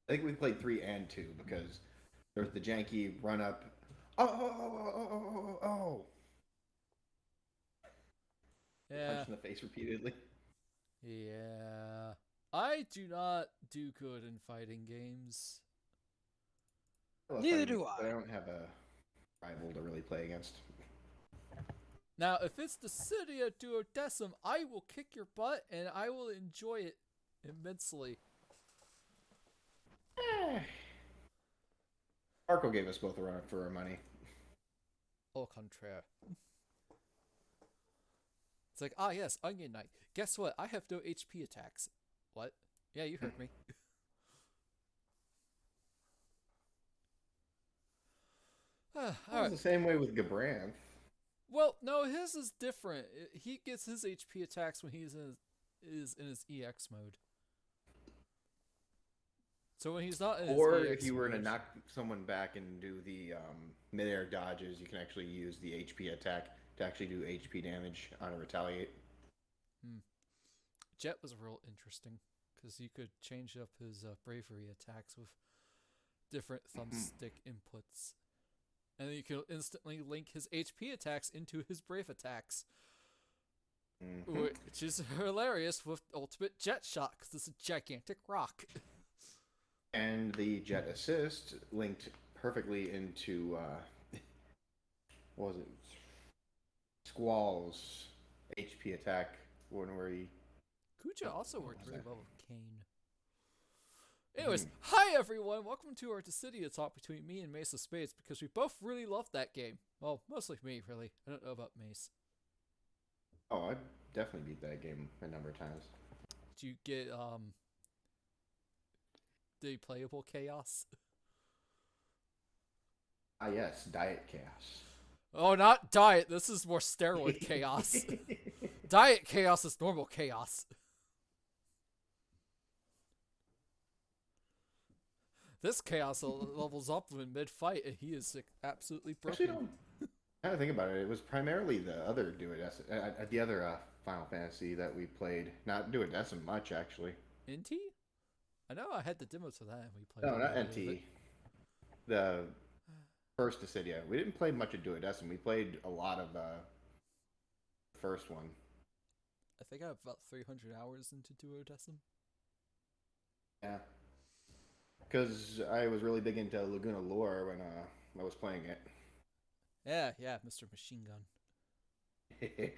I think we played 3 and 2 because there's the janky run up. Oh! Get Yeah, punched in the face repeatedly. yeah. I do not do good in fighting games. I love Neither fighting games, do but I I. don't have a rival to really play against. Now, if it's the city of Duodecim, I will kick your butt and I will enjoy it immensely. Eh. Marco gave us both a run for our money. Au contraire. It's like, ah, yes, Onion Knight. Guess what? I have no HP attacks. What? Yeah, you heard me. It was Alright. the same way with Gabranth. Well, no, his is different. He gets his HP attacks when is in his EX mode. So when he's not in his Or if EX you were to mode, knock someone back and do the mid-air dodges, you can actually use the HP attack to actually do HP damage on a retaliate. hmm, Jet was real interesting because you could change up his bravery attacks with different thumbstick inputs, and then you can instantly link his HP attacks into his brave attacks, Mm-hmm. which is hilarious with ultimate jet shot because it's a gigantic rock. And the jet assist linked perfectly into what was it? Squall's HP attack one where he Kuja also what worked was really that? well with Kane. Mm-hmm. Anyways, hi everyone! Welcome to our Dissidia talk between me and Mace of Spades because we both really loved that game. Well, mostly me, really. I don't know about Mace. Oh, I definitely beat that game a number of times. Did you get the playable chaos? Ah, yes, Diet Chaos. Oh, not diet. This is more steroid chaos. Diet chaos is normal chaos. This chaos levels up in mid fight, and he is like, absolutely Actually, broken. don't. Now that I think about it, it was primarily the other the other Final Fantasy that we played. Not Duodecim much, actually. Inti? I know I had the demo to that, and we played No, a not little bit of it. NT. The first Dissidia. We didn't play much of Duodecim. We played a lot of the first one. I think I have about 300 hours into Duodecim. Yeah, because I was really big into Laguna lore when I was playing Yeah, Mr. Machine Gun. it.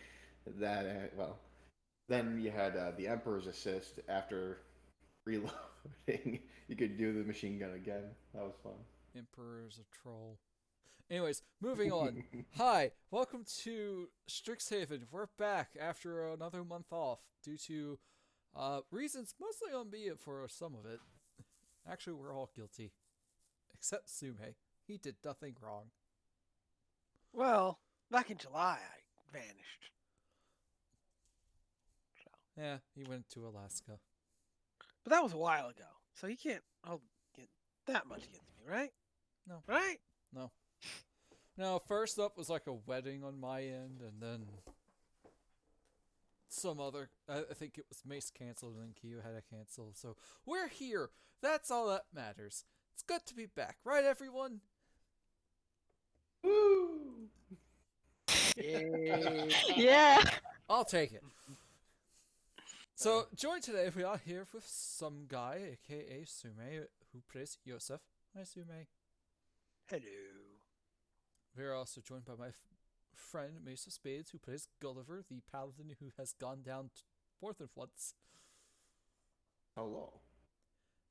That well, then you had the Emperor's assist after reloading. You could do the machine gun again. That was fun. Emperor's a troll. Anyways, moving on. Hi, welcome to Strixhaven. We're back after another month off due to reasons mostly on me for some of it. Actually, we're all guilty. Except Sume. He did nothing wrong. Well, back in July, I vanished. So, Yeah, he went to Alaska. but that was a while ago, so you can't hold get that much against me, right? No, Right? no. No, first up was like a wedding on my end, and then some other. I think it was Mace canceled, and then Kyo had to cancel. So we're here. That's all that matters. It's good to be back, right, everyone? Woo! Yeah. Yeah. I'll take it. So, joined today, we are here with some guy, aka Sume, who plays Yosef. Hi, Sume. Hello. We are also joined by my friend, Mace of Spades, who plays Gulliver, the paladin who has gone down more than once. Hello.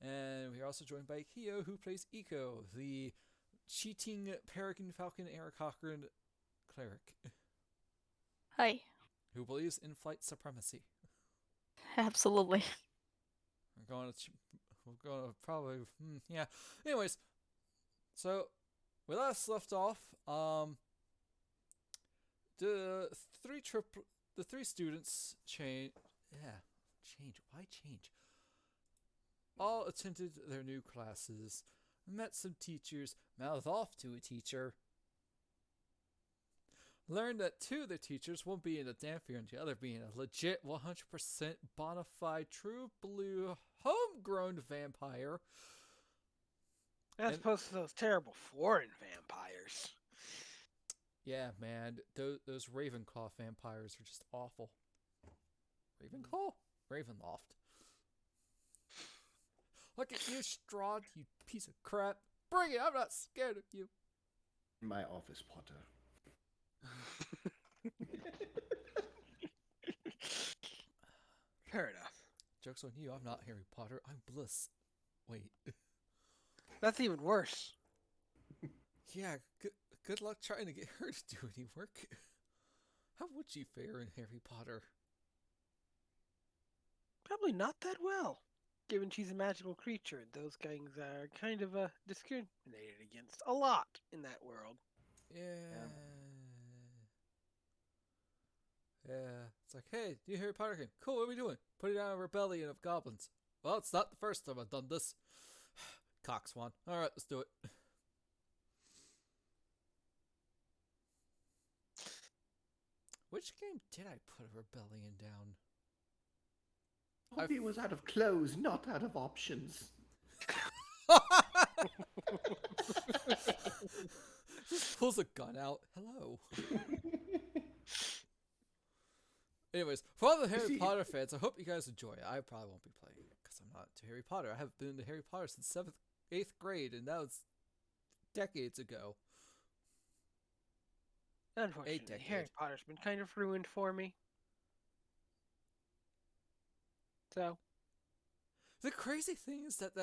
And we are also joined by Kyo, who plays Eco, the cheating Peregrine Falcon Eric Cochran cleric, Hi. who believes in flight supremacy. Absolutely. We're going to probably, yeah. Anyways, so we last left off, the the three students change. Why change? All attended their new classes, met some teachers, mouthed off to a teacher, learned that two of the teachers, one being a Dampier and the other being a legit 100% bona fide true blue homegrown vampire, As And- opposed to those terrible foreign vampires. Yeah, man, those Ravenclaw vampires are just awful. Ravenclaw? Ravenloft. Look at you, Strahd, you piece of crap. Bring it, I'm not scared of you. In my office, Potter. Fair enough. Joke's on you, I'm not Harry Potter, I'm Bliss. Wait. That's even worse. Yeah, good luck trying to get her to do any work. How would she fare in Harry Potter? Probably not that well, given she's a magical creature and those things are kind of discriminated against a lot in that world. Yeah. Yeah. It's like, hey, new Harry Potter game. Cool, what are we doing? Putting down a rebellion of goblins. Well, it's not the first time I've done this. Cockswan. Alright, let's do it. Which game did I put a rebellion down? Told you it was out of clothes, not out of options. Just pulls a gun out. Hello. Anyways, for all the Harry Potter fans, I hope you guys enjoy it. I probably won't be playing it because I'm not into Harry Potter. I haven't been into Harry Potter since 8th grade, and that was decades ago. Unfortunately, Harry Potter's been kind of ruined for me. So, the crazy thing is that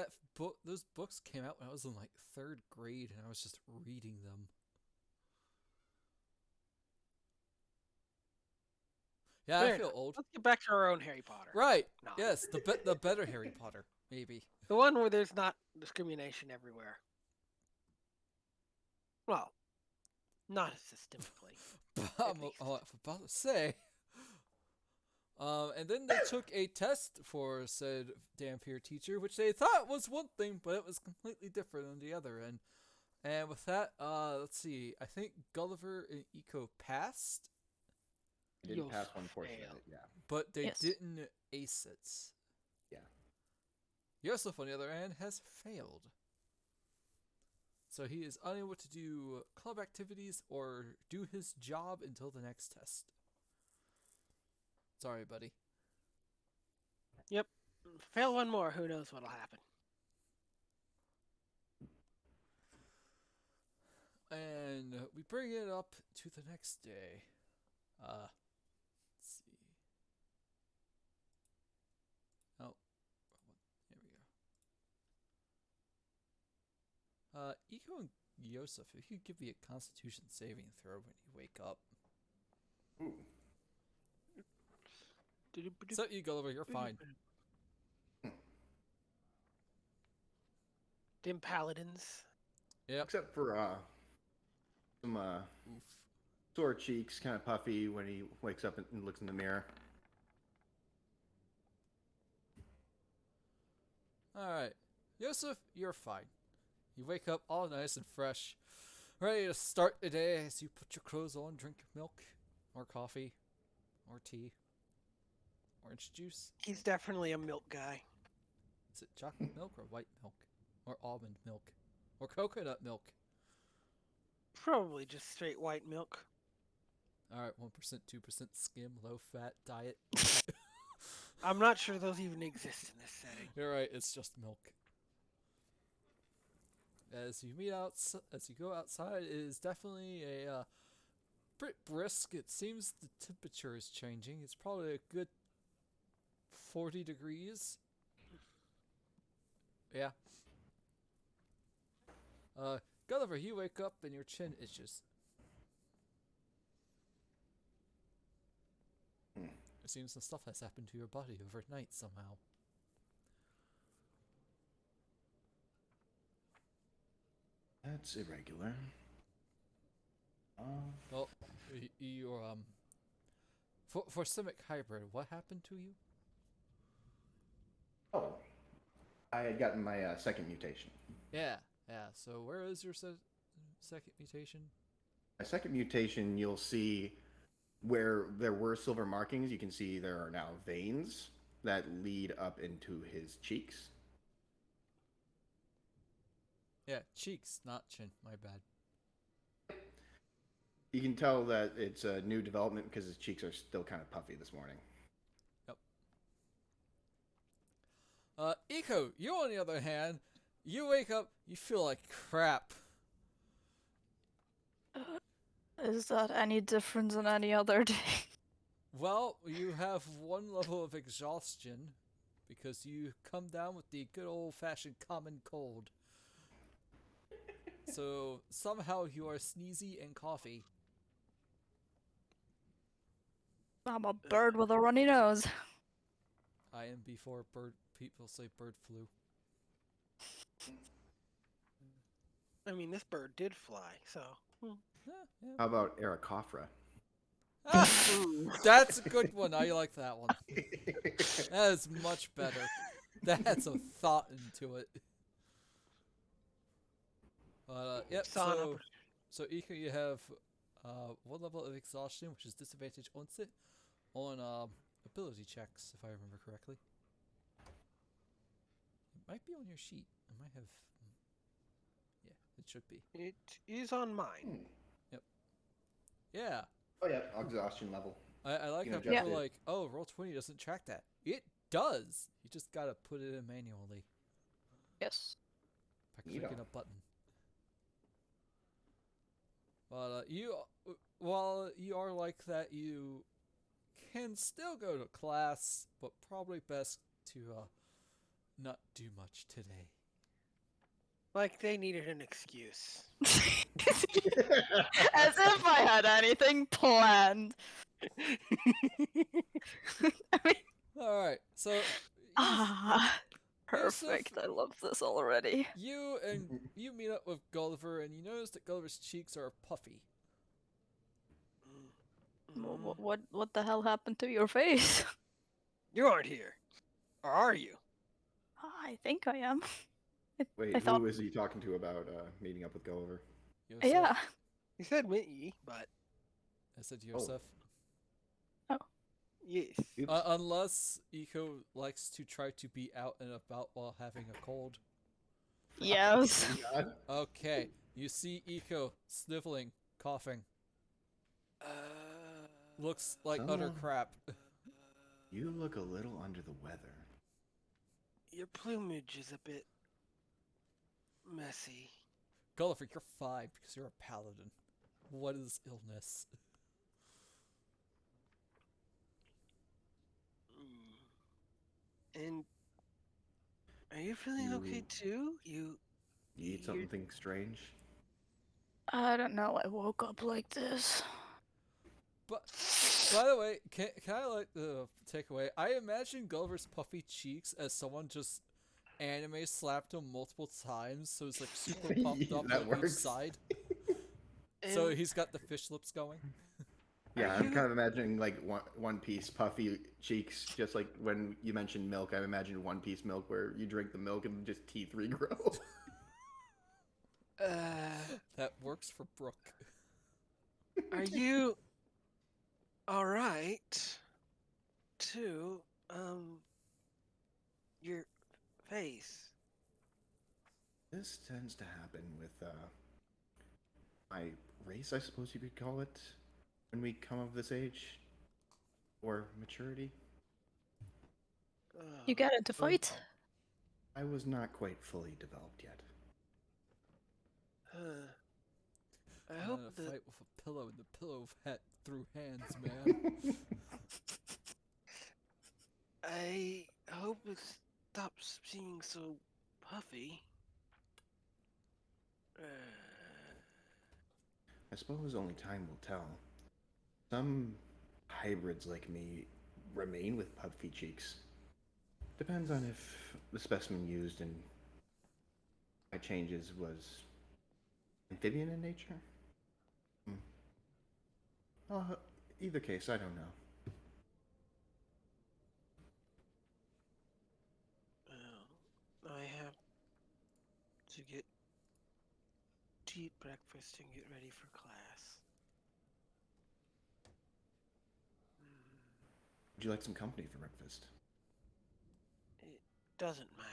those books came out when I was in like 3rd grade, and I was just reading them. Yeah, I feel old. Let's get back to our own Harry Potter. Right. No. Yes, the better Harry Potter, maybe. The one where there's not discrimination everywhere. Well, not systemically. I'm about to say. And then they took a test for said Dampier teacher, which they thought was one thing, but it was completely different on the other end. And with that, let's see. I think Gulliver and Eco passed. I didn't pass one portion of it, yeah. But they Yes. didn't ace it. Yeah. Yosef, on the other hand, has failed. So he is unable to do club activities or do his job until the next test. Sorry, buddy. Yep. Fail one more, who knows what'll happen. And we bring it up to the next day. Let's see. Oh, here we go. Iko and Yosef, if you give me a Constitution saving throw when you wake up. Ooh. Except you, Gulliver, you're fine. Dim paladins. Yep. Except for some Oof. sore cheeks, kind of puffy when he wakes up and looks in the mirror. Alright. Yosef, you're fine. You wake up all nice and fresh, ready to start the day as you put your clothes on, drink your milk, or coffee, or tea, orange juice. He's definitely a milk guy. Is it chocolate milk or white milk? Or almond milk? Or coconut milk? Probably just straight white milk. Alright, 1%, 2% skim, low fat diet. I'm not sure those even exist in this setting. You're right, it's just milk. As you go outside, it is definitely a bit brisk. It seems the temperature is changing. It's probably a good 40 degrees. Yeah. Gulliver, you wake up and your chin itches. It seems some stuff has happened to your body overnight somehow. That's irregular. Well, you're for Simic Hybrid, what happened to you? Oh, I had gotten my second mutation. Yeah. So where is your second mutation? My second mutation, you'll see where there were silver markings. You can see there are now veins that lead up into his cheeks. Yeah, cheeks, not chin. My bad. You can tell that it's a new development because his cheeks are still kind of puffy this morning. Yep. Eco, you on the other hand, you wake up, you feel like crap. Is that any different than any other day? Well, you have one level of exhaustion because you come down with the good old-fashioned common cold. So somehow you are sneezy and coughy. I'm a bird with a runny nose. I am before bird people say bird flu. I mean, this bird did fly, so. Yeah. How about Aarakocra? Ah, Ooh. that's a good one. I like that one. That is much better. That had some thought into it. Yep. Saw an So Ika, you have one level of exhaustion, which is disadvantage on ability checks, if I remember correctly. It might be on your sheet. I might have. Yeah, it should be. It is on mine. Yeah. Oh yeah, exhaustion level. I like You how can people adjust are it. like, oh, Roll20 doesn't track that. It does. You just gotta put it in manually Yes. by You clicking don't. a button. But while you are like that, you can still go to class, but probably best to not do much today. Like they needed an excuse. As if I had anything planned. I mean, All right, so perfect. I love this already. you meet up with Gulliver, and you notice that Gulliver's cheeks are puffy. Mm. What the hell happened to your face? You aren't here. Or are you? I think I am. Wait, I thought, who is he talking to about meeting up with Gulliver? Yosef, yeah. He said Minty, but I said Yosef. yes. Oops. Unless Eco likes to try to be out and about while having a cold. Yes. God. Okay, you see Eco sniffling, coughing. Looks like utter Someone- crap. You look a little under the weather. Your plumage is a bit messy. Gulliver, you're fine because you're a paladin. What is illness? And are you feeling okay You- too? You eat You're- something strange? I don't know. I woke up like this. But by the way, can I like the takeaway? I imagine Gulliver's puffy cheeks as someone just anime slapped him multiple times, so it's like super puffed up That on each works. side. So and he's got the fish lips going. Yeah, Are I'm you- kind of imagining like one Piece puffy cheeks, just like when you mentioned milk. I imagined One Piece milk where you drink the milk and just teeth regrow. That works for Brooke. are you all right? Too, your face. This tends to happen with my race, I suppose you could call it, when we come of this age or maturity. You got into fight? I was not quite fully developed yet. I I'm hope gonna that fight with a pillow and the pillow hat through hands, man. I hope it stops being so puffy. I suppose only time will tell. Some hybrids like me remain with puffy cheeks. Depends on if the specimen used in my changes was amphibian in nature. Well, either case, I don't know. Well, I have to eat breakfast and get ready for class. Would you like some company for breakfast? It doesn't matter.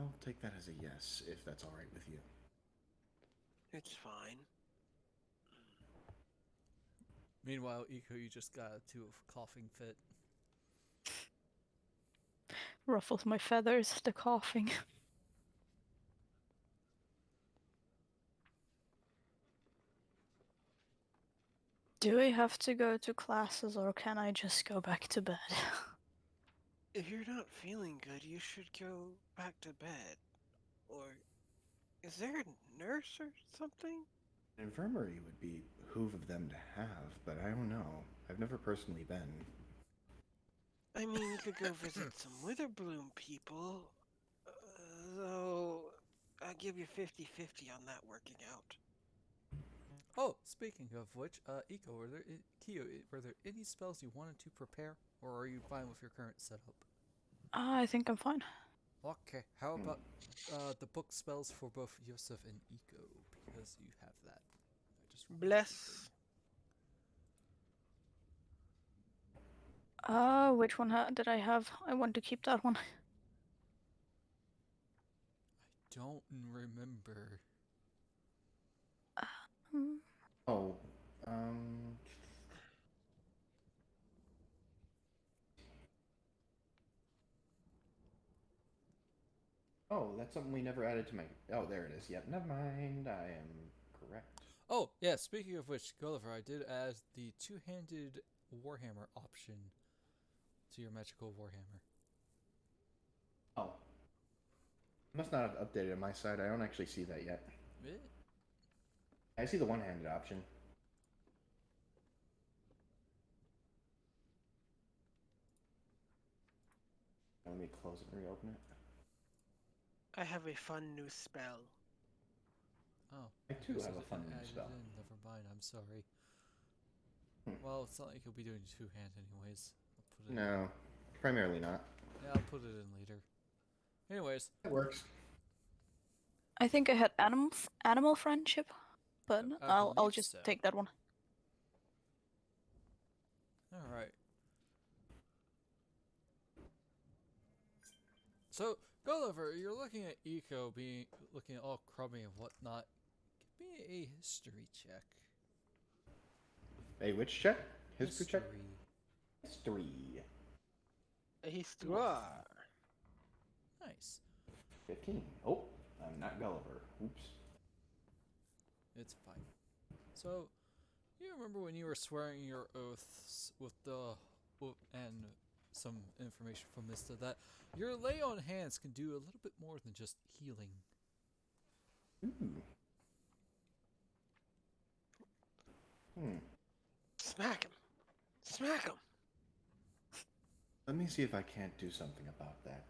I'll take that as a yes, if that's all right with you. It's fine. Meanwhile, Eco, you just got into a coughing fit. Ruffles my feathers, the coughing. Do I have to go to classes or can I just go back to bed? If you're not feeling good, you should go back to bed. Or is there a nurse or something? An infirmary would be behoove of them to have, but I don't know. I've never personally been. I mean, you could go visit some Witherbloom people. Though, I'll give you 50-50 on that working out. Oh, speaking of which, Eco, Kyo, were there any spells you wanted to prepare, or are you fine with your current setup? I think I'm fine. Okay, how about the book spells for both Yosef and Eco, because you have that. I just remembered Bless. Which one did I have? I want to keep that one. I don't remember. Hmm. Oh, um... Oh, that's something we never added to my... Oh, there it is. Yep, never mind. I am correct. Oh, yeah, speaking of which, Gulliver, I did add the two-handed Warhammer option to your magical Warhammer. Oh. Must not have updated on my side. I don't actually see that yet. Eh? I see the one-handed option. Let me close it and reopen it. I have a fun new spell. Oh, I too guess have I a fun didn't new add spell. it in. Never mind, I'm sorry. Hmm. Well, it's not like you'll be doing two-hand anyways. I'll put it No, primarily not. Yeah, I'll put it in later. Anyways, It works. I think I had animal friendship, but I I'll believe just so. take that one. Alright. So, Gulliver, you're looking at Eco looking all crummy and whatnot. Give me a history check. Hey, which check? History check? History. A histoire. Nice. 15. Oh, I'm not Gulliver. Oops. It's fine. So, you remember when you were swearing your oaths and some information from Mista that your lay on hands can do a little bit more than just healing. Ooh. Smack him. Smack him. Let me see if I can't do something about that.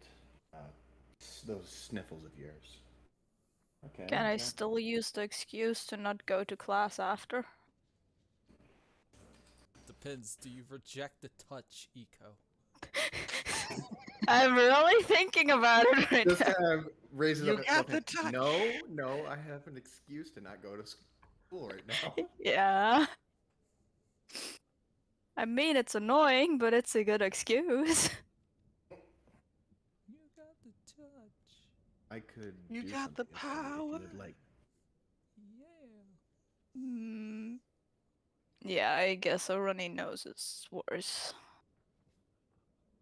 Those sniffles of yours. Okay. Can I yeah. still use the excuse to not go to class after? Depends. Do you reject the touch, Eco? I'm really thinking about it right Just now. kind of raise it You up. at got both the hands. touch. No, I have an excuse to not go to school right now. Yeah. I mean, it's annoying, but it's a good excuse. You got the touch. I could You do got the something about it if you power. would like. Yeah. Mm, yeah, I guess a runny nose is worse.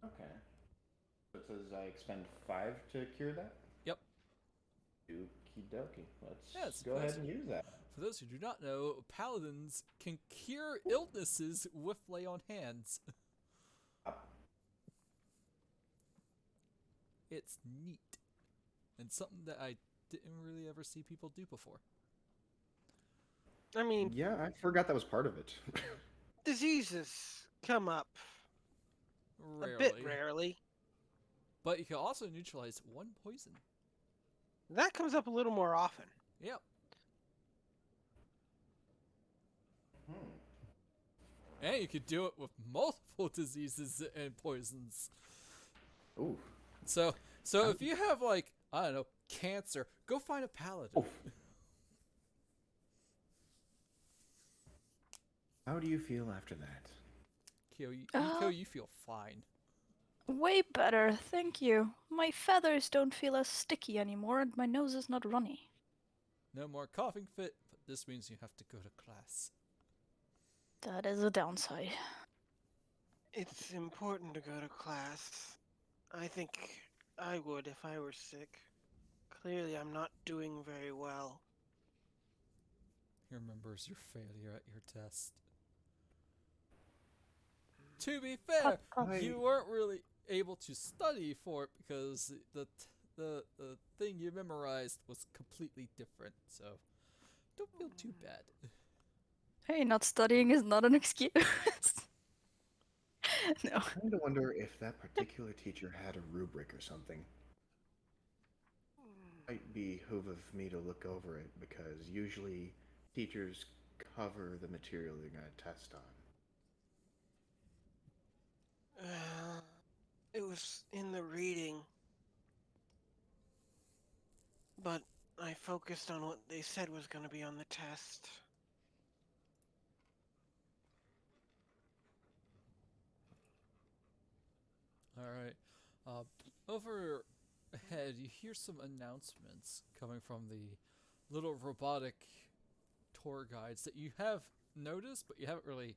Okay. So it says I expend 5 to cure that? Yep. Okie dokie. Let's Yes, go ahead please. and use that. For those who do not know, paladins can cure illnesses with lay on hands. It's neat. And something that I didn't really ever see people do before. I mean, Yeah, I forgot that was part of it. diseases come up Rarely. a bit rarely. But you can also neutralize one poison. That comes up a little more often. Yep. And you could do it with multiple diseases and poisons. Ooh. So if you have, like, I don't know, cancer, go find a paladin. Oof. How do you feel after that? Eco, you feel fine. Way better, thank you. My feathers don't feel as sticky anymore and my nose is not runny. No more coughing fit, but this means you have to go to class. That is a downside. It's important to go to class. I think I would if I were sick. Clearly, I'm not doing very well. He remembers your failure at your test. To be fair, I- you weren't really able to study for it because the thing you memorized was completely different. So don't feel too bad. Hey, not studying is not an excuse. No. I kind of wonder if that particular teacher had a rubric or something. Might behoove of me to look over it because usually teachers cover the material they're going to test on. It was in the reading, but I focused on what they said was going to be on the test. All right. Overhead, you hear some announcements coming from the little robotic tour guides that you have noticed, but you haven't really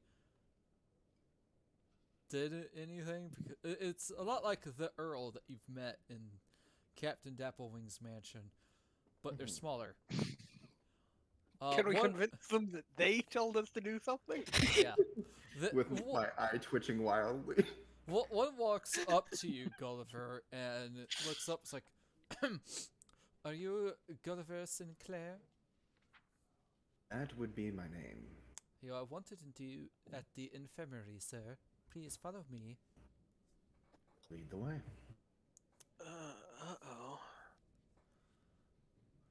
did anything because it's a lot like the Earl that you've met in Captain Dapplewing's mansion, but they're smaller. Can we one, convince them that they told us to do something? yeah, the, With wha- my eye twitching wildly. one walks up to you, Gulliver, and looks up. It's like, "Are you Gulliver Sinclair? That would be my name. You are wanted at the infirmary, sir. Please follow me." Lead the way. Uh-oh.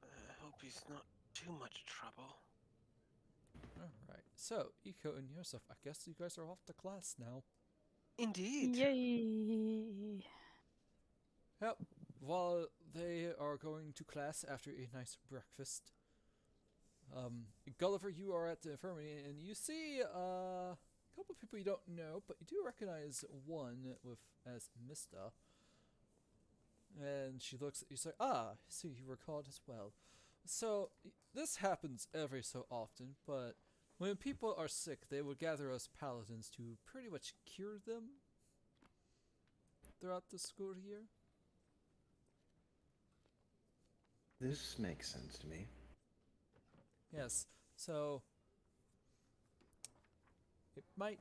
I hope he's not too much trouble. All right. So, Eco and Yosef, I guess you guys are off to class now. Indeed. Yay. Yep. While they are going to class after a nice breakfast, Gulliver, you are at the infirmary and you see a couple of people you don't know, but you do recognize one with as Mista. And she looks at you, like, "Ah, so you were called as well." So this happens every so often, but when people are sick, they would gather us paladins to pretty much cure them throughout the school year. This makes sense to me. Yes, so it might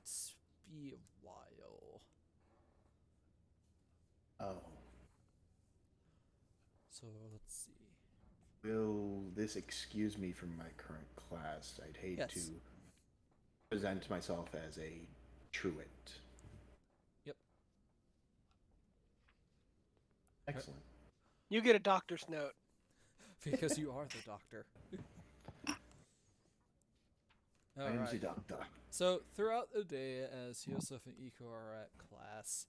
be a while. Oh. So let's see. Will this excuse me from my current class? I'd hate Yes. to present myself as a truant. Yep. Excellent. You get a doctor's note. Because you are the doctor. I am the Alright. doctor. So throughout the day, as Yosef and Iko are at class,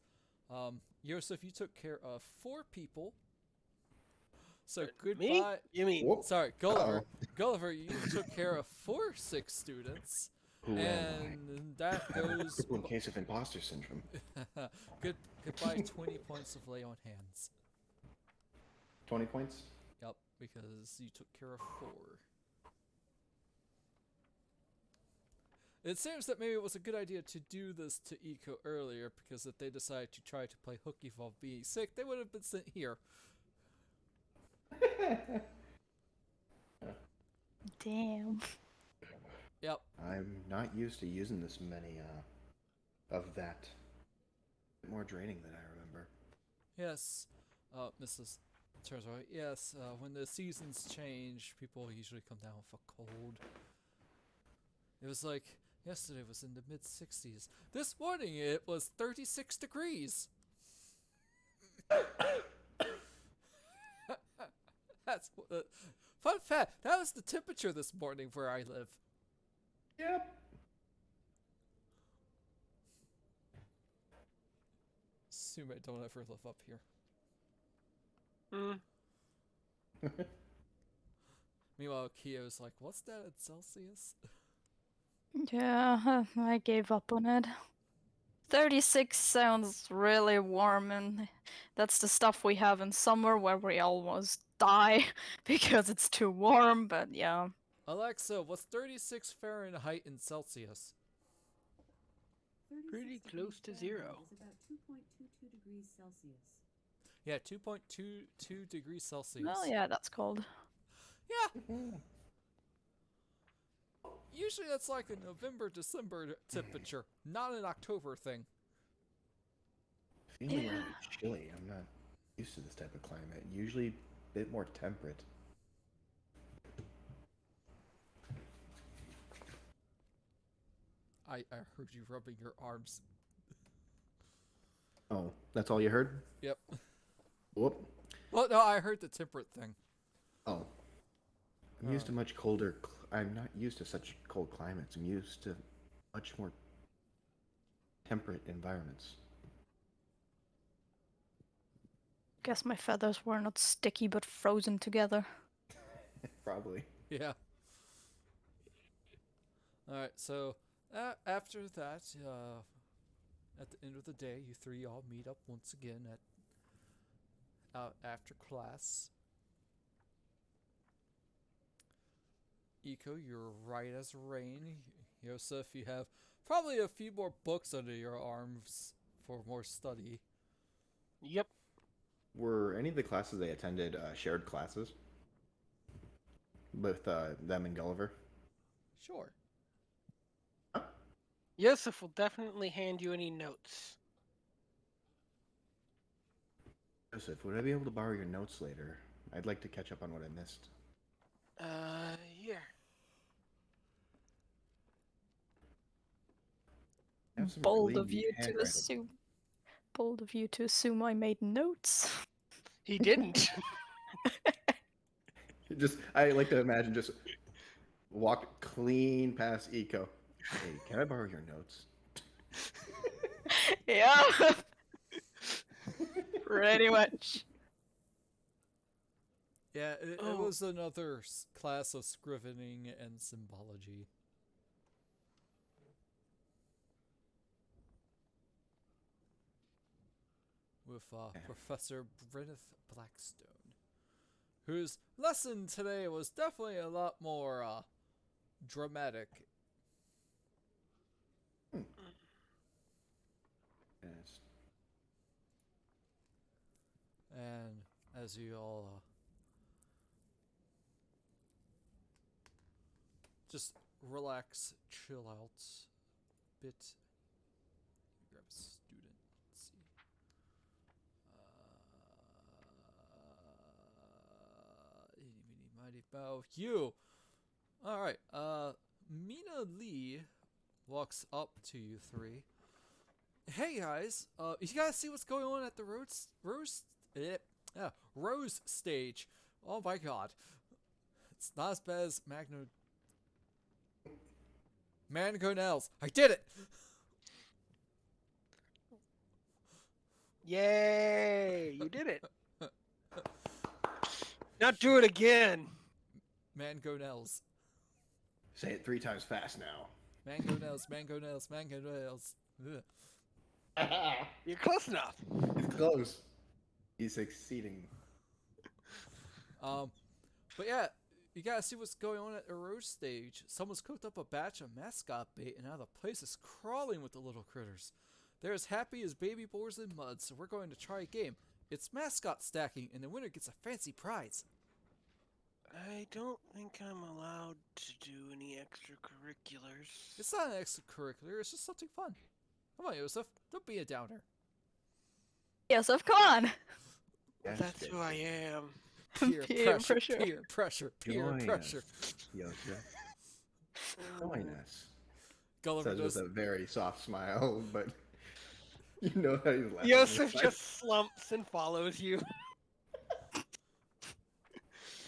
Yosef, you took care of 4 people. So goodbye. Me? You mean Whoop. Sorry, Gulliver. Gulliver, you took care of 4 sick students, Who am and that I? goes. In case of imposter syndrome. Goodbye. 20 points of lay on hands. 20 points? Yep, because you took care of 4. It seems that maybe it was a good idea to do this to Eco earlier, because if they decided to try to play hooky while being sick, they would have been sent here. Damn. Yep. I'm not used to using this many of that. More draining than I remember. Yes, Mrs. Turns out, yes, when the seasons change, people usually come down with a cold. It was like, yesterday was in the mid-60s. This morning it was 36 degrees. That's fun fact. That was the temperature this morning where I live. Yep. Assume I don't ever live up here. Meanwhile, Kyo's like, "What's that in Celsius?" Yeah, I gave up on it. 36 sounds really warm, and that's the stuff we have in summer where we almost die because it's too warm, but yeah. Alexa, what's 36 Fahrenheit in Celsius? Pretty close to zero. Is about 2.22 degrees Celsius. Yeah, 2.22 degrees Celsius. Well, yeah, that's cold. Yeah. Usually that's like a November, December temperature, not an October thing. Feeling Yeah. really chilly. I'm not used to this type of climate. Usually a bit more temperate. I heard you rubbing your arms. Oh, that's all you heard? Yep. Whoop. Well, no, I heard the temperate thing. Oh. I'm used to much colder. I'm not used to such cold climates. I'm used to much more temperate environments. Guess my feathers were not sticky but frozen together. Probably. Yeah. Alright, so after that, at the end of the day, you three all meet up once again at after class. Eco, you're right as rain. Yosef, you have probably a few more books under your arms for more study. Yep. Were any of the classes they attended shared classes with them and Gulliver? Sure. Yosef will definitely hand you any notes. Joseph, would I be able to borrow your notes later? I'd like to catch up on what I missed. Yeah. I have some Bold really of you to handwriting. assume. Bold of you to assume I made notes. He didn't. I like to imagine just walk clean past Eco. Hey, can I borrow your notes? Yeah. Pretty much. Yeah, it Oh. was another class of scrivening and symbology. With Professor Brenneth Blackstone, whose lesson today was definitely a lot more dramatic. Yes. And as you all just relax, chill out a bit. Grab a student. Let's see. Eeny, meeny, mighty bow. You. All right. Mina Lee walks up to you three. Hey guys, you guys see what's going on at the Rose stage? Oh my god, it's not as bad as Mangonels. I did it. Yay! You did it. Now do it again. Mangonels. Say it 3 times fast now. Mangonels. Mangonels. Mangonels. Ugh. You're close enough. He's close. He's succeeding. But yeah, you gotta see what's going on at the Rose stage. Someone's cooked up a batch of mascot bait, and now the place is crawling with the little critters. They're as happy as baby boars in mud, so we're going to try a game. It's mascot stacking, and the winner gets a fancy prize. I don't think I'm allowed to do any extracurriculars. It's not an extracurricular, it's just something fun. Come on, Yosef, don't be a downer. Yosef, come on. Yes, That's who I am. Peer Peer pressure, pressure. peer pressure, peer Join pressure. us, Yosef. Join us. Gulliver Says does. with a very soft smile, but you know how he's laughing. Yosef just slumps and follows you.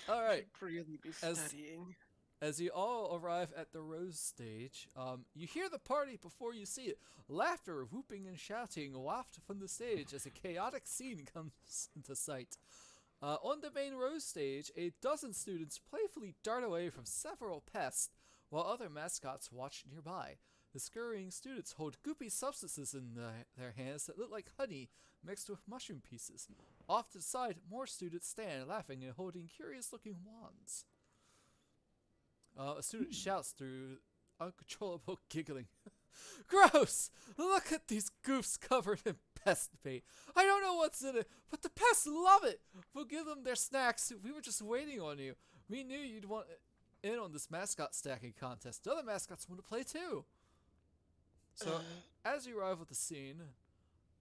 All right. Should really be As- studying. As you all arrive at the Rose stage, you hear the party before you see it. Laughter, whooping, and shouting waft from the stage as a chaotic scene comes into sight. On the main Rose stage, a dozen students playfully dart away from several pests, while other mascots watch nearby. The scurrying students hold goopy substances in their hands that look like honey mixed with mushroom pieces. Off to the side, more students stand, laughing and holding curious-looking wands. A student shouts through uncontrollable giggling. Gross! Look at these goofs covered in pest bait. I don't know what's in it, but the pests love it. We'll give them their snacks. We were just waiting on you. We knew you'd want in on this mascot stacking contest. The other mascots want to play too. So, as you arrive at the scene,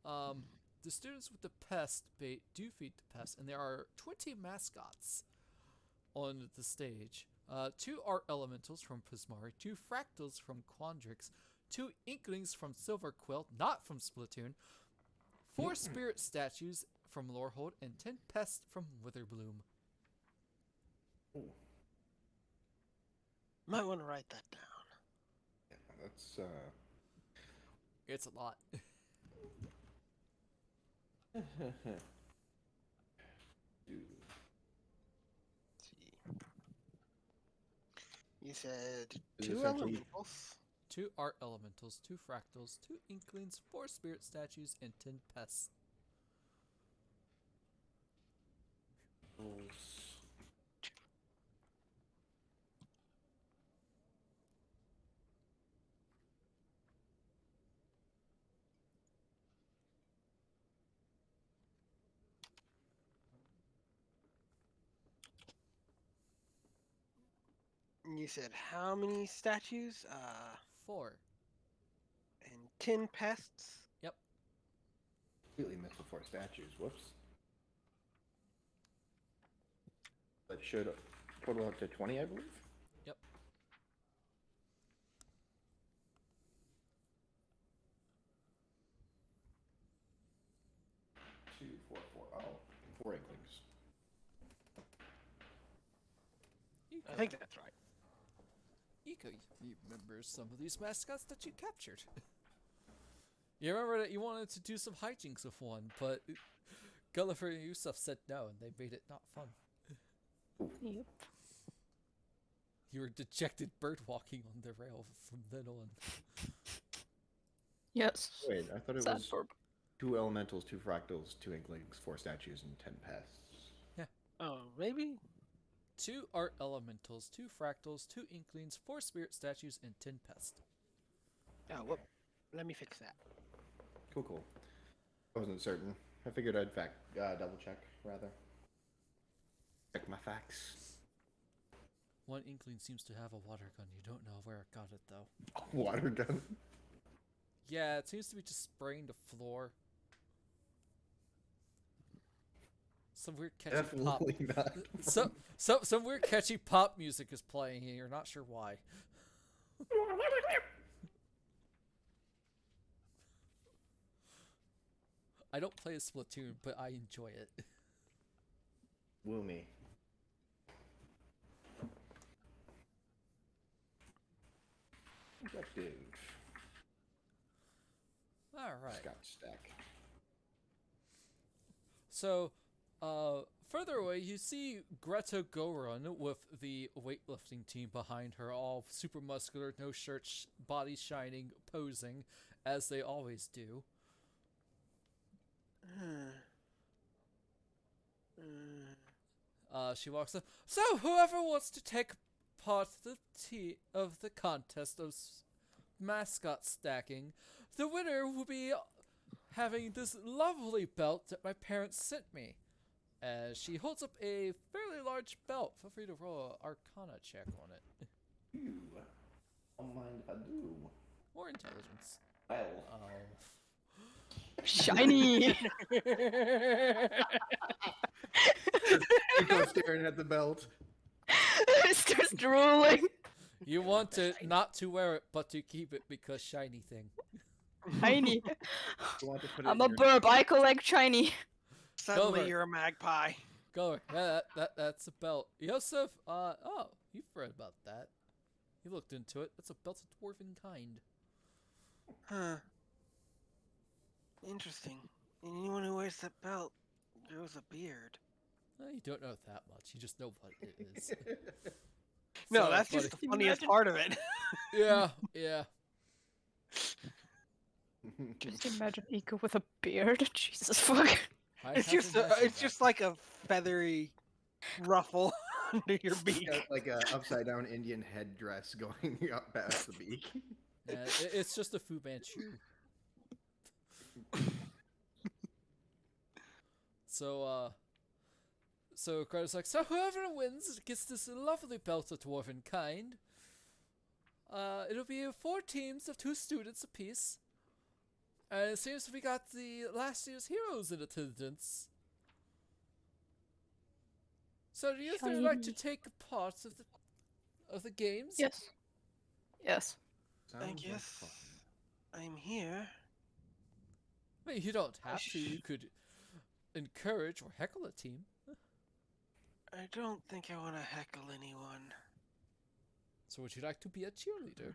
the students with the pest bait do feed the pests, and there are 20 mascots on the stage. 2 art elementals from Prismari, 2 fractals from Quandrix, 2 inklings from Silver Quill, not from Splatoon, 4 spirit statues from Lorehold, and 10 pests from Witherbloom. Might want to write that down. Yeah, that's It's a lot. Dude. See. You said Is 2 essentially- elementals. 2 art elementals, 2 fractals, 2 inklings, 4 spirit statues, and 10 pests. You said how many statues? 4. And 10 pests. Completely missed the 4 statues. Whoops. That should total up to 20, I believe. Yep. Two, four, four. Oh, 4 inklings. I think that's right. Eco, you remember some of these mascots that you captured. You remember that you wanted to do some hijinks with one, but Gulliver and Yusuf said no, and they made it not fun. Yep. You were dejected bird walking on the rail from then on. Yes. Wait, I thought it Sad was for 2 elementals, 2 fractals, 2 inklings, 4 statues, and 10 pests. Oh, maybe? 2 art elementals, 2 fractals, 2 inklings, 4 spirit statues, and 10 pests. Oh, whoop. Let me fix that. Cool, cool. I wasn't certain. I figured I'd double check, rather. Check my facts. One inkling seems to have a water gun. You don't know where it got it, though. Water gun. Yeah, it seems to be just spraying the floor. Some weird catchy pop. Definitely not. Some weird catchy pop music is playing here. You're not sure why. I don't play a Splatoon, but I enjoy it. Woo me. Objective. Alright. Scott stack. So, further away, you see Greta Goron with the weightlifting team behind her, all super muscular, no shirt, body shining, posing, as they always do. She walks up. So, whoever wants to take part of the contest of mascot stacking, the winner will be having this lovely belt that my parents sent me. As she holds up a fairly large belt. Feel free to roll an Arcana check on it. Ew. Don't mind if I do. Or intelligence. Well. Shiny! Nico staring at the belt. Starts drooling. You want to not to wear it, but to keep it because shiny thing. Shiny. You want to put it I'm in a your- burp. I collect shiny. Suddenly Over. you're a magpie. Go. Yeah, that's a belt. Yosef, oh, you've read about that. You looked into it. That's a belt of dwarven kind. Huh. Interesting. Anyone who wears that belt grows a beard. Well, you don't know that much. You just know what it is. No, Sorry, that's buddy. just the funniest part of it. Yeah, yeah. Just imagine Iko with a beard. Jesus fuck. I It's have just imagined it's that. just like a feathery ruffle under your beak. Got like a upside down Indian headdress going up past the beak. Yeah, it's just a Fu Manchu. So Carter's like, so whoever wins gets this lovely belt of dwarven kind. It'll be 4 teams of 2 students apiece. And it seems we got the last year's heroes in attendance. So do you three like to take part of the games? Yes. Yes. Sounds I like guess fun. I'm here. I mean, you don't have to. You could encourage or heckle a team. I don't think I want to heckle anyone. So would you like to be a cheerleader?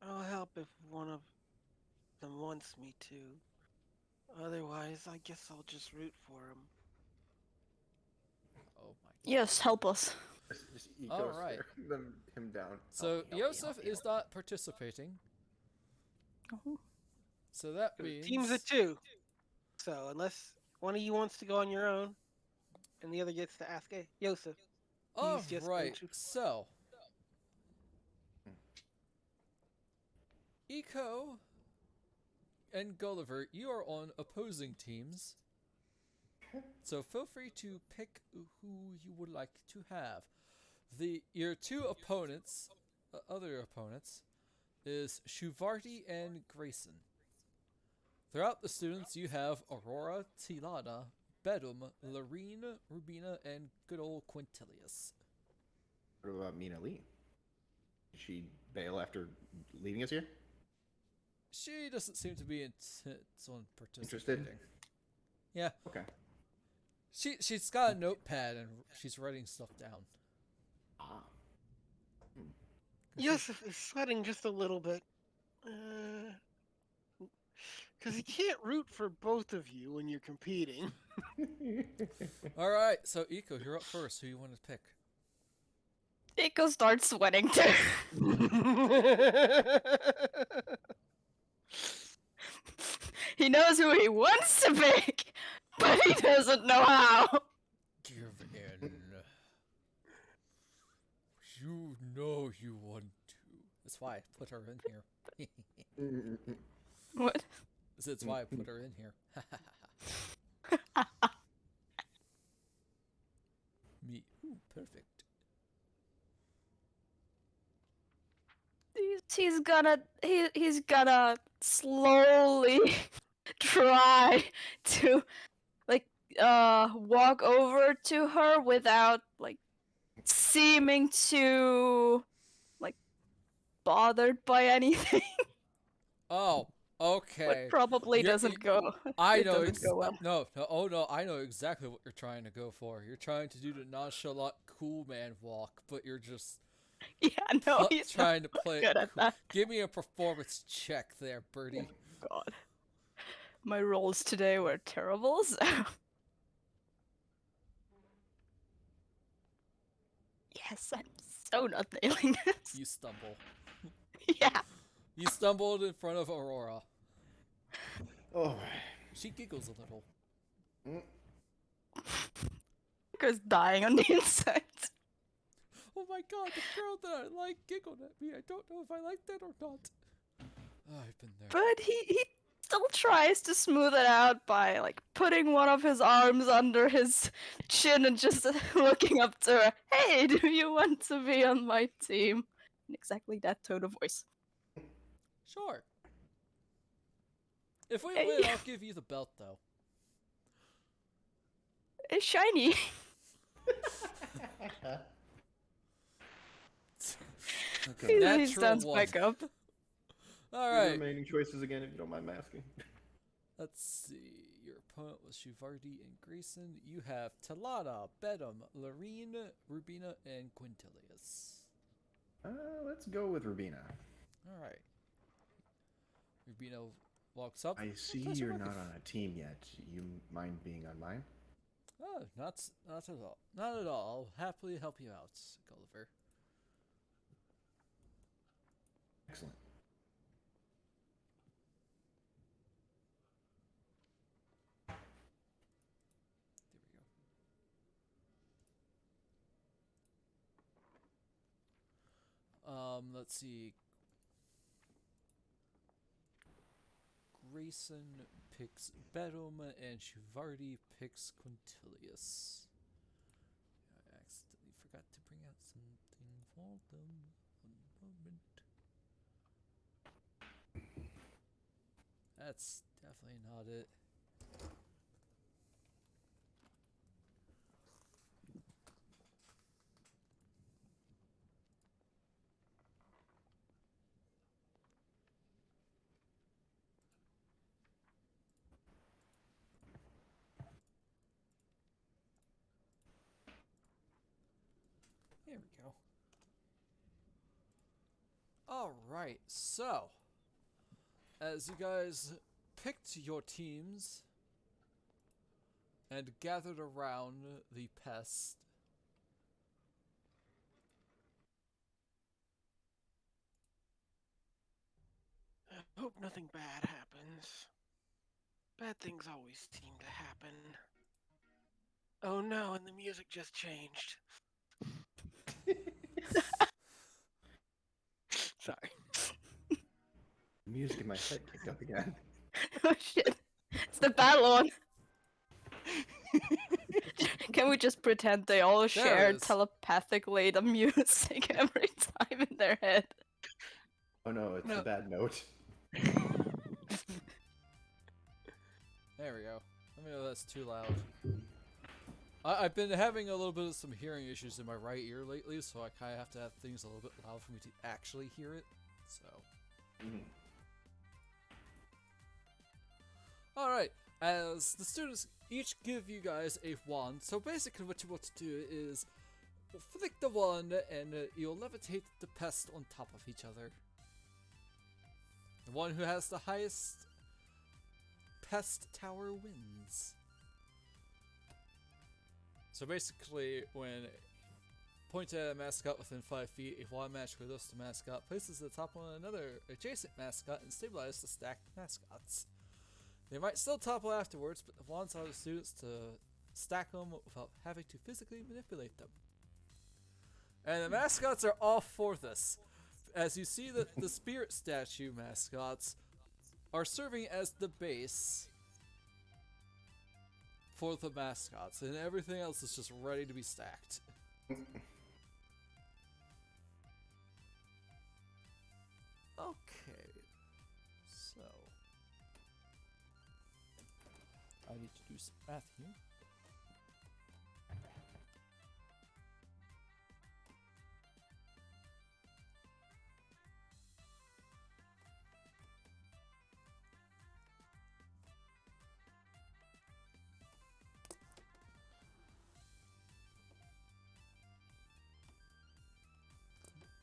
I'll help if one of them wants me to. Otherwise, I guess I'll just root for him. Oh my god. Yes, help us. Just Iko Alright. staring him down. So Help me, Yosef help me, is not participating. Oh. So that means Teams of 2. So unless one of you wants to go on your own, and the other gets to ask, hey, Yosef. All just going right. to- So Eco and Gulliver, you are on opposing teams. So feel free to pick who you would like to have. Your 2 opponents, other opponents, is Shuvarti and Grayson. Throughout the students, you have Aurora, Tilana, Bedum, Lorene, Rubina, and good old Quintilius. What about Mina Lee? Did she bail after leaving us here? She doesn't seem to be intent on Interested? participating. Yeah, Okay. she's got a notepad and she's writing stuff down. Ah. Yosef is sweating just a little bit. Because he can't root for both of you when you're competing. All right, so Eco, you're up first. Who you want to pick? Iko starts sweating too. He knows who he wants to pick, but he doesn't know how. Give in. You know you want to. That's why I put her in here. What? That's why I put her in here. Me. Ooh, perfect. He's gonna slowly try to walk over to her without seeming to bothered by anything. Oh, okay. But probably You're- doesn't go. I it know. doesn't go well. No. I know exactly what you're trying to go for. You're trying to do the nonchalant cool man walk, but you're just Yeah, no, he's not trying to play good it at cool. that. Give me a performance check there, Birdie. God. My rolls today were terrible, so. Yes, I'm so not nailing this. You stumble. Yeah. You stumbled in front of Aurora. Oh. She giggles a little. Because dying on the inside. Oh my god, the girl that I like giggled at me. I don't know if I like that or not. Oh, I've been there. But he still tries to smooth it out by putting one of his arms under his chin and just looking up to her. Hey, do you want to be on my team? In exactly that tone of voice. Sure. If we Hey. win, I'll give you the belt, though. It's shiny. Okay. He Natural stands one. back up. All Your right. remaining choices again, if you don't mind me asking. Let's see. Your opponent was Shuvardi and Grayson. You have Talada, Bedum, Lorene, Rubina, and Quintilius. Let's go with Rubina. All right. Rubina walks up. I see Pleasure you're working not f- on a team yet. You mind being on mine? Oh, not at all. Not at all. I'll happily help you out, Gulliver. Excellent. There we go. Let's see. Grayson picks Bedlam and Shivardi picks Quintilius. I accidentally forgot to bring out something for them. One moment. That's definitely not it. There we go. Alright, so as you guys picked your teams and gathered around the pest, I hope nothing bad happens. Bad things always seem to happen. Oh no, and the music just changed. Sorry. The music in my head kicked up again. Oh shit. It's the battle on. Can we just pretend they all share it is. telepathically the music every time in their head? Oh no, it's No. the bad note. There we go. Let me know if that's too loud. I've been having a little bit of some hearing issues in my right ear lately, so I kind of have to have things a little bit loud for me to actually hear it. So, Mhm. alright, as the students each give you guys a wand, so basically what you want to do is flick the wand and you'll levitate the pest on top of each other. The one who has the highest pest tower wins. So basically, when pointed at a mascot within 5 feet, a wand match with the mascot places the top on another adjacent mascot and stabilizes the stacked mascots. They might still topple afterwards, but the wands allow the students to stack them without having to physically manipulate them. And the mascots are all for this. As you see that the spirit statue mascots are serving as the base for the mascots, and everything else is just ready to be stacked. Okay, so I need to do some math here.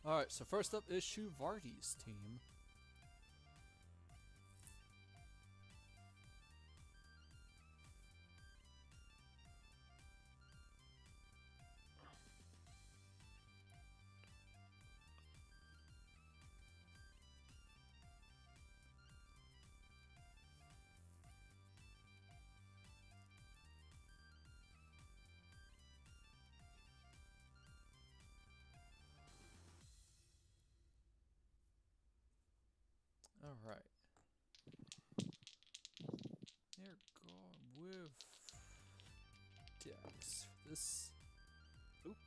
Alright, so first up is Shuvardi's team. Alright. They're going with Dex for this. Oop.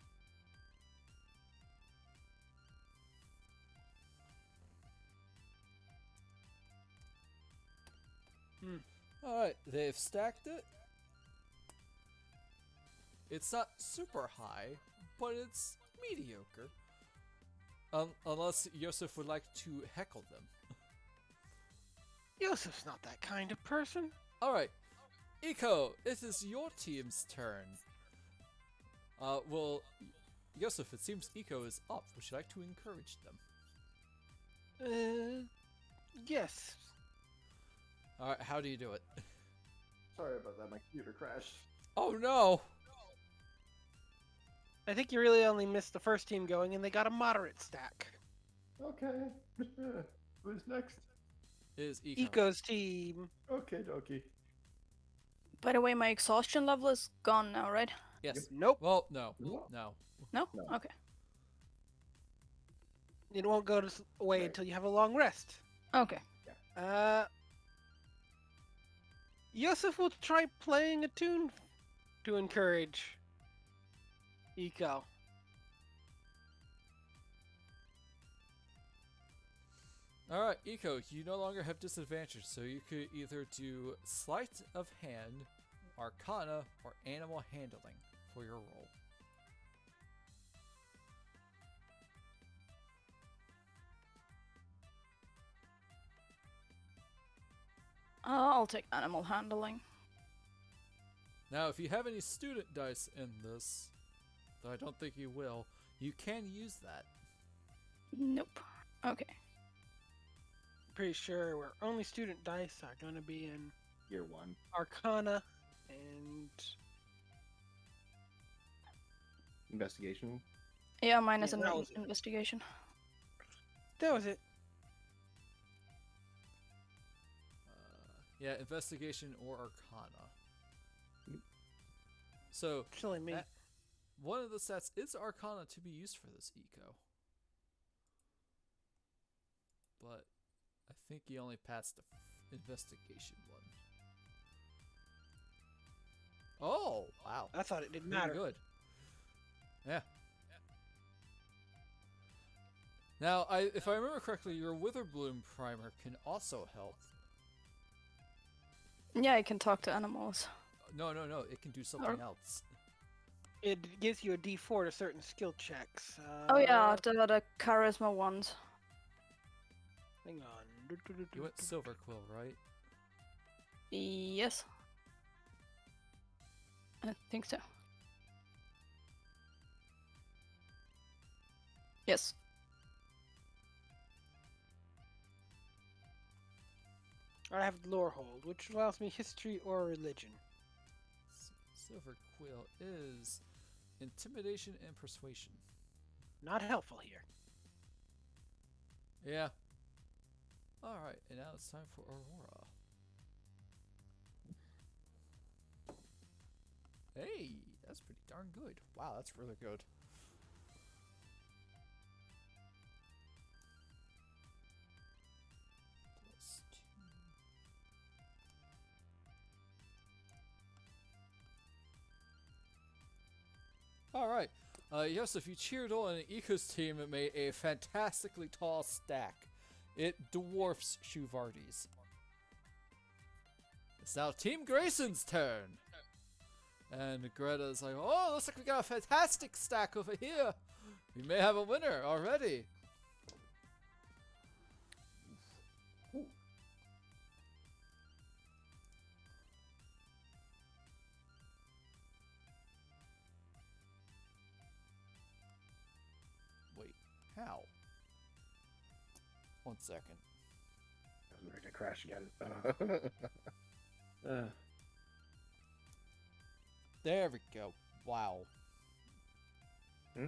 Alright, they've stacked it. It's not super high, but it's mediocre. Unless Yosef would like to heckle them. Yosef's not that kind of person. Alright, Eco, it is your team's turn. Well, Yosef, it seems Eco is up. Would you like to encourage them? Yes. Alright, how do you do it? Sorry about that, my computer crashed. Oh no! I think you really only missed the first team going, and they got a moderate stack. Okay. Who's next? It is Eco. Eco's team. Okay, dokie. By the way, my exhaustion level is gone now, right? Yes. Nope. Well, no. What? No. No? No. Okay. It won't go away Right. until you have a long rest. Okay. Yosef will try playing a tune to encourage Eco. Alright, Eco, you no longer have disadvantage, so you could either do Sleight of Hand, Arcana, or Animal Handling for your roll. I'll take animal handling. Now, if you have any student dice in this, though I don't think you will, you can use that. Nope. Okay. Pretty sure where only student dice are going to be in Year 1. Arcana and Investigation. Yeah, mine is Yeah, an that was it. investigation. that was it. Yeah, Investigation or Arcana. So, Silly me. one of the sets is Arcana to be used for this Eco. But I think you only passed the Investigation one. Oh, wow. I thought it didn't Pretty matter. good. Yeah. Now, if I remember correctly, your Witherbloom primer can also help. Yeah, I can talk to animals. No, it can do something else. It gives you a D4 to certain skill checks. Oh yeah, the charisma ones. Hang on. You went Silver Quill, right? Yes. I think so. Yes. I have lore hold, which allows me history or religion. Silver Quill is Intimidation and Persuasion. Not helpful here. Yeah. Alright, and now it's time for Aurora. Hey, that's pretty darn good. Wow, that's really good. Plus 2. Alright. Yosef, you cheered on an Eco's team and made a fantastically tall stack. It dwarfs Shuvardi's. It's now Team Grayson's turn. And Greta's like, oh, looks like we got a fantastic stack over here. We may have a winner already. Wait, how? 1 second. I was ready to crash again. There we go. Wow. Hmm?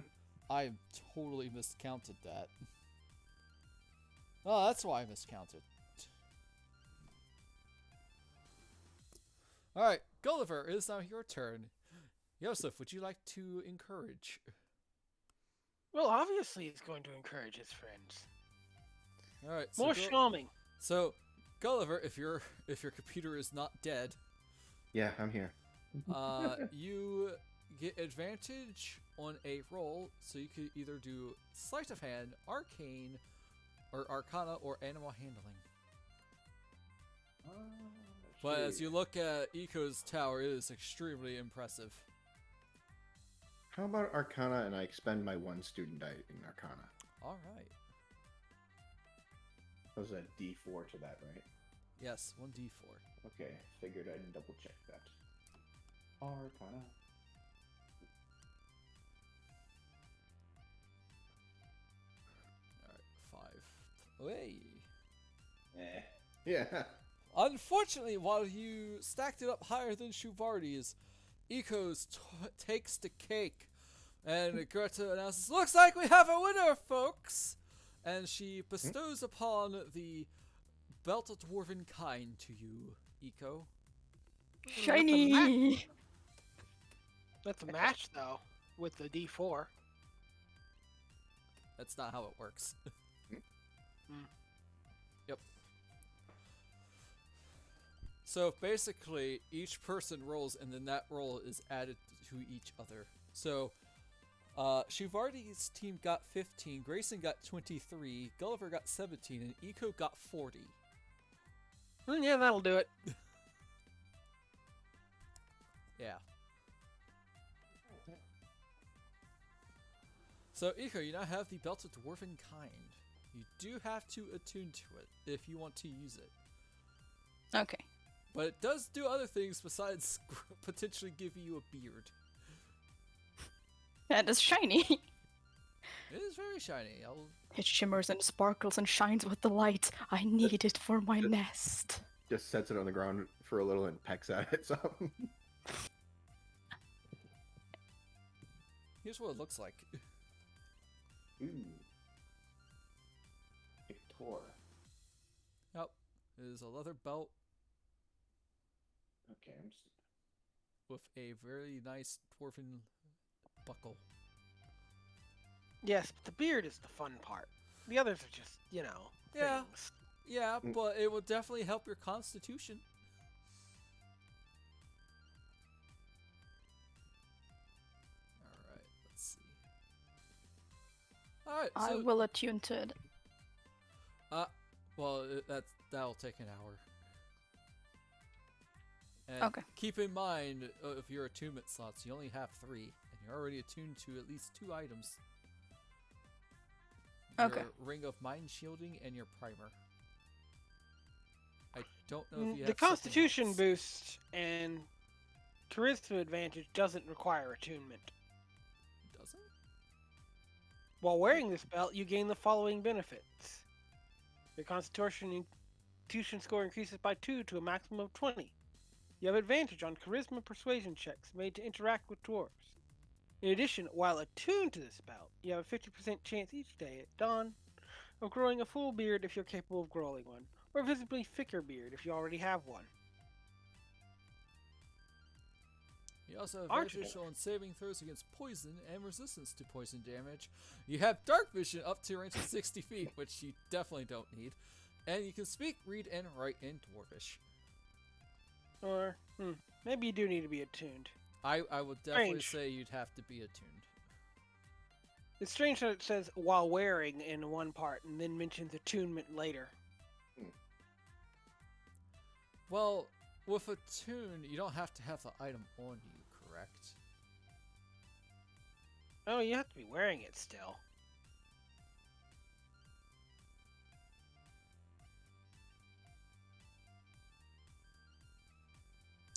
I totally miscounted that. Oh, that's why I miscounted. Alright, Gulliver, it is now your turn. Yosef, would you like to encourage? Well, obviously he's going to encourage his friends. Alright, More charming. so Gulliver, if your computer is not dead, Yeah, I'm here. you get advantage on a roll, so you could either do Sleight of Hand, Arcane, or Arcana, or Animal Handling. But as you look at Eco's tower, it is extremely impressive. How about Arcana and I expend my 1 student die in Arcana? Alright. That was a D4 to that, right? Yes, 1d4. Okay, figured I'd double check that. Arcana. Alright, 5. Hey. Yeah. Unfortunately, while you stacked it up higher than Shuvardi's, Eco's takes the cake, and Greta announces, "Looks like we have a winner, folks!" And she bestows upon the belt of dwarven kind to you, Eco. Shiny. That's a match though, with the D4. That's not how it works. Yep. So basically, each person rolls, and then that roll is added to each other. So, Shivardi's team got 15, Grayson got 23, Gulliver got 17, and Eco got 40. Yeah, that'll do it. Yeah. So, Eco, you now have the Belt of Dwarven Kind. You do have to attune to it if you want to use it. Okay. But it does do other things besides potentially giving you a beard. That is shiny. It is very shiny. It shimmers and sparkles and shines with the light. I need it for my nest. Just sets it on the ground for a little and pecks at it. Some. Here's what it looks like. Ooh. Victor. Yep. It is a leather belt Okay, with a very nice dwarven buckle. Yes, but the beard is the fun part. The others are just, Yeah. things. Yeah, but it will definitely help your constitution. Alright, let's see. Alright, I so... will attune to it. Well, that'll take an hour. And Okay. keep in mind, of your attunement slots, you only have 3, and you're already attuned to at least 2 items. Okay. Your Ring of Mind Shielding and your Primer. I don't know if you have The something Constitution else. boost and Charisma advantage doesn't require attunement. Doesn't? While wearing this belt, you gain the following benefits. Your Constitution score increases by 2 to a maximum of 20. You have advantage on Charisma Persuasion checks made to interact with dwarves. In addition, while attuned to this belt, you have a 50% chance each day at dawn of growing a full beard if you're capable of growing one, or a visibly thicker beard if you already have one. You also have Aren't you advantage on saving throws against poison and resistance to poison damage. You have dark vision up to a range of 60 feet, which you definitely don't need. And you can speak, read, and write in Dwarvish. Or, maybe you do need to be attuned. I would definitely Strange. say you'd have to be attuned. It's strange that it says while wearing in one part and then mentions attunement later. Well, with attune, you don't have to have the item on you, correct? Oh, you have to be wearing it still.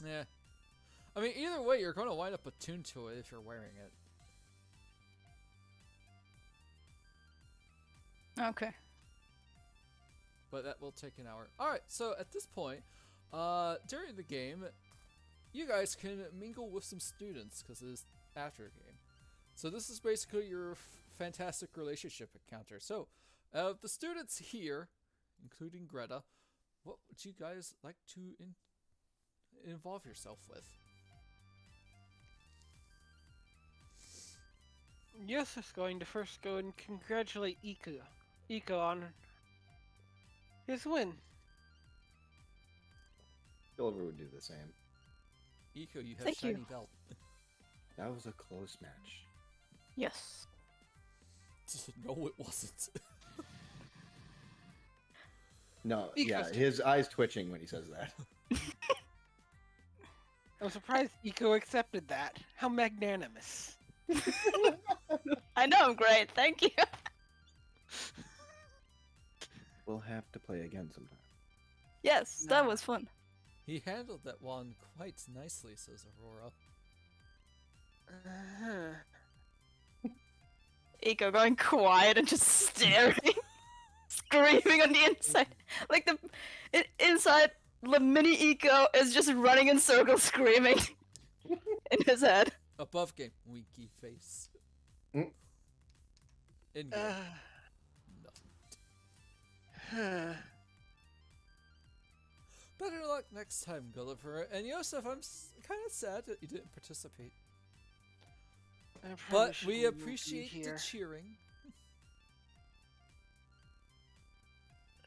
Yeah. I mean, either way, you're going to wind up attuned to it if you're wearing it. Okay. But that will take an hour. Alright, so at this point, during the game, you guys can mingle with some students, because it is after a game. So this is basically your fantastic relationship encounter. So, the students here, including Greta, what would you guys like to involve yourself with? Yes, is going to first go and congratulate Ika on his win. Gulliver would do the same. Eco, you have Thank shiny you. belt. That was a close match. Yes. No, it wasn't. No, Because- yeah, his eyes twitching when he says that. I'm surprised Iko accepted that. How magnanimous. I know I'm great. Thank you. We'll have to play again sometime. Yes, that was fun. He handled that wand quite nicely, says Aurora. Eco going quiet and just staring, screaming on the inside. Like inside, the mini Eco is just running in circles screaming. in his head. Above game, winky face. Mm. In game, nothing. Better luck next time, Gulliver. And Yosef, I'm kind of sad that you didn't participate. I probably But we shouldn't even be appreciate the here. cheering.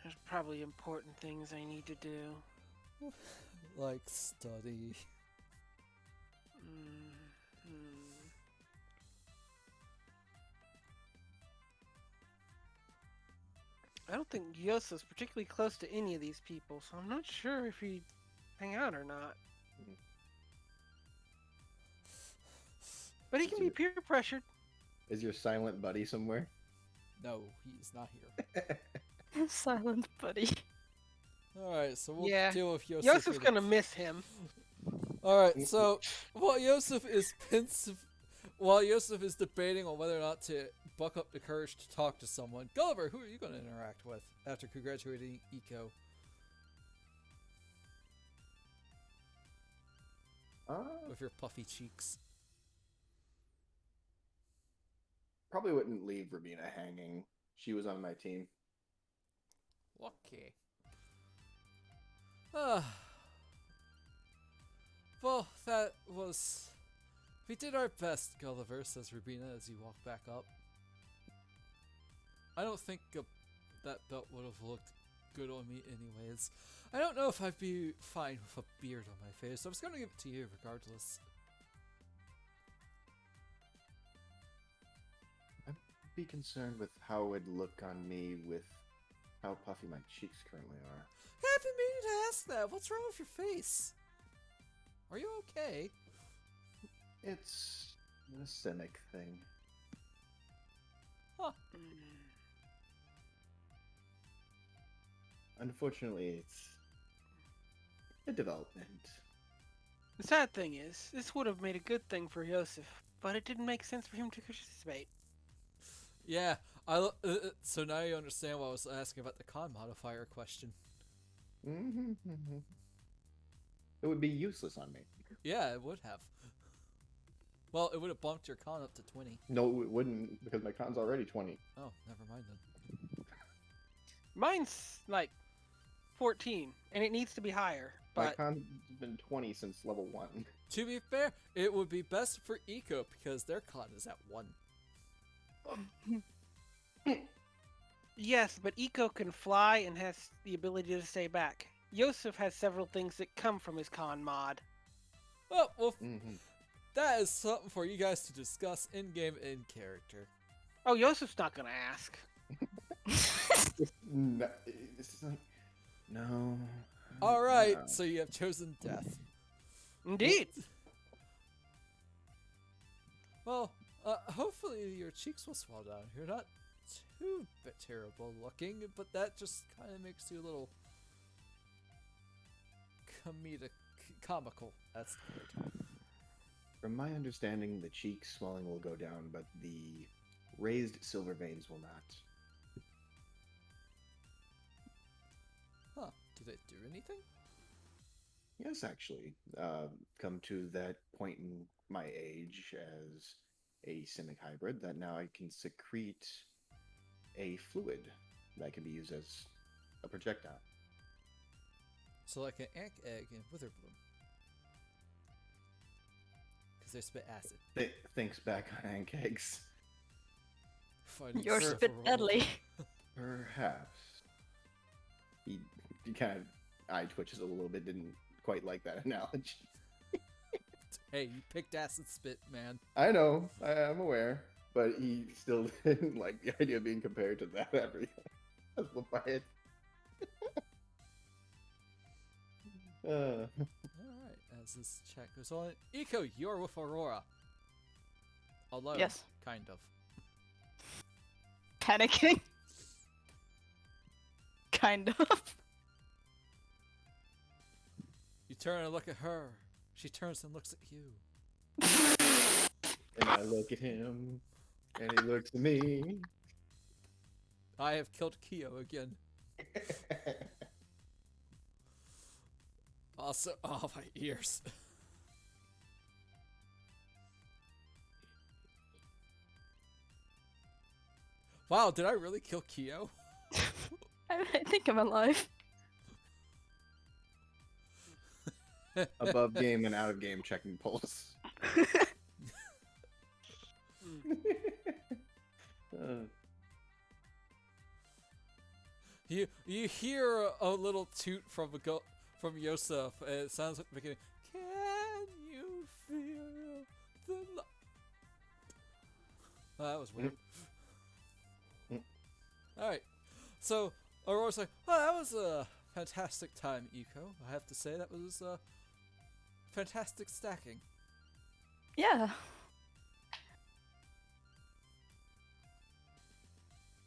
There's probably important things I need to do. Like study. I don't think Yosa's particularly close to any of these people, so I'm not sure if he'd hang out or not. But he can be peer pressured. Is your silent buddy somewhere? No, he's not here. Silent buddy. Alright, so we'll Yeah. deal with Yosef. Yosef's later. gonna miss him. Alright, so while Yosef is while Yosef is debating on whether or not to buck up the courage to talk to someone, Gulliver, who are you going to interact with after congratulating Eco? With your puffy cheeks. Probably wouldn't leave Rabina hanging. She was on my team. Okay. Well, that was... We did our best, Gulliver, says Rubina as you walk back up. I don't think that belt would have looked good on me anyways. I don't know if I'd be fine with a beard on my face, so I was going to give it to you regardless. I'd be concerned with how it would look on me with how puffy my cheeks currently are. I've been meaning to ask that. What's wrong with your face? Are you okay? It's a cynic thing. Huh. Unfortunately, it's a development. The sad thing is, this would have made a good thing for Yosef, but it didn't make sense for him to participate. Yeah, so now you understand why I was asking about the con modifier question. It would be useless on me. Yeah, it would have. Well, it would have bumped your con up to 20. No, it wouldn't, because my con's already 20. Oh, never mind then. Mine's like 14, and it needs to be higher. My But con's been 20 since level 1. To be fair, it would be best for Eco because their con is at 1. yes, but Eco can fly and has the ability to stay back. Yosef has several things that come from his con mod. Well, that is something for you guys to discuss in-game, in-character. Oh, Yosef's not gonna ask. No, it's like, no. Alright, no. so you have chosen death. Indeed. Well, hopefully your cheeks will swell down. You're not too terrible looking, but that just kind of makes you a little comical. That's the word. From my understanding, the cheek swelling will go down, but the raised silver veins will not. Huh, did it do anything? Yes, actually. Come to that point in my age as a simic hybrid that now I can secrete a fluid that can be used as a projectile. So like an ant egg and wither bloom. Because they spit acid. Thinks back on ant eggs. Fighting You're Surfer spit Roll. deadly. Perhaps. He kind of eye twitches a little bit, didn't quite like that analogy. Hey, you picked acid spit, man. I know, I'm aware, but he still didn't like the idea of being compared to that every Leviathan. Alright, as this chat goes on. Eco, you're with Aurora. Alone. Yes. Kind of. Panicking. Kind of. You turn and look at her. She turns and looks at you. And I look at him, and he looks at me. I have killed Kyo again. Also, oh, my ears. Wow, did I really kill Kyo? I think I'm alive. Above game and out of game checking pulse. You hear a little toot from from Yosef, and it sounds like the beginning. Can you feel the love? Oh, that was weird. All right, so Aurora's like, "Well, that was a fantastic time, Eco. I have to say that was fantastic stacking." Yeah.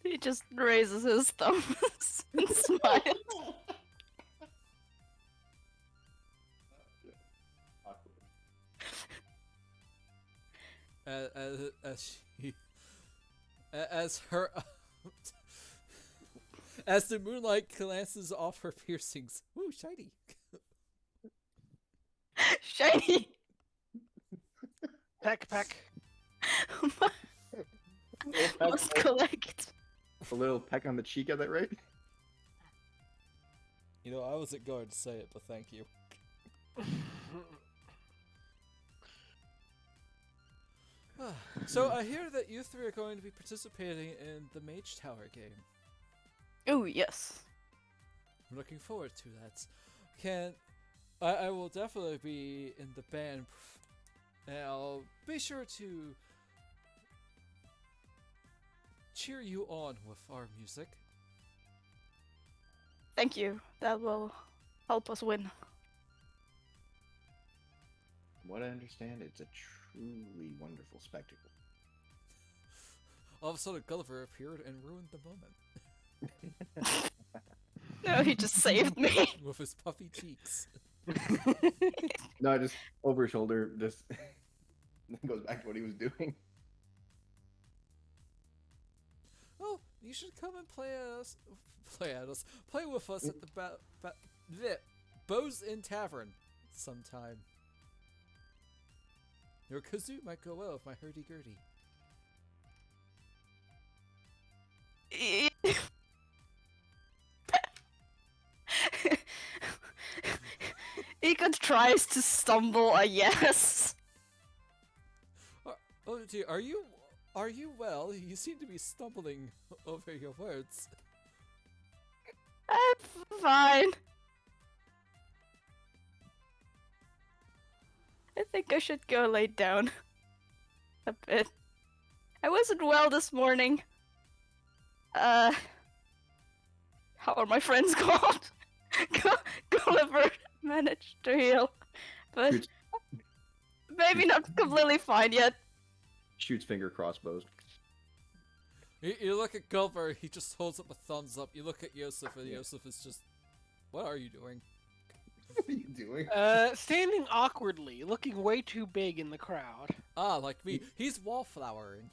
He just raises his thumbs and smiles. As she, as her, as the moonlight glances off her piercings. Ooh, shiny. Shiny. Peck, peck. Must collect. A little peck on the cheek, is that right? You know, I wasn't going to say it, but thank you. So I hear that you three are going to be participating in the Mage Tower game. Oh yes. I'm looking forward to that. I will definitely be in the band, and I'll be sure to cheer you on with our music. Thank you. That will help us win. From what I understand, it's a truly wonderful spectacle. All of a sudden, Gulliver appeared and ruined the moment No, he just saved me. with his puffy cheeks. No, just over his shoulder, just goes back to what he was doing. Oh, you should come and play with us at the Bows Inn Tavern sometime. Your kazoo might go well with my hurdy-gurdy. Ika tries to stumble a yes. Oh dear, are you well? You seem to be stumbling over your words. I'm fine. I think I should go lay down a bit. I wasn't well this morning. How are my friends called? Gulliver managed to heal, but Shoots, maybe not completely fine yet. shoots finger crossbows. You look at Gulliver, he just holds up a thumbs up. You look at Yosef, and Yosef is just, what are you doing? What are you doing? Standing awkwardly, looking way too big in the crowd. Ah, like me. He's wallflowering.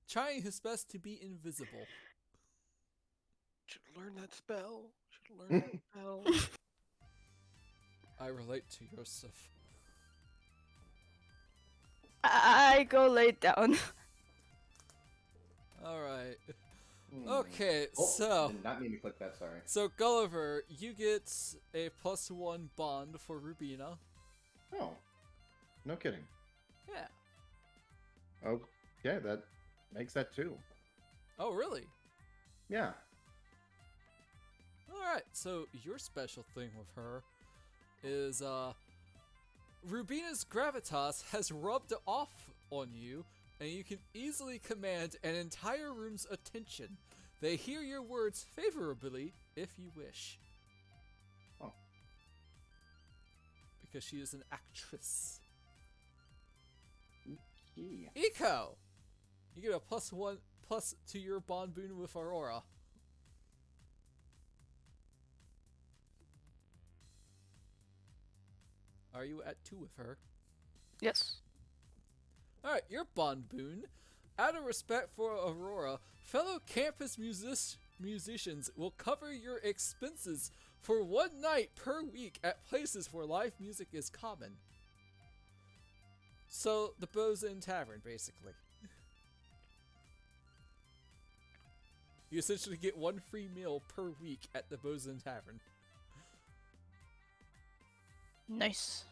Trying his best to be invisible. Should learn that spell. Should learn that spell. I relate to Yosef. I go lay down. Alright. Hmm. Okay, Oh, so... did not mean to click that, sorry. So, Gulliver, you get a +1 bond for Rubina. Oh. No kidding. Yeah. Oh, yeah, that makes that 2. Oh, really? Yeah. Alright, so your special thing with her is, Rubina's gravitas has rubbed off on you, and you can easily command an entire room's attention. They hear your words favorably if you wish. Oh. Because she is an actress. Yeah. Eco! You get a +1 plus to your bond boon with Aurora. Are you at 2 with her? Yes. Alright, your bond boon. Out of respect for Aurora, fellow campus musicians will cover your expenses for 1 night per week at places where live music is common. So, the Bows Inn Tavern, basically. You essentially get 1 free meal per week at the Bosun Tavern. Nice.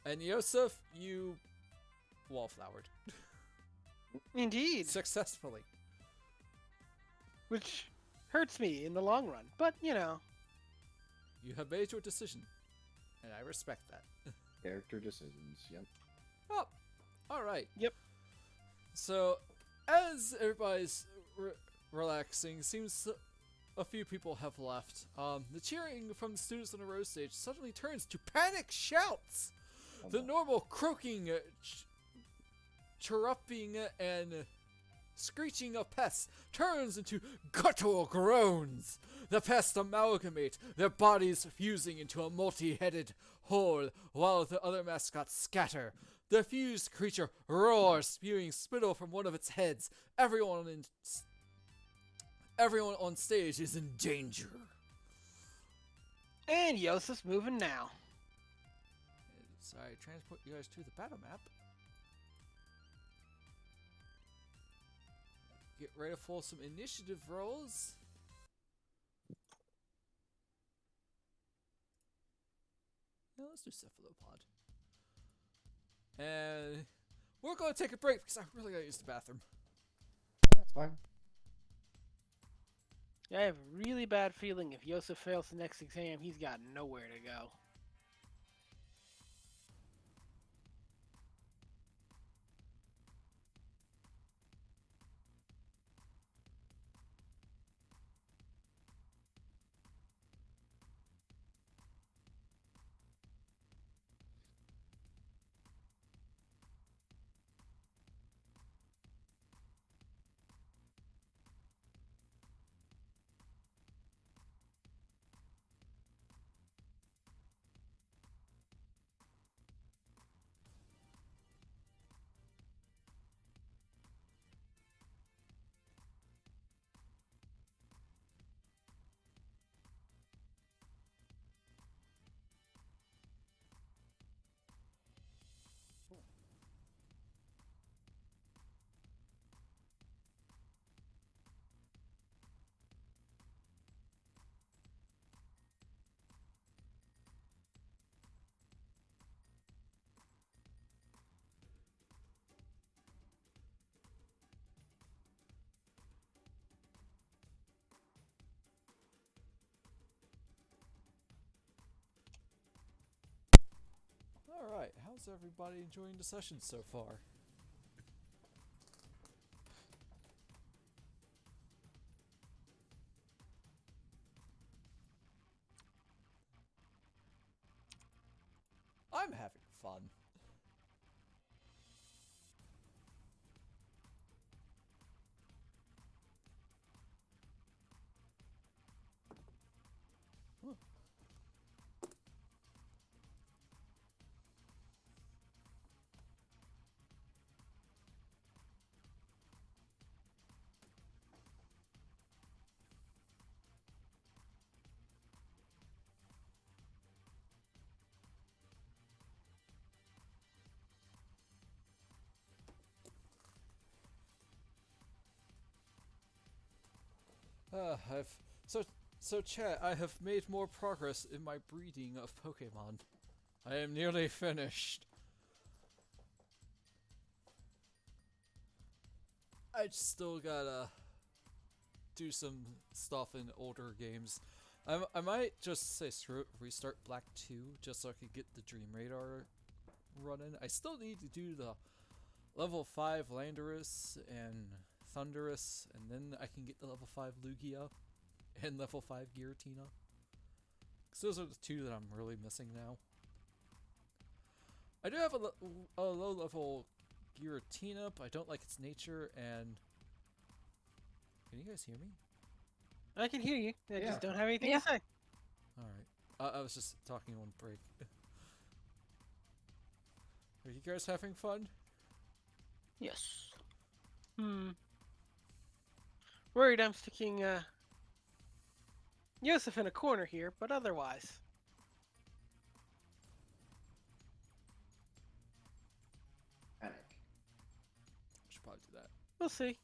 And Yosef, you wallflowered. Indeed. Successfully. Which hurts me in the long run. But, you know. You have made your decision. And I respect that. Character decisions. Yep. Oh, alright. Yep. So, as everybody's relaxing, seems a few people have left. The cheering from the students on the road stage suddenly turns to panic shouts. The normal croaking, chirruping, and screeching of pests turns into guttural groans. The pests amalgamate, their bodies fusing into a multi-headed whole, while the other mascots scatter. The fused creature roars, spewing spittle from one of its heads. Everyone on stage is in danger. And Yosef's moving now. So I transport you guys to the battle map. Get ready for some initiative rolls. Now let's do cephalopod. And we're going to take a break because I really got to use the bathroom. That's fine. I have a really bad feeling if Yosef fails the next exam, he's got nowhere to go. Alright, how's everybody enjoying the session so far? I'm having fun. So chat, I have made more progress in my breeding of Pokemon. I am nearly finished. I still gotta do some stuff in older games. I might just say screw it, restart Black 2 just so I can get the Dream Radar running. I still need to do the level 5 Landorus and Thundurus, and then I can get the level 5 Lugia and level 5 Giratina. Because those are the two that I'm really missing now. I do have a low level Giratina, but I don't like its nature, and... Can you guys hear me? I can hear you. I Yeah. just don't have anything Yeah. to say. Alright. I was just talking on break. Are you guys having fun? Yes. Worried I'm sticking Yosef in a corner here, but otherwise. Panic. I should probably do that. We'll see.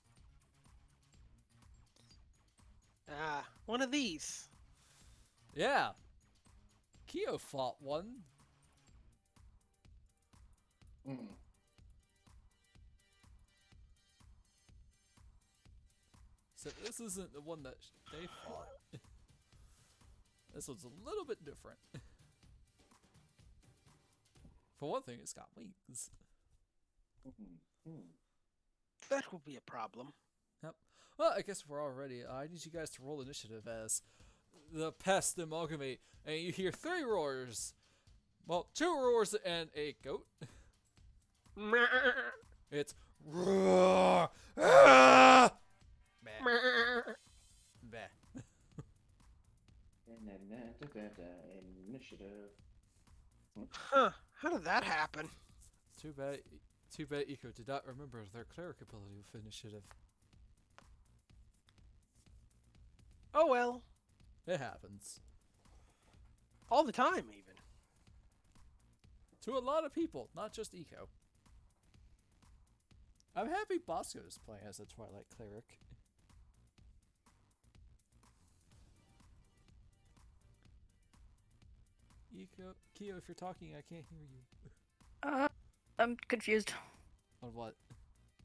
Ah, one of these. Yeah. Kyo fought one. Mm. So this isn't the one that they fought. This one's a little bit different. For one thing, it's got wings. That will be a problem. Yep. Well, I guess we're all ready. I need you guys to roll initiative as the pest amalgamate, and you hear 3 roars. Well, 2 roars and a goat. It's roar. Ah! Bah. Bah. Initiative. Huh, how did that happen? Too bad Eco did not remember their cleric ability with initiative. Oh well, It happens. all the time even. To a lot of people, not just Eco. I'm happy Bosco is playing as a Twilight Cleric. Kyo, if you're talking, I can't hear you. I'm confused. On what?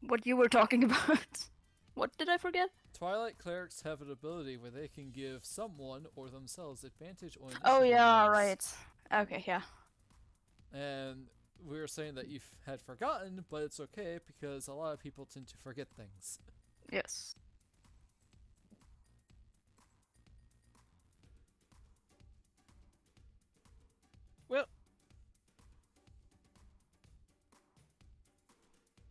What you were talking about? What did I forget? Twilight Clerics have an ability where they can give someone or themselves advantage on Oh initiative yeah, rolls. right. Okay, yeah. And we were saying that you had forgotten, but it's okay because a lot of people tend to forget things. Yes. Well,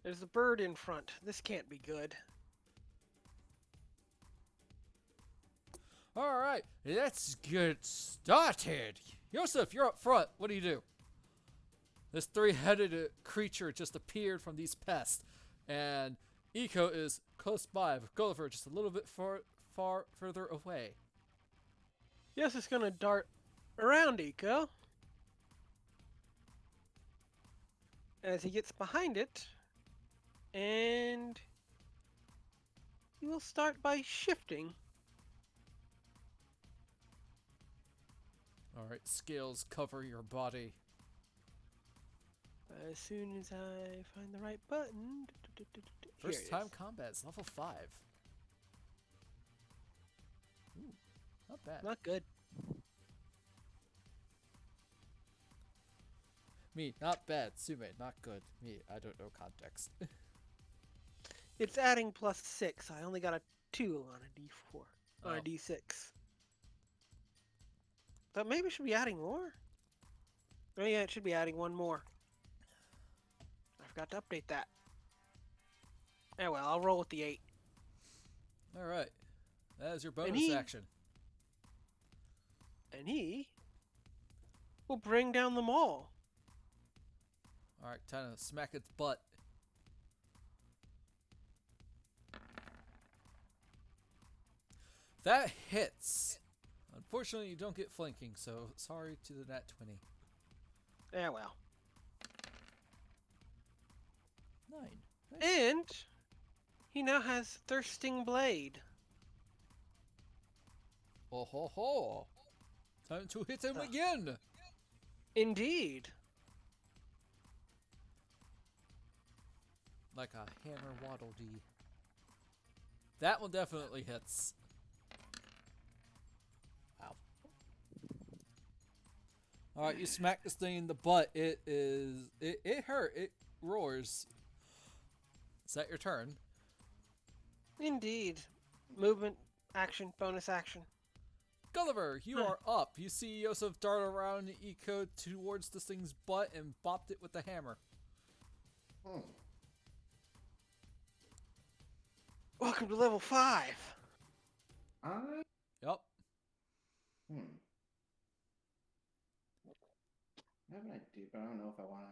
there's a bird in front. This can't be good. Alright, let's get started. Yosef, you're up front. What do you do? This 3-headed creature just appeared from these pests, and Eco is close by, with Gulliver just a little bit far further away. Yes, it's gonna dart around Eco. As he gets behind it, and he will start by shifting. Alright, scales cover your body. As soon as I find the right button. Here First it time is. combat is level 5. Ooh, not bad. Not good. Me, not bad. Sume, not good. Me, I don't know context. It's adding +6. I only got a 2 on a D4. On Oh. a D6. But maybe it should be adding more. Oh yeah, it should be adding 1 more. I forgot to update that. Oh well, I'll roll with the 8. Alright, that is your bonus he- action. And he will bring down the mall. Alright, time to smack its butt. That hits. Unfortunately, you don't get flanking, so sorry to the nat 20. Yeah, well. 9. Nice. And he now has Thirsting Blade. Oh ho ho! Time to hit him again! Indeed. Like a hammer waddle dee. That one definitely hits. Wow. Alright, you smack this thing in the butt. It hurt. It roars. Is that your turn? Indeed. Movement, action, bonus action. Gulliver, you are up. You see Yosef dart around Eco towards this thing's butt and bopped it with the hammer. Welcome to level 5. Yup. I have an idea, but I don't know if I want to.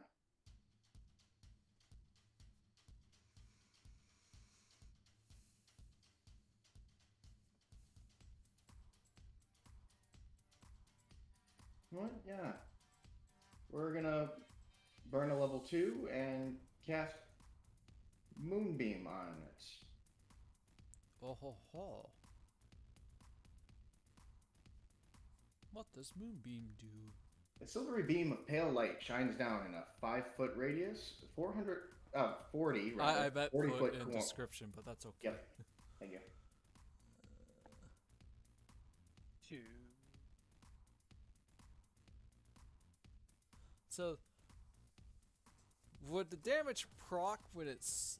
What? Yeah. We're gonna burn a level 2 and cast Moonbeam on it. Oh ho ho. What does Moonbeam do? A silvery beam of pale light shines down in a 5-foot radius, 40 rather, I bet 40 put foot in cor- description, but that's okay. Yep. Thank you. 2. So, would the damage proc when it's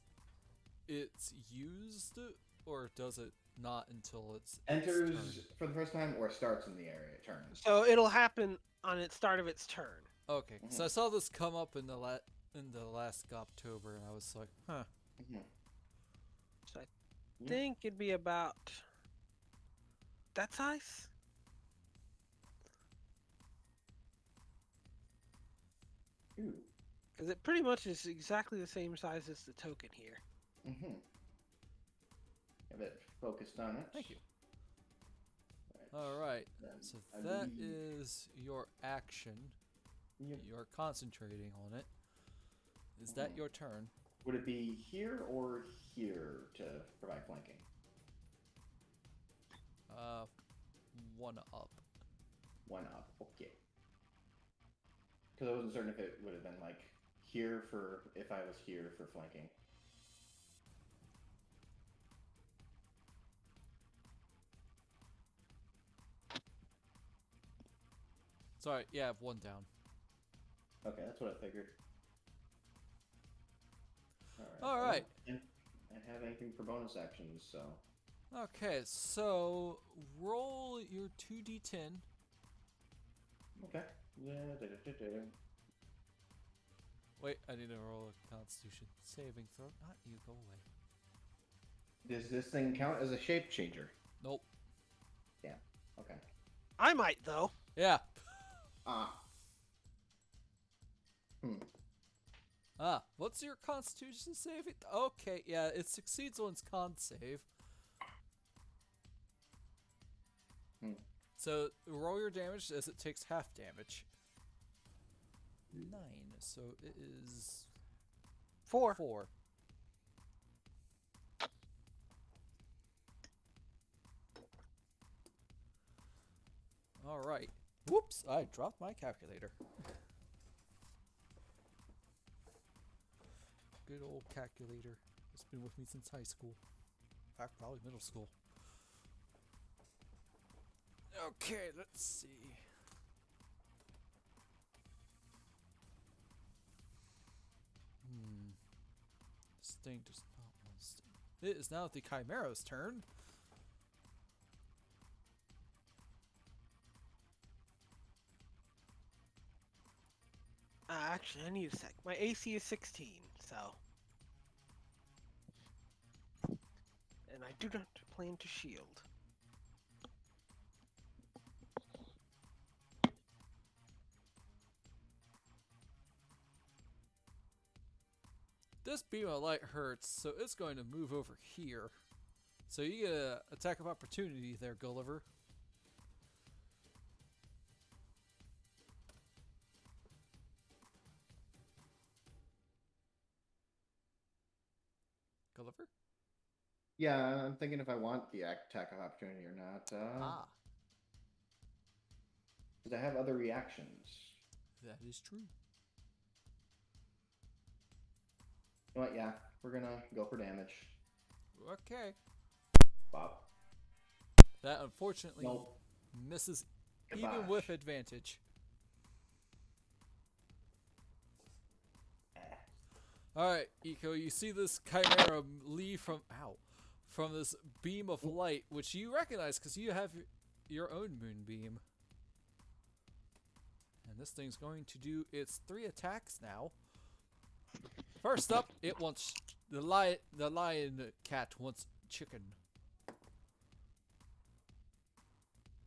used, or does it not until it's Enters turn? for the first time or starts in the area turn. So it'll happen on its start of its turn. Okay, so I saw this come up in the last October, and I was like, huh. Mm-hmm. So I Yeah. think it'd be about that size. Ooh. Because it pretty much is exactly the same size as the token here. Mm-hmm. Have it focused on it. Thank you. Right. All right, Then so I that believe- is your action. Yep. You're concentrating on it. Is that your turn? Would it be here or here to provide flanking? One up. One up. Okay. Because I wasn't certain if it would have been like here for if I was here for flanking. Sorry, yeah, I have one down. Okay, that's what I figured. All right. I don't have anything for bonus actions, so. Okay, so roll your 2d10. Okay. Wait, I need to roll a Constitution saving throw. Not you, go away. Does this thing count as a shape changer? Nope. Yeah. Okay. I might, though. Yeah. Ah. What's your Constitution saving? Okay, yeah, it succeeds on its con save. So roll your damage as it takes half damage. 9, so it is 4. 4. All right. Whoops! I dropped my calculator. Good old calculator. It's been with me since high school. In fact, probably middle school. Okay, let's see. This thing does not want to stay. It is now the Chimera's turn. Actually, I need a sec. My AC is 16, so. And I do not plan to shield. This beam of light hurts, so it's going to move over here. So you get an attack of opportunity there, Gulliver. Gulliver? Yeah, I'm thinking if I want the attack of opportunity or not. Because I have other reactions. That is true. You know what? Yeah, we're gonna go for damage. Okay. Bob. That unfortunately Nope. misses Goodbye. even with advantage. Alright, Eco, you see this chimera leave from this beam of light, which you recognize because you have your own moonbeam. And this thing's going to do its 3 attacks now. First up, it wants the lion cat wants chicken.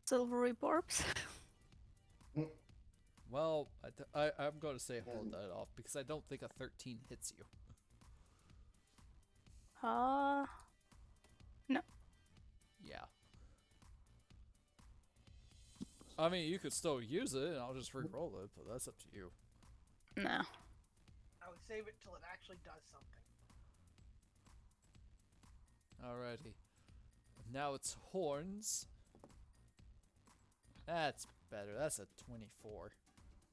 Silvery Barbs. Well, I'm going to say hold that off because I don't think a 13 hits you. No. Yeah. I mean, you could still use it, and I'll just re-roll it, but that's up to you. No. I would save it till it actually does something. Alrighty. Now it's horns. That's better. That's a 24.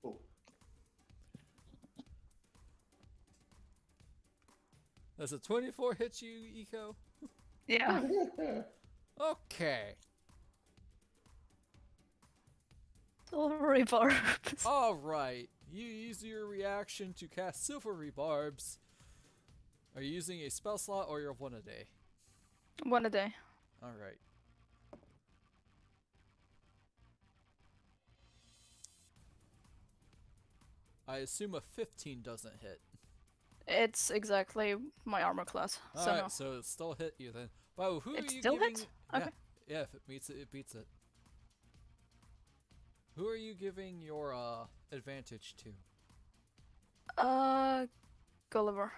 Oh. Does a 24 hit you, Eco? Yeah. Okay. Silvery barbs. Alright. You use your reaction to cast Silvery Barbs. Are you using a spell slot or your one a day? One a day. Alright. I assume a 15 doesn't hit. It's exactly my armor class. So Alright, no. so it still hit you then. Wow, who It are you still giving? hits? Yeah, Okay. yeah, if it meets it, it beats it. Who are you giving your advantage to? Gulliver.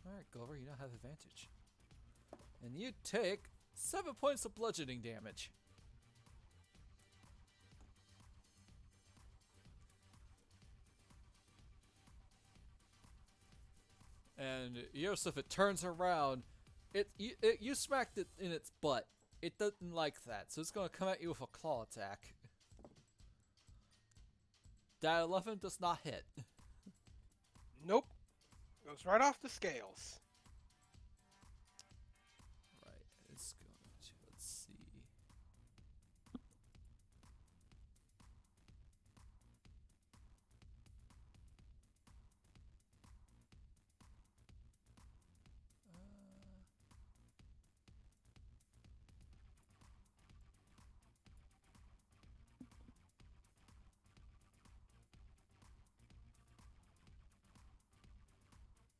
Alright, Gulliver, you now have advantage. And you take 7 points of bludgeoning damage. And Yosef, it turns around. You smacked it in its butt. It doesn't like that, so it's gonna come at you with a claw attack. That 11 does not hit. Nope. Goes right off the scales. Right, it's going to, let's see.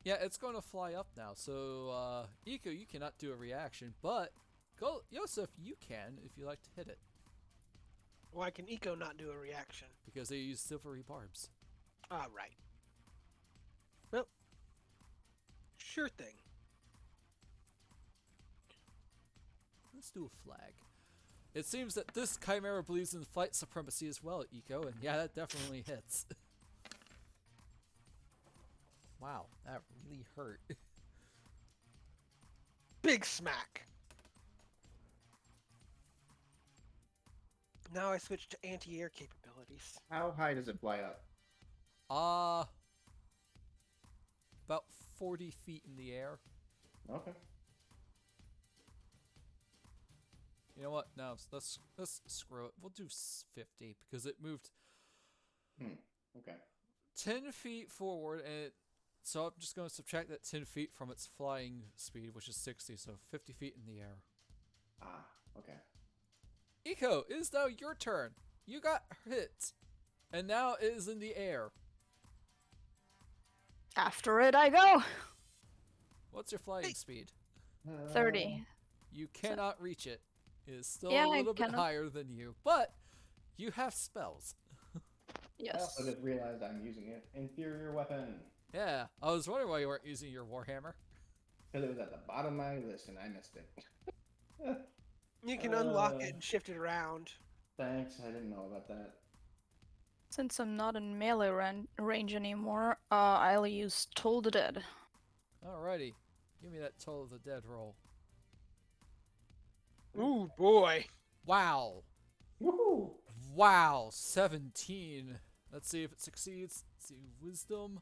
Yeah, it's going to fly up now. So, Iko, you cannot do a reaction, but Yosef, you can if you like to hit it Why can Eco not do a reaction? because they use silvery barbs. Ah, right. Well, sure thing. Let's do a flag. It seems that this Chimera believes in flight supremacy as well, Eco, and yeah, that definitely hits. Wow, that really hurt. Big smack. Now I switch to anti-air capabilities. How high does it fly up? About 40 feet in the air. Okay. You know what? No, let's screw it. We'll do 50 because it moved Okay. 10 feet forward, and so I'm just going to subtract that 10 feet from its flying speed, which is 60, so 50 feet in the air. Ah, okay. Eco, it is now your turn. You got hit, and now it is in the air. After it I go. What's your flying speed? 30. You cannot reach it. It is still Yeah, a I little bit cannot. higher than you, but you have spells. I Yes. also just realized I'm using an inferior weapon. Yeah, I was wondering why you weren't using your warhammer. Because it was at the bottom of my list and I missed it. You can unlock it and shift it around. Thanks, I didn't know about that. Since I'm not in melee range anymore, I'll use Toll the Dead. Alrighty, give me that Toll of the Dead roll. Ooh, boy. Wow. Woohoo! Wow, 17. Let's see if it succeeds. Let's see, wisdom.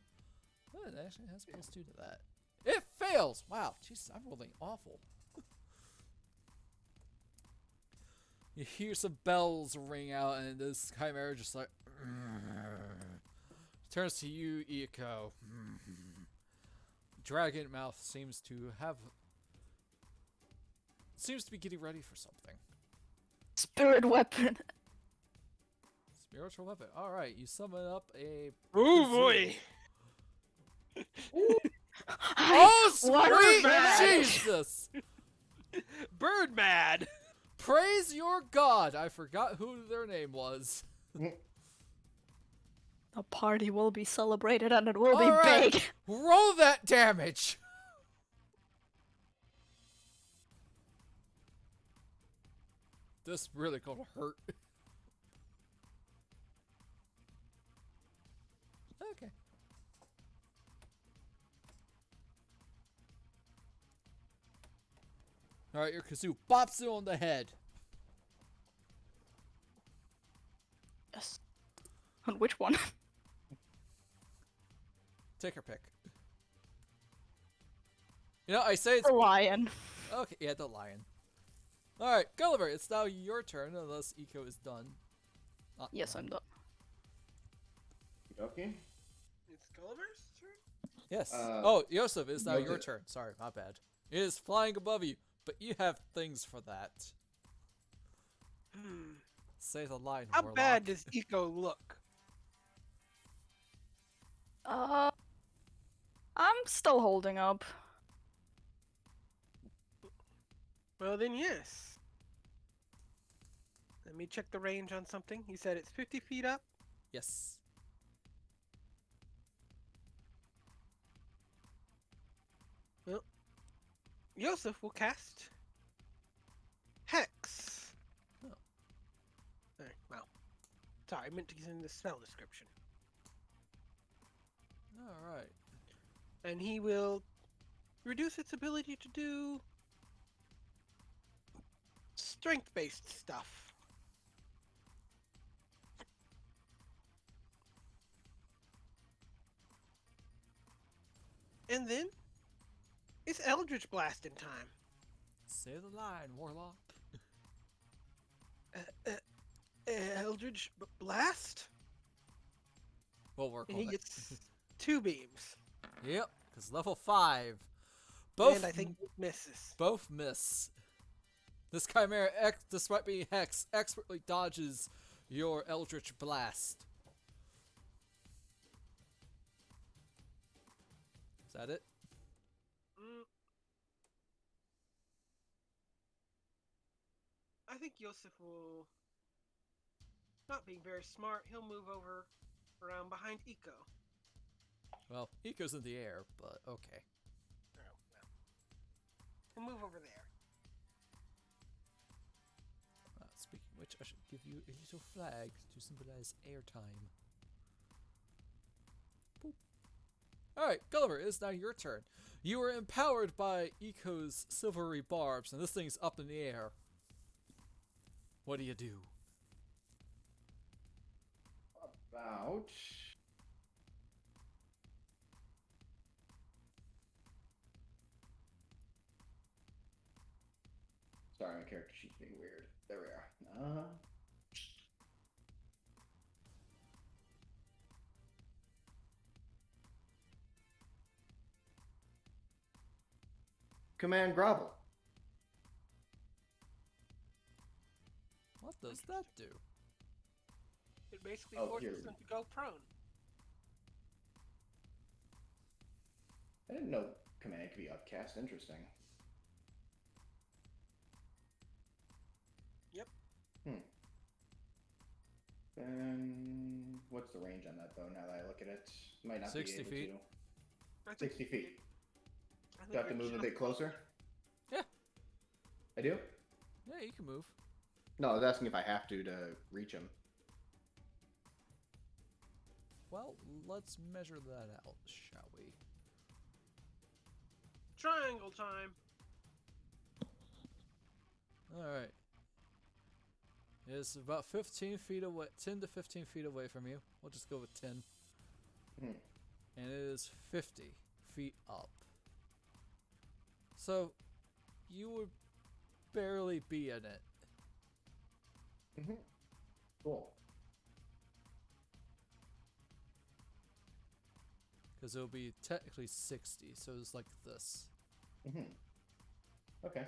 Oh, it actually has +2 to that. It fails! Wow, Jesus, I'm rolling awful. You hear some bells ring out, and this chimera just like turns to you, Eiko. Dragon mouth seems to be getting ready for something. Spirit weapon. Spiritual weapon. All right, you summon up a. Ooh, boy. Oh, sweet Birdman! Jesus! Bird mad. Praise your God! I forgot who their name was. The party will be celebrated and it will be All right, big. roll that damage. This really gonna hurt. Okay. All right, your kazoo bops it on the head. Yes. On which one? Take your pick. You know, I say it's The lion. okay. Yeah, the lion. All right, Gulliver. It's now your turn, unless Eco is done. Not Yes, done. I'm done. Okay. It's Gulliver's turn? Yes. Uh, Oh, Yosef, it's now your Yosef. turn. Sorry, my bad. It is flying above you, but you have things for that. Say the line, How Warlock. bad does Eco look? I'm still holding up. Well, then yes. Let me check the range on something. You said it's 50 feet up? Yes. Well, Yosef will cast Hex. Oh. Well, sorry, I meant to get in the spell description. All right. And he will reduce its ability to do strength-based stuff. And then it's Eldritch Blast in time. Say the line, Warlock. Eldritch Blast? We'll work And on he it. gets 2 beams. Yep, because level 5. Both And I think it misses. both miss. This Chimera, despite being Hex, expertly dodges your Eldritch Blast. Is that it? Mm. I think Yosef will, not being very smart, he'll move over around behind Eco. Well, Eco's in the air, but okay. Oh, well. He'll move over there. Speaking of which, I should give you a little flag to symbolize airtime. Boop. Alright, Gulliver, it is now your turn. You are empowered by Eco's silvery barbs, and this thing's up in the air. What do you do? About. Sorry, my character sheet's being weird. There we are. Command grovel. What does that do? It basically Oh, forces here. him to go prone. I didn't know command could be upcast. Interesting. Yep. And what's the range on that bow now that I look at it? Might not 60 be able feet. I think 60 feet. I think Do I have to you're move a just bit closer? Yeah. I do? Yeah, you can move. No, I was asking if I have to reach him. Well, let's measure that out, shall we? Triangle time. Alright. It's about 15 feet away, 10 to 15 feet away from you. We'll just go with 10. Hmm. And it is 50 feet up. So, you would barely be in it. Mm-hmm. Cool. Because it'll be technically 60, so it's like this. Mm-hmm. Okay.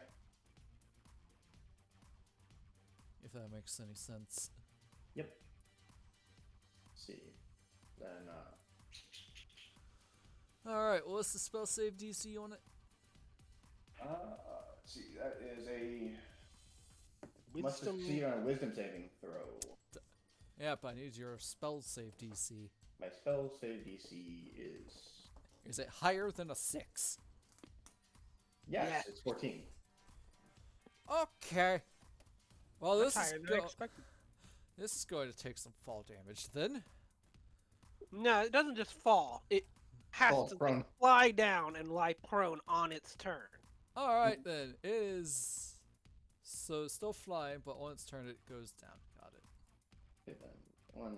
If that makes any sense. Yep. Let's see. Then, Alright, what's the spell save DC on it? let's see. That is a must Wisdom. succeed on a wisdom saving throw. Yep, I need your spell save DC. My spell save DC is Is it higher than a 6? yes, Yeah. it's 14. Okay. Well, That's this is higher than I expected. this is going to take some fall damage then. No, it doesn't just fall. It has Falls to prone. like, fly down and lie prone on its turn. Alright then, it is so it's still flying, but on its turn it goes down. Got it. Okay, then 1,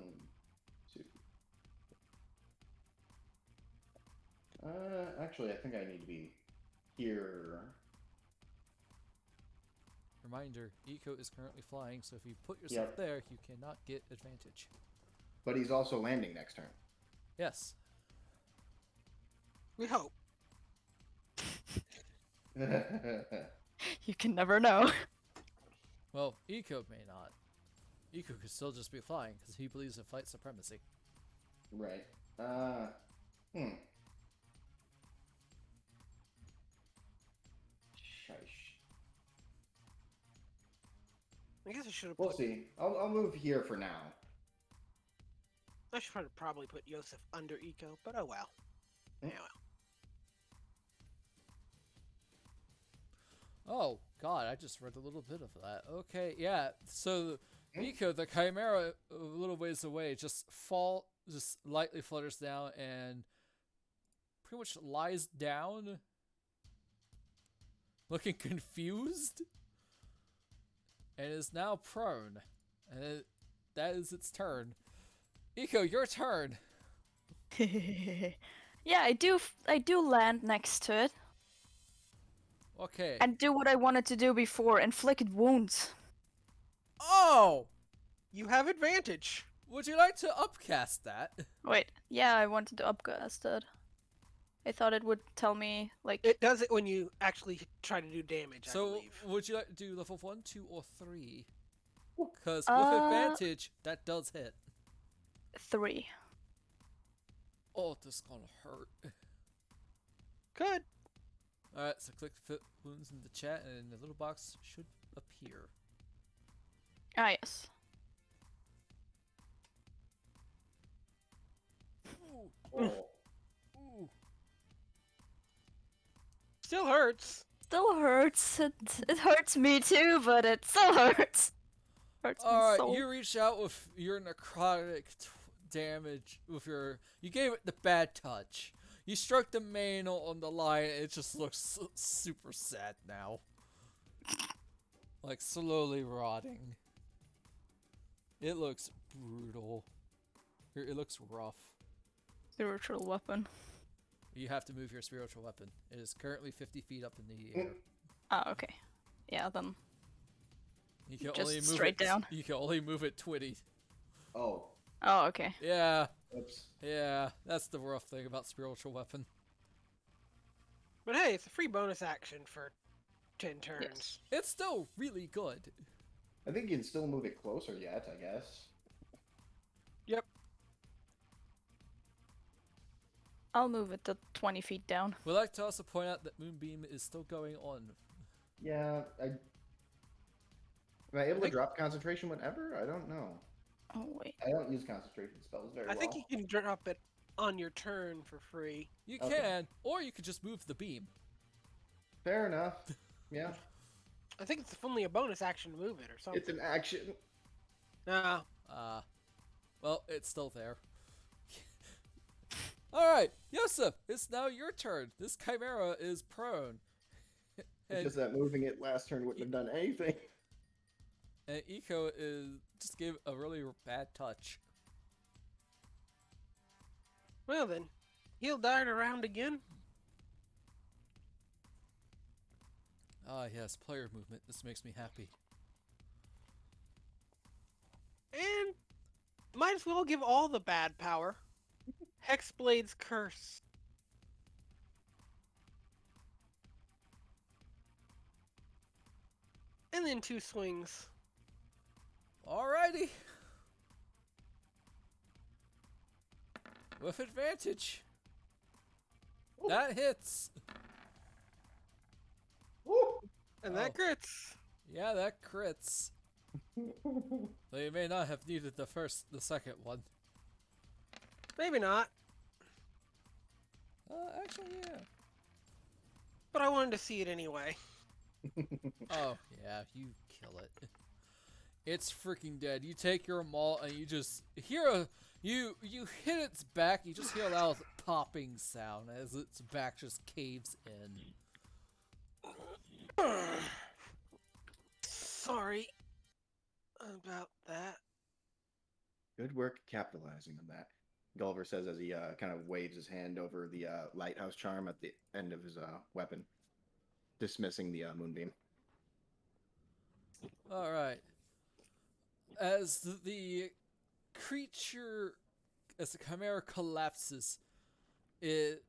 Actually, I think I need to be here. Reminder, Eco is currently flying, so if you put yourself Yep. there, you cannot get advantage. But he's also landing next turn. Yes. We hope. You can never know. Well, Eco may not. Eco could still just be flying, because he believes in flight supremacy. Right. Shish. I guess I should have We'll put. see. I'll move here for now. I should probably put Yosef under Eco, but oh well. Hmm. Yeah, well. Oh, God, I just read a little bit of that. Okay, yeah, so Hmm? Eco, the Chimera, a little ways away, just lightly flutters down and pretty much lies down, looking confused, and is now prone. And that is its turn. Eco, your turn. Yeah, I do land next to it Okay. and do what I wanted to do before, inflict wounds. Oh! You have advantage. Would you like to upcast that? Wait, yeah, I wanted to upcast it. I thought it would tell me like It does it when you actually try to do damage, I So, believe. would you like to do level 1, 2, or 3? Because with Uh, advantage, that does hit. 3. Oh, this is gonna hurt. Good. Alright, so click fit wounds in the chat, and the little box should appear. Ah, yes. Ooh, Oh. ooh. Still hurts. Still hurts. It hurts me too, but it still hurts. Hurts me Alright, so. you reach out with your necrotic damage with your. You gave it the bad touch. You struck the mane on the lion. It just looks super sad now. Like slowly rotting. It looks brutal. It looks rough. Spiritual weapon. You have to move your spiritual weapon. It is currently 50 feet up in the air. Ah, okay. Yeah, then. You can Just only move straight it. down? You can only move it 20. Oh. Oh, okay. Yeah, Oops. yeah. That's the rough thing about spiritual weapon. But hey, it's a free bonus action for 10 turns. Yes. It's still really good. I think you can still move it closer yet, I guess. Yep. I'll move it to 20 feet down. We'd like to also point out that Moonbeam is still going on. Yeah, am I able to think- drop concentration whenever? I don't know. Oh, wait. I don't use concentration spells very I well. think you can drop it on your turn for free. You Okay. can, or you could just move the beam. Fair enough. Yeah, I think it's only a bonus action to move it or something. it's an action. Nah. Well, it's still there. Alright, Yosef, it's now your turn. This Chimera is prone. It's And, just that moving it last turn wouldn't have done anything. and Eco just gave a really bad touch. Well then, he'll dart around again. Ah, yes, player movement. This makes me happy. And might as well give all the bad power. Hexblade's Curse. And then 2 swings. Alrighty. With advantage. Ooh. That hits. Woo! And Oh. that grits. Yeah, that crits. Though you may not have needed the second one. Maybe not. Actually, yeah. But I wanted to see it anyway. Oh, yeah, you kill it. It's freaking dead. You take your maul and you just hear you hit its back, you just hear a loud popping sound as its back just caves in. Sorry about that. Good work capitalizing on that. Gulliver says as he kind of waves his hand over the lighthouse charm at the end of his weapon, dismissing the moonbeam. All right. As the creature, as the chimera collapses, it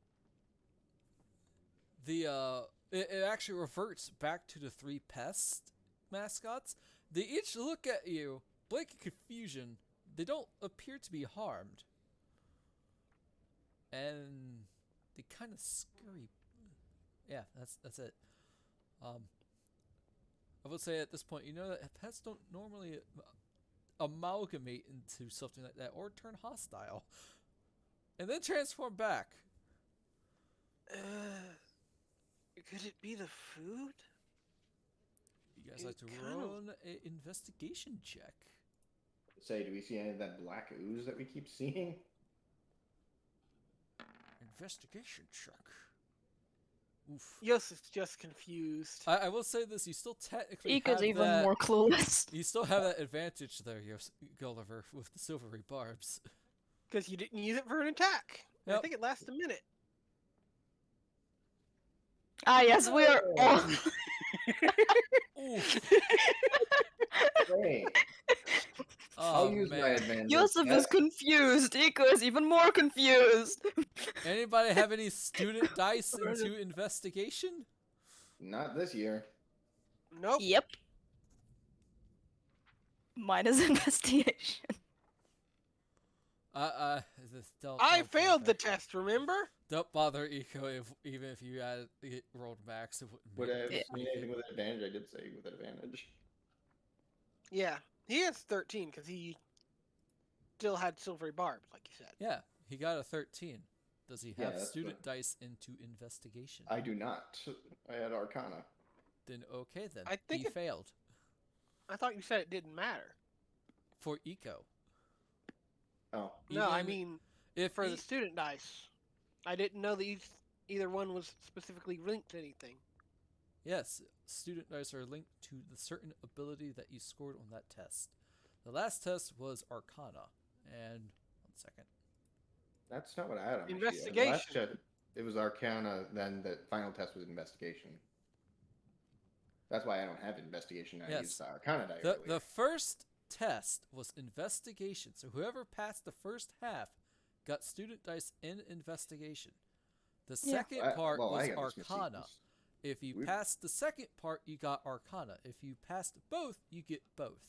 it actually reverts back to the three pest mascots. They each look at you, blink in confusion. They don't appear to be harmed, and they kind of scurry. Yeah, that's it. I would say at this point, you know that pets don't normally amalgamate into something like that or turn hostile, and then transform back. Could it be the food? You guys like to It kind of- roll an investigation check. Say, do we see any of that black ooze that we keep seeing? Investigation check. Oof. Yos is just confused. I will say this: you still technically Ika's have even that. more clueless. You still have that advantage there, Gulliver, with the silvery barbs. Because you didn't use it for an attack. I Yep. think it lasts a minute. Ah, yes, we are all. Oof. Great. Oh I'll use my man. advantage. Yosef is confused. Ika is even more confused. Anybody have any student dice into investigation? Not this year. Nope. Yep. Mine is investigation. Don't I failed bother. the test, remember? Don't bother Eco even if you had it rolled max. It wouldn't Would make I have it seen anything with advantage? I did say with advantage. Yeah. He has 13 because he still had silvery barbs, like you said. Yeah, he got a 13. Does he Yeah, have that's student dice into investigation? I do not. I had Arcana. Then okay then. I think he it- failed. I thought you said it didn't matter. For Eco. Oh, No, I Even mean if for the E- student dice. I didn't know that either one was specifically linked to anything. Yes, student dice are linked to the certain ability that you scored on that test. The last test was Arcana. And 1 second. that's not what I had on my sheet. The last Investigation. check, it was Arcana. Then the final test was investigation. That's why I don't have investigation. I Yes. used the Arcana die The earlier. first test was investigation. So whoever passed the first half got student dice in investigation. The Yeah. second I- part well, I was got this Arcana. miscellaneous. If you Weird. passed the second part, you got Arcana. If you passed both, you get both.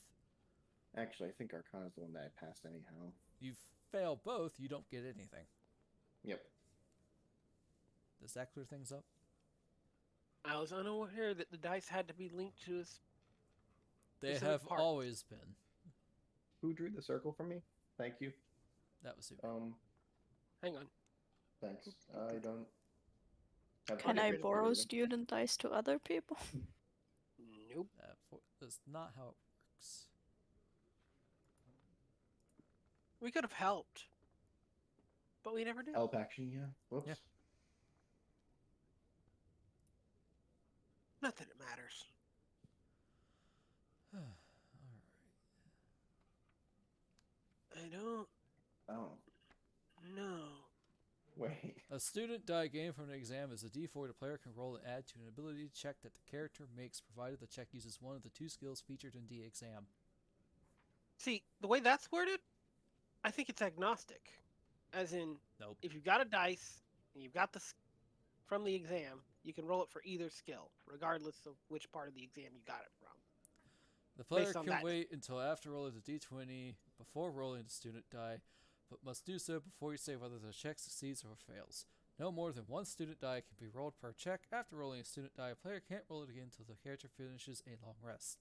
Actually, I think Arcana is the one that I passed anyhow. You fail both, you don't get anything. Yep. Does that clear things up? I was unaware that the dice had to be linked to us. They Specific have part. always been. Who drew the circle for me? Thank you. That was it. Hang on. Thanks. I don't. have Can the I ability borrow to- student dice to other people? Nope. That's not how it works. We could have helped. But we never did. Help action, yeah. Whoops. Yeah. Not that it matters. Alright. I don't Oh, know. wait. A student die gained from an exam is a d4 the player can roll and add to an ability check that the character makes, provided the check uses one of the 2 skills featured in the exam. See, the way that's worded, I think it's agnostic. As in, Nope. if you've got a dice and you've got from the exam, you can roll it for either skill, regardless of which part of the exam you got it from. The player Based on can that. wait until after rolling the d20 before rolling the student die, but must do so before you say whether the check succeeds or fails. No more than one student die can be rolled per check. After rolling a student die, a player can't roll it again until the character finishes a long rest.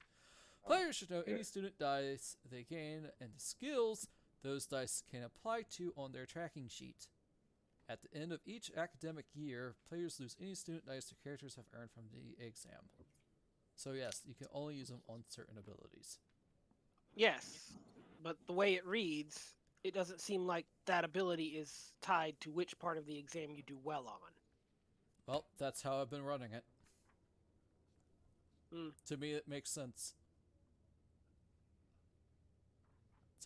Players should know any student dice they gain and the skills those dice can apply to on their tracking sheet. At the end of each academic year, players lose any student dice their characters have earned from the exam. So yes, you can only use them on certain abilities. Yes, but the way it reads, it doesn't seem like that ability is tied to which part of the exam you do well on. Well, that's how I've been running it. Hmm. To me, it makes sense.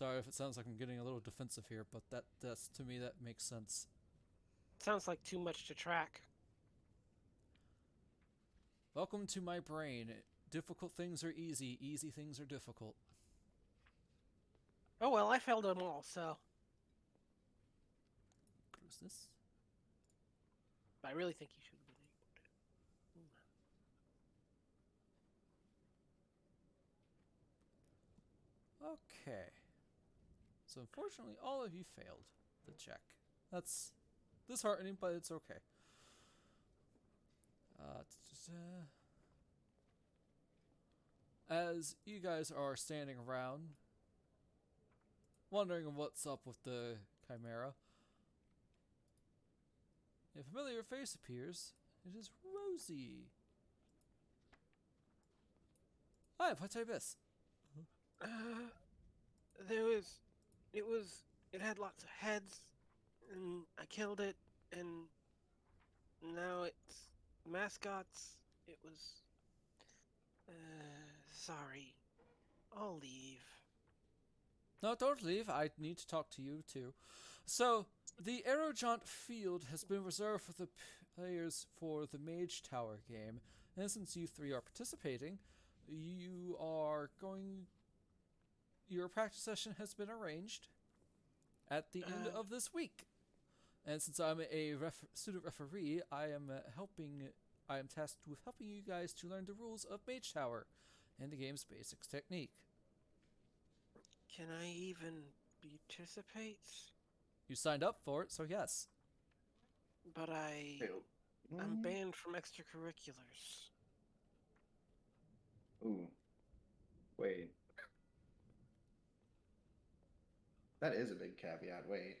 Sorry if it sounds like I'm getting a little defensive here, but that's to me that makes sense. Sounds like too much to track. Welcome to my brain. Difficult things are easy, easy things are difficult. Oh well, I failed them all, so Close this. I really think you should have been able to. Okay. So unfortunately, all of you failed the check. That's disheartening, but it's okay. As you guys are standing around, wondering what's up with the Chimera, a familiar face appears. It is Rosie. Hi, what I miss? It had lots of heads, and I killed it, and now it's mascots. It was, sorry. I'll leave. No, don't leave. I need to talk to you too. So, the Aerojaunt field has been reserved for the players for the Mage Tower game, and since you three are participating, your practice session has been arranged at the end of this week. And since I'm a student referee, I am tasked with helping you guys to learn the rules of Mage Tower and the game's basic technique. Can I even participate? You signed up for it, so yes. But I'm banned from extracurriculars. Ooh. Wait. That is a big caveat. Wait.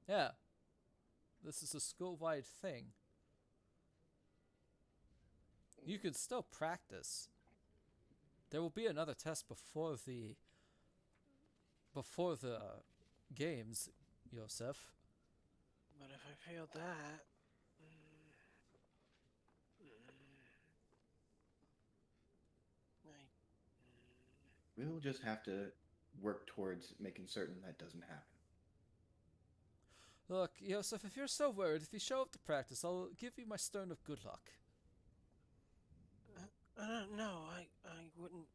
Yeah. This is a school-wide thing. You can still practice. There will be another test before the games, Yosef. But if I failed that, We'll just have to work towards making certain that doesn't happen. Look, Yosef, if you're so worried, if you show up to practice, I'll give you my stone of good luck. no, I wouldn't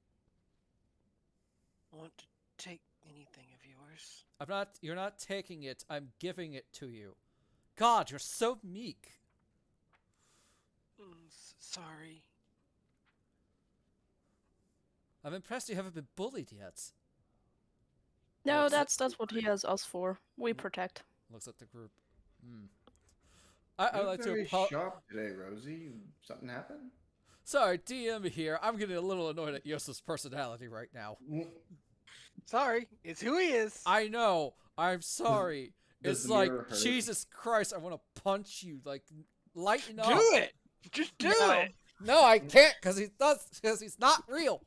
want to take anything of yours. You're not taking it, I'm giving it to you. God, you're so meek. Sorry. I'm impressed you haven't been bullied yet. No, Looks that's what he has us for. We protect. Looks at the group. I'd You're like to very apologize. sharp today, Rosie. Something happened? Sorry, DM here. I'm getting a little annoyed at Yosef's personality right now. Sorry, it's who he is. I know. I'm sorry. Does It's the like, mirror hurt? Jesus Christ, I want to punch you. Like, lighten up. Do it. Just do it. No, I can't because he's not real.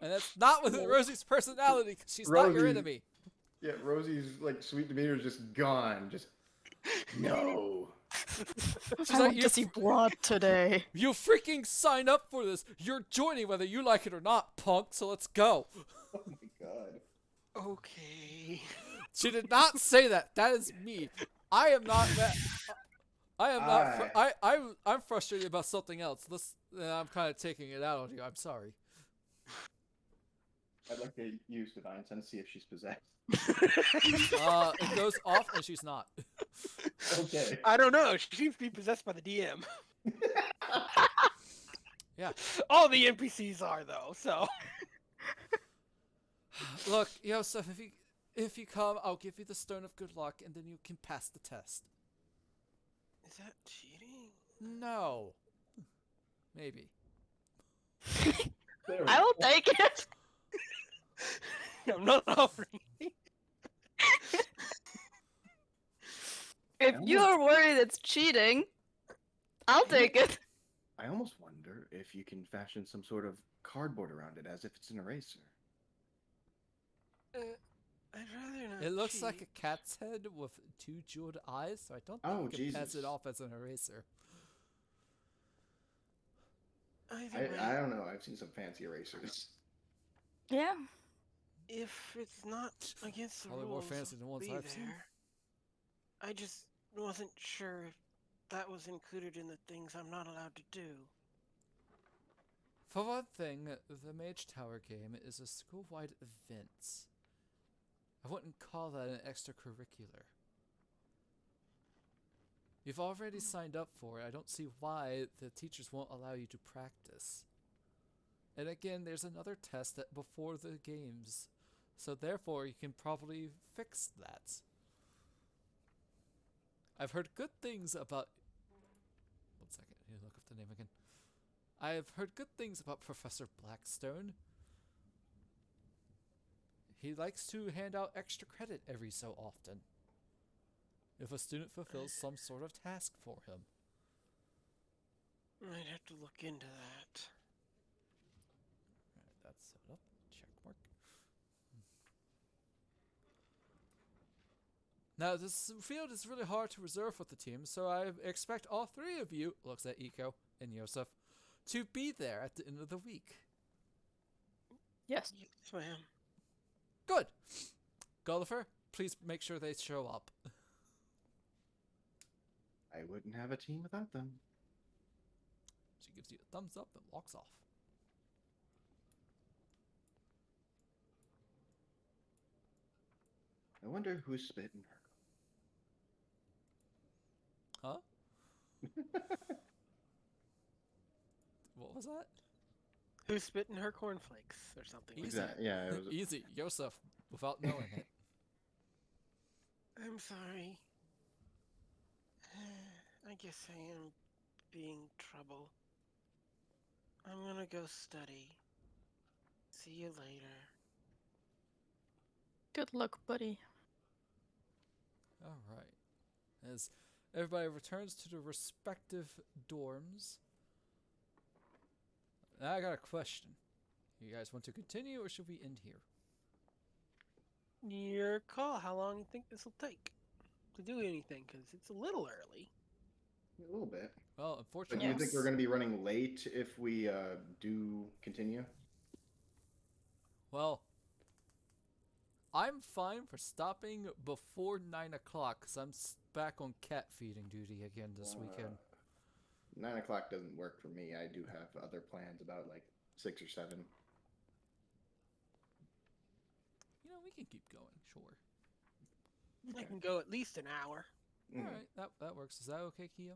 And that's not with Rosie's personality because she's not your Rosie. enemy. Yeah, Rosie's like sweet demeanor is just gone. Just no. She's I like, want to see blood today. You freaking sign up for this. You're joining whether you like it or not, punk. So let's go. Oh my god. Okay. She did not say that. That is me. I am not that. I am not. I'm frustrated about something else. I'm kind of taking it out on you. I'm sorry. I'd like to use Divine Sense to see if she's possessed. It goes off and she's not. Okay. I don't know. She seems to be possessed by the DM. Yeah. All the NPCs are though. So. Look, Yosef, if you come, I'll give you the Stone of Good Luck, and then you can pass the test. Is that cheating? No. Maybe. There we I will go. take it. I'm not offering. If you're worried it's cheating, I'll take it. I almost wonder if you can fashion some sort of cardboard around it as if it's an eraser. I'd rather not. It looks cheat. like a cat's head with two jeweled eyes, so I don't Oh, think you can pass Jesus. it off as an eraser. Either way. I don't know. I've seen some fancy erasers. Yeah. If it's not against the Probably more rules, fancy than ones be I've seen. there. I just wasn't sure if that was included in the things I'm not allowed to do. For one thing, the Mage Tower game is a school-wide event. I wouldn't call that an extracurricular. You've already signed up for it. I don't see why the teachers won't allow you to practice. And again, there's another test before the games, so therefore you can probably fix that. I've heard good things about... One second, I need to look up the name again. I've heard good things about Professor Blackstone. He likes to hand out extra credit every so often if a student fulfills some sort of task for him. I'd have to look into that. Alright, that's set up. Check mark. Now, this field is really hard to reserve with the team, so I expect all three of you, looks at Eco and Yosef, to be there at the end of the week. Yes. Yes, ma'am. Good! Gulliver, please make sure they show up. I wouldn't have a team without them. She gives you a thumbs up and walks off. I wonder who's spitting her. Huh? What was that? Who's spitting her cornflakes or something? like Easy. that? Yeah, it was. Easy, Yosef, without knowing it. I'm sorry. I guess I am being trouble. I'm gonna go study. See you later. Good luck, buddy. Alright. As everybody returns to their respective dorms. Now I got a question. You guys want to continue or should we end here? Your call. How long you think this will take to do anything? Because it's a little early. A little bit. Well, But unfortunately, do you think we're going to be running late if we do continue? well, I'm fine for stopping before 9 o'clock because I'm back on cat feeding duty again this weekend. 9 o'clock doesn't work for me. I do have other plans about like 6 or 7. You know, we can keep going, sure. I can go at least an hour. Mhm. Alright, that works. Is that okay, Keo?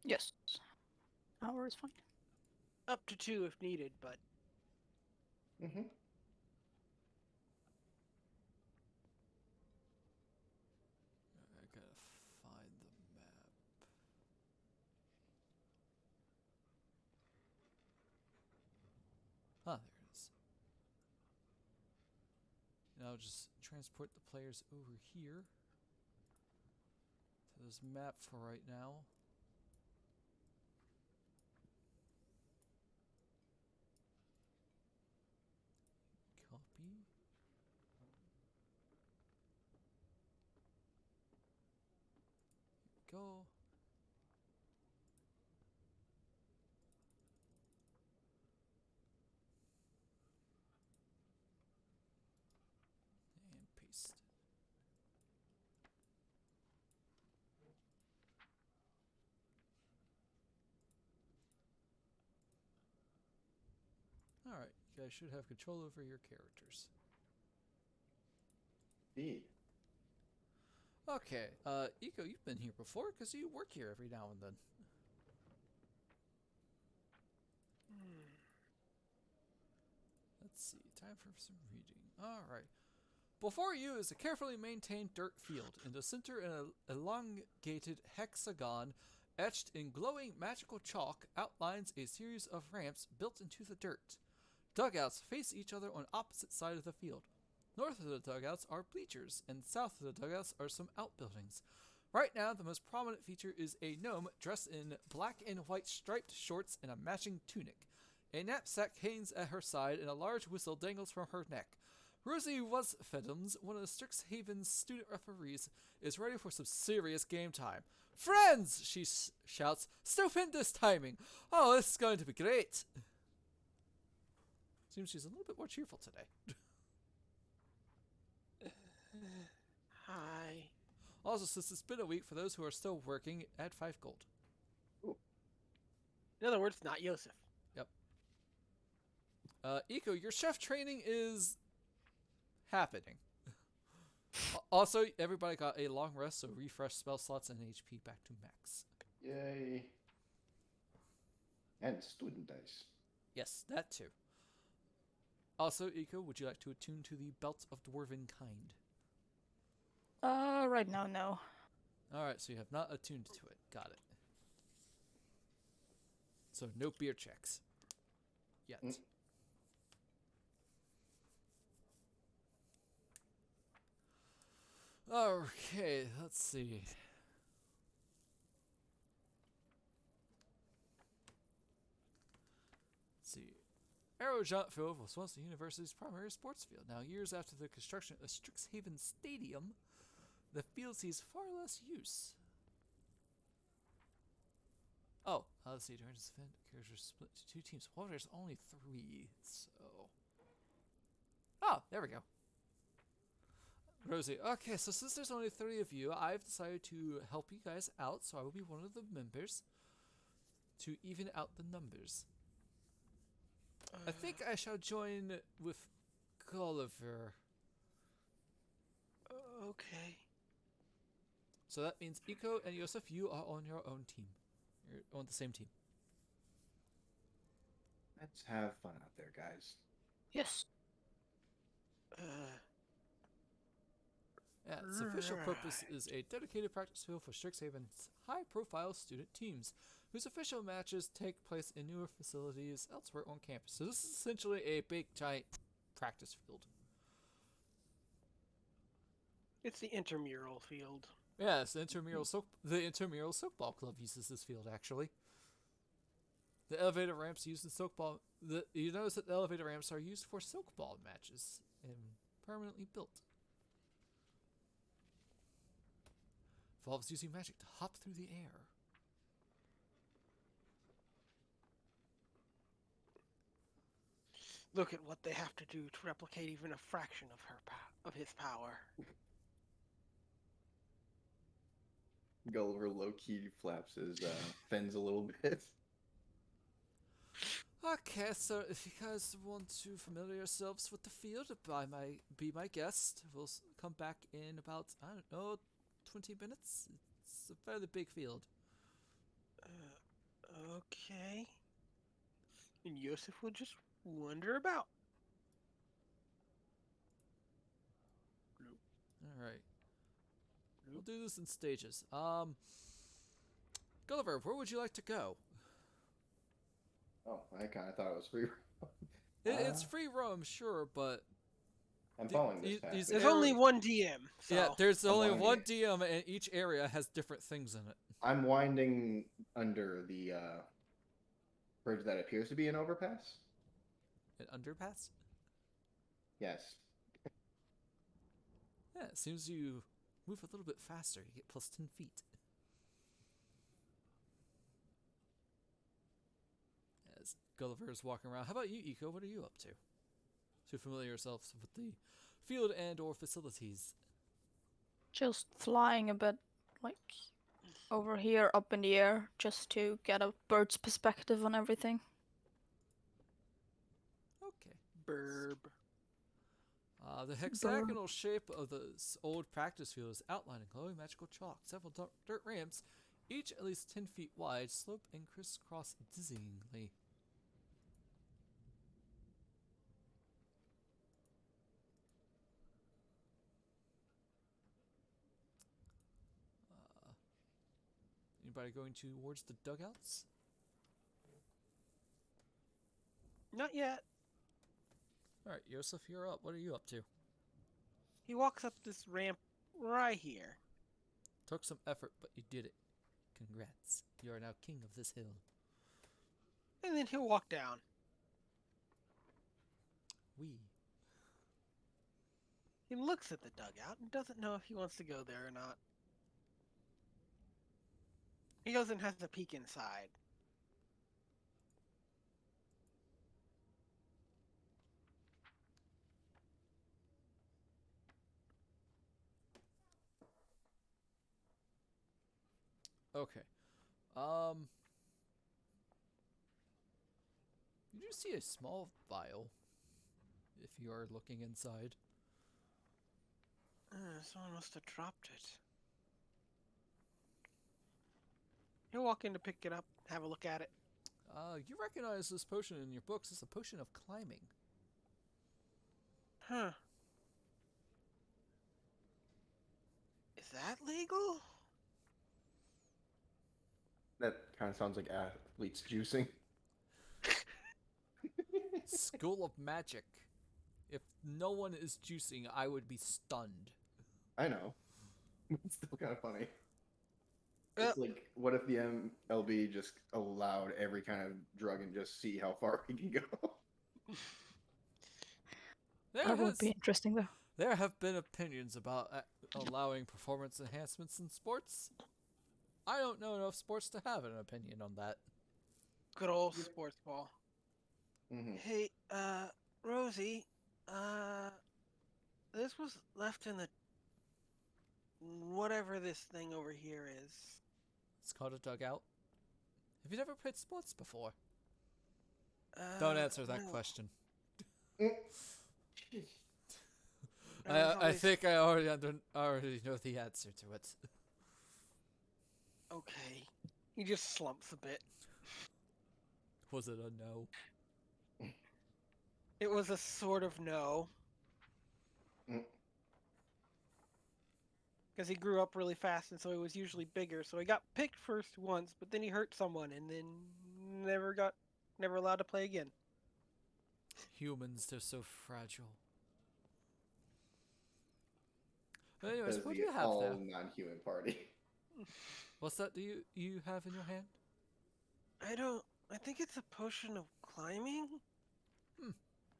Yes. Hour is fine. Up to 2 if needed, but Mhm. I gotta find the map. Ah, there it is. And I'll just transport the players over here to this map for right now. Copy. Go. And paste. Alright, you guys should have control over your characters. Indeed. Okay, Eco, you've been here before because you work here every now and then. Let's see, time for some reading. Alright. Before you is a carefully maintained dirt field. In the center, an elongated hexagon etched in glowing magical chalk outlines a series of ramps built into the dirt. Dugouts face each other on opposite sides of the field. North of the dugouts are bleachers, and south of the dugouts are some outbuildings. Right now, the most prominent feature is a gnome dressed in black and white striped shorts and a matching tunic. A knapsack hangs at her side, and a large whistle dangles from her neck. Rosie Wasfedums, one of the Strixhaven's student referees, is ready for some serious game time. Friends, she shouts, stupendous timing. Oh, this is going to be great. Seems she's a little bit more cheerful today. Hi. Also, since it's been a week, for those who are still working, add 5 gold. In other words, not Yosef. Yep. Eco, your chef training is happening. Also, everybody got a long rest, so refresh spell slots and HP back to max. Yay. And student dice. Yes, that too. Also, Eco, would you like to attune to the Belt of Dwarven Kind? Right now, no. Alright, so you have not attuned to it. Got it. So, no beer checks. Yet. Mm. Okay, let's see. Let's see. Arrow Jaunt Field was once the university's primary sports field. Now, years after the construction of Strixhaven Stadium, the field sees far less use. Oh, let's see. During this event, characters split to 2 teams. Well, there's only 3, so... Oh, there we go. Rosie, okay, so since there's only 3 of you, I've decided to help you guys out, so I will be one of the members to even out the numbers. I think I shall join with Gulliver. Okay. So that means Eco and Yosef, you are on your own team. You're on the same team. Let's have fun out there, guys. Yes. Yeah, its official purpose is a dedicated practice field for Strixhaven's high-profile student teams, whose official matches take place in newer facilities elsewhere on campus. So this is essentially a big, giant practice field. It's the intramural field. Yes, the intramural softball club uses this field, actually. The elevator ramps used in softball... You notice that the elevator ramps are used for softball matches and permanently built. Involves using magic to hop through the air. Look at what they have to do to replicate even a fraction of of his power. Gulliver low-key flaps his fins a little bit. Okay, so if you guys want to familiar yourselves with the field, be my guest. We'll come back in about, I don't know, 20 minutes. It's a fairly big field. Okay. And Yosef will just wander about. All right. We'll do this in stages. Gulliver, where would you like to go? Oh, I kind of thought it was free. It's free roam, sure, but I'm following this path. There's only one DM. So. yeah, there's I'm only winding one it. DM, and each area has different things in it. I'm winding under the bridge that appears to be an overpass. An underpass? Yes. Yeah, it seems you move a little bit faster. You get plus 10 feet. As Gulliver is walking around. How about you, Eco? What are you up to familiar yourselves with the field and or facilities? Just flying a bit, like, over here, up in the air, just to get a bird's perspective on everything. Okay. Burb. The hexagonal shape of this old practice field is outlined in glowing magical chalk. Several dirt ramps, each at least 10 feet wide, slope and crisscross dizzyingly. Anybody going towards the dugouts? Not yet. Alright, Yosef, you're up. What are you up to? He walks up this ramp right here. Took some effort, but you did it. Congrats. You are now king of this hill. And then he'll walk down. We. He looks at the dugout and doesn't know if he wants to go there or not. He goes and has a peek inside. Okay. You do see a small vial if you are looking inside. Someone must have dropped it. He'll walk in to pick it up, have a look at it. You recognize this potion in your books. It's a potion of climbing. Huh. Is that legal? That kind of sounds like athletes juicing. School of Magic. If no one is juicing, I would be stunned. I know. It's still kind of funny. Uh, It's like, what if the MLB just allowed every kind of drug and just see how far we can go? That would be interesting, though. There have been opinions about allowing performance enhancements in sports. I don't know enough sports to have an opinion on that. Good old sports ball. Mm-hmm. Hey, Rosie, this was left in the whatever this thing over here is. It's called a dugout. Have you never played sports before? Don't answer that no. question. There's I always- think I already know the answer to it. Okay. He just slumps a bit. Was it a no? It was a sort of no. Mm. Because he grew up really fast, and so he was usually bigger. So he got picked first once, but then he hurt someone, and then never allowed to play again. Humans, they're so fragile. But anyways, Says what do the you have there? all-non-human party. What's that you have in your hand? I think it's a potion of climbing? Hmm.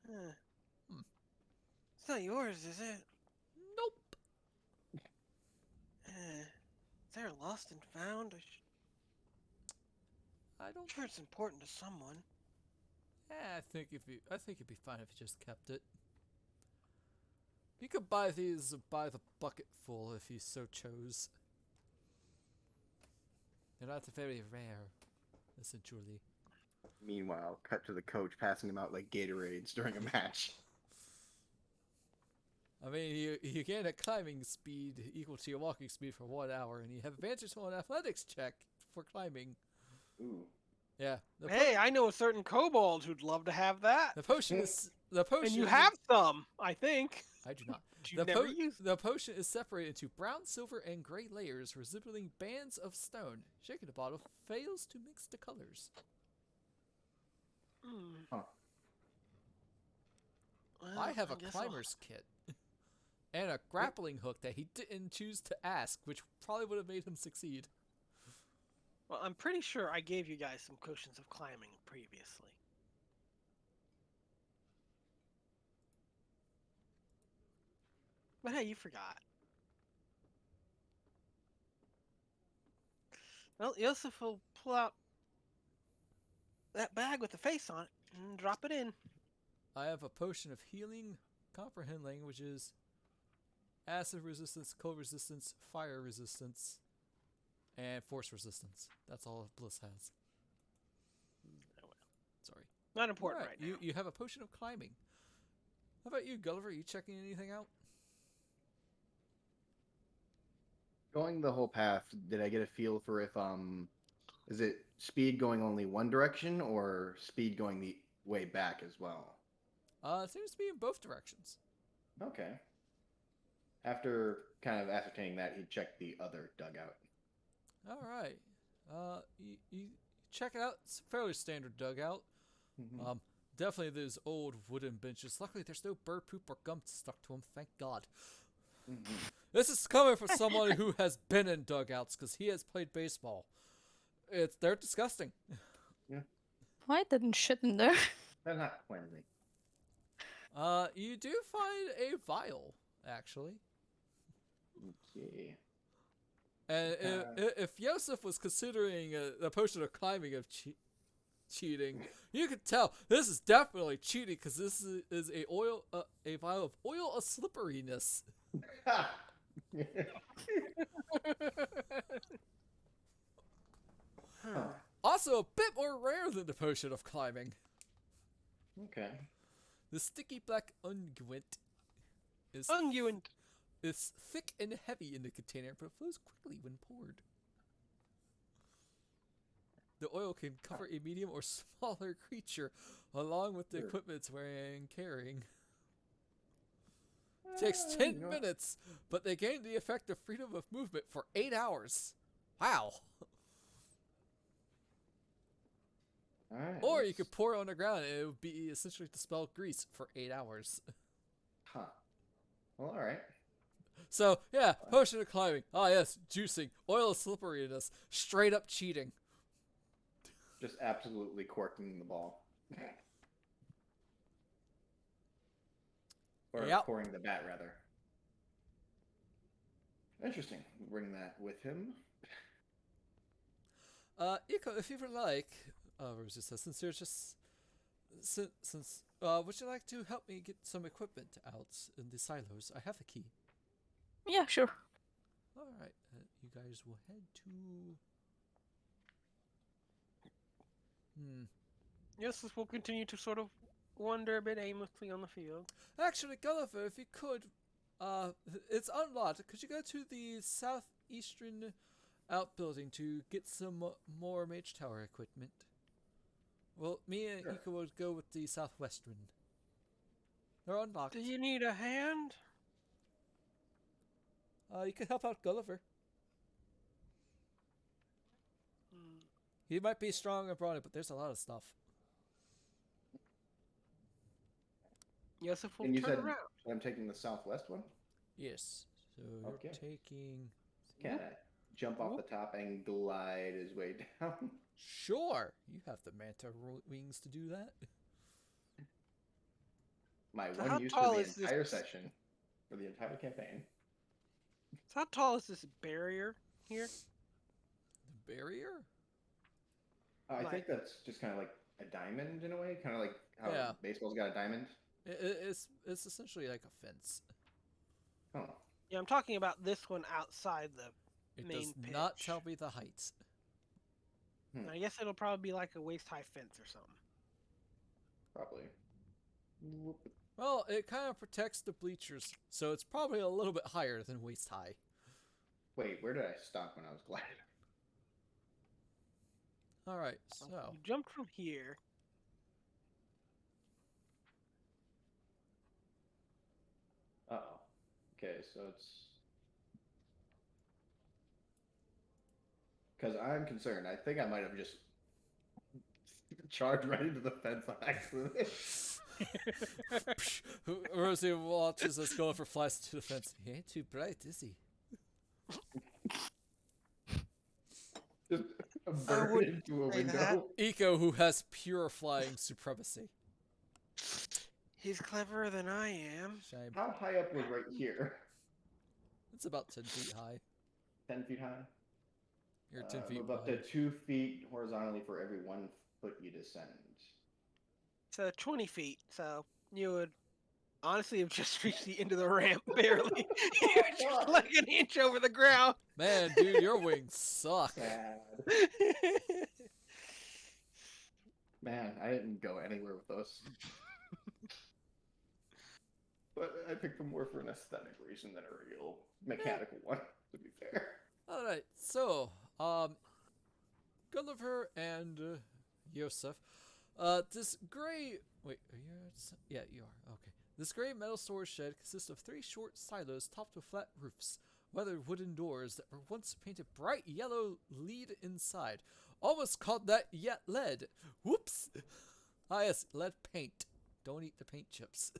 Huh. Hmm. It's not yours, is it? Nope. Is there a lost and found? I don't. I'm sure it's important to someone. I think it'd be fine if you just kept it. You could buy these by the bucket full if you so chose. They're not very rare, essentially. Meanwhile, cut to the coach passing him out like Gatorades during a match. I mean, you gain a climbing speed equal to your walking speed for 1 hour, and you have advantage on an athletics check for climbing. Ooh. Yeah. Hey, I know a certain kobold who'd love to have that. The potion is the potion. And you have some, I think. I do not. But you've never used The potion is separated into brown, silver, and gray layers, resembling bands of stone. Shaking the bottle fails to mix the colors. Hmm. Huh. Well, I have a guess I'll- climber's kit. And a grappling hook that he didn't choose to ask, which probably would have made him succeed. Well, I'm pretty sure I gave you guys some potions of climbing previously. But hey, you forgot. Well, Yosef will pull out that bag with the face on it and drop it in. I have a potion of healing, comprehend languages, acid resistance, cold resistance, fire resistance, and force resistance. That's all Bliss has. Oh, well. Sorry. Not important Alright, right now. you have a potion of climbing. How about you, Gulliver? Are you checking anything out? Going the whole path, did I get a feel for if is it speed going only one direction or speed going the way back as well? It seems to be in both directions. Okay. After kind of ascertaining that, he checked the other dugout. All right. You check it out. It's a fairly standard dugout. Mhm. Definitely those old wooden benches. Luckily, there's no bird poop or gum stuck to them. Thank God. Mhm. This is coming from someone who has been in dugouts because he has played baseball. They're disgusting. Why didn't shit in there? They're not cleansing. You do find a vial actually. Okay. And if Yosef was considering a potion of climbing of cheating, you could tell this is definitely cheating because this is a vial of oil of slipperiness. also a bit more rare than the potion of climbing. Okay. The sticky black unguent is Unguent. is thick and heavy in the container, but flows quickly when poured. The oil can cover a medium or smaller creature, along with the Sure. equipment it's wearing and carrying. Takes 10 You know what? minutes, but they gain the effect of freedom of movement for 8 hours. Wow. All right. Or you could pour it on the ground and it would be essentially dispel grease for 8 hours. Huh. Well, all right. So, yeah, potion of climbing. Ah, yes, juicing. Oil slipperiness. Straight up cheating. Just absolutely corking the ball. Or Yep. pouring the bat, rather. Interesting. Bring that with him. Iko, if you would like, Rosie says, since you're just, would you like to help me get some equipment out in the silos? I have a key. Yeah, sure. All right, you guys will head to. Yes, this will continue to sort of wander a bit aimlessly on the field. Actually, Gulliver, if you could, it's unlocked. Could you go to the southeastern outbuilding to get some more mage tower equipment? Well, me and Sure. Iko would go with the southwestern. They're unlocked. Do you need a hand? You can help out Gulliver. Hmm. He might be strong and brawny, but there's a lot of stuff. Yes, if we'll And you turn said around. I'm taking the southwest one? Yes. So Okay. you're taking. Can I jump off the top and glide his way down? Sure, you have the manta wings to do that. My So one how use tall for the is this- entire session. For the entire campaign. So how tall is this barrier here? The barrier? I Like- think that's just kind of like a diamond in a way. Kind of like how Yeah. baseball's got a diamond. It's essentially like a fence. Oh. Yeah, I'm talking about this one outside the. It Main does not pitch. tell me the height. I guess it'll probably be like a waist-high fence or something. Probably. Whoop. Well, it kind of protects the bleachers, so it's probably a little bit higher than waist high. Wait, where did I stop when I was gliding? All right, So so you jumped from here. Uh-oh. Okay, so it's... Because I'm concerned. I think I might have just charged right into the fence on accident. Rosie watches us go for flies to the fence. He ain't too bright, is he? Just a bird wouldn't into a say that. window. Eco, who has pure flying supremacy. He's cleverer than I am. Shame. How high up was right here? It's about 10 feet high. 10 feet high? You're 10 feet Move up to wide. 2 feet horizontally for every 1 foot you descend. So 20 feet. So you would honestly have just reached the end of the ramp, barely. You're just like an inch over the ground. Man, dude, your wings suck. Sad. Man, I didn't go anywhere with those. But I picked them more for an aesthetic reason than a real mechanical one, to be fair. Alright, so, Gulliver and Yosef, this gray, wait, are you, yeah, you are, okay. This gray metal storage shed consists of 3 short silos topped with flat roofs, weathered wooden doors that were once painted bright yellow lead inside. Almost called that yet lead. Whoops! Ah yes, lead paint. Don't eat the paint chips.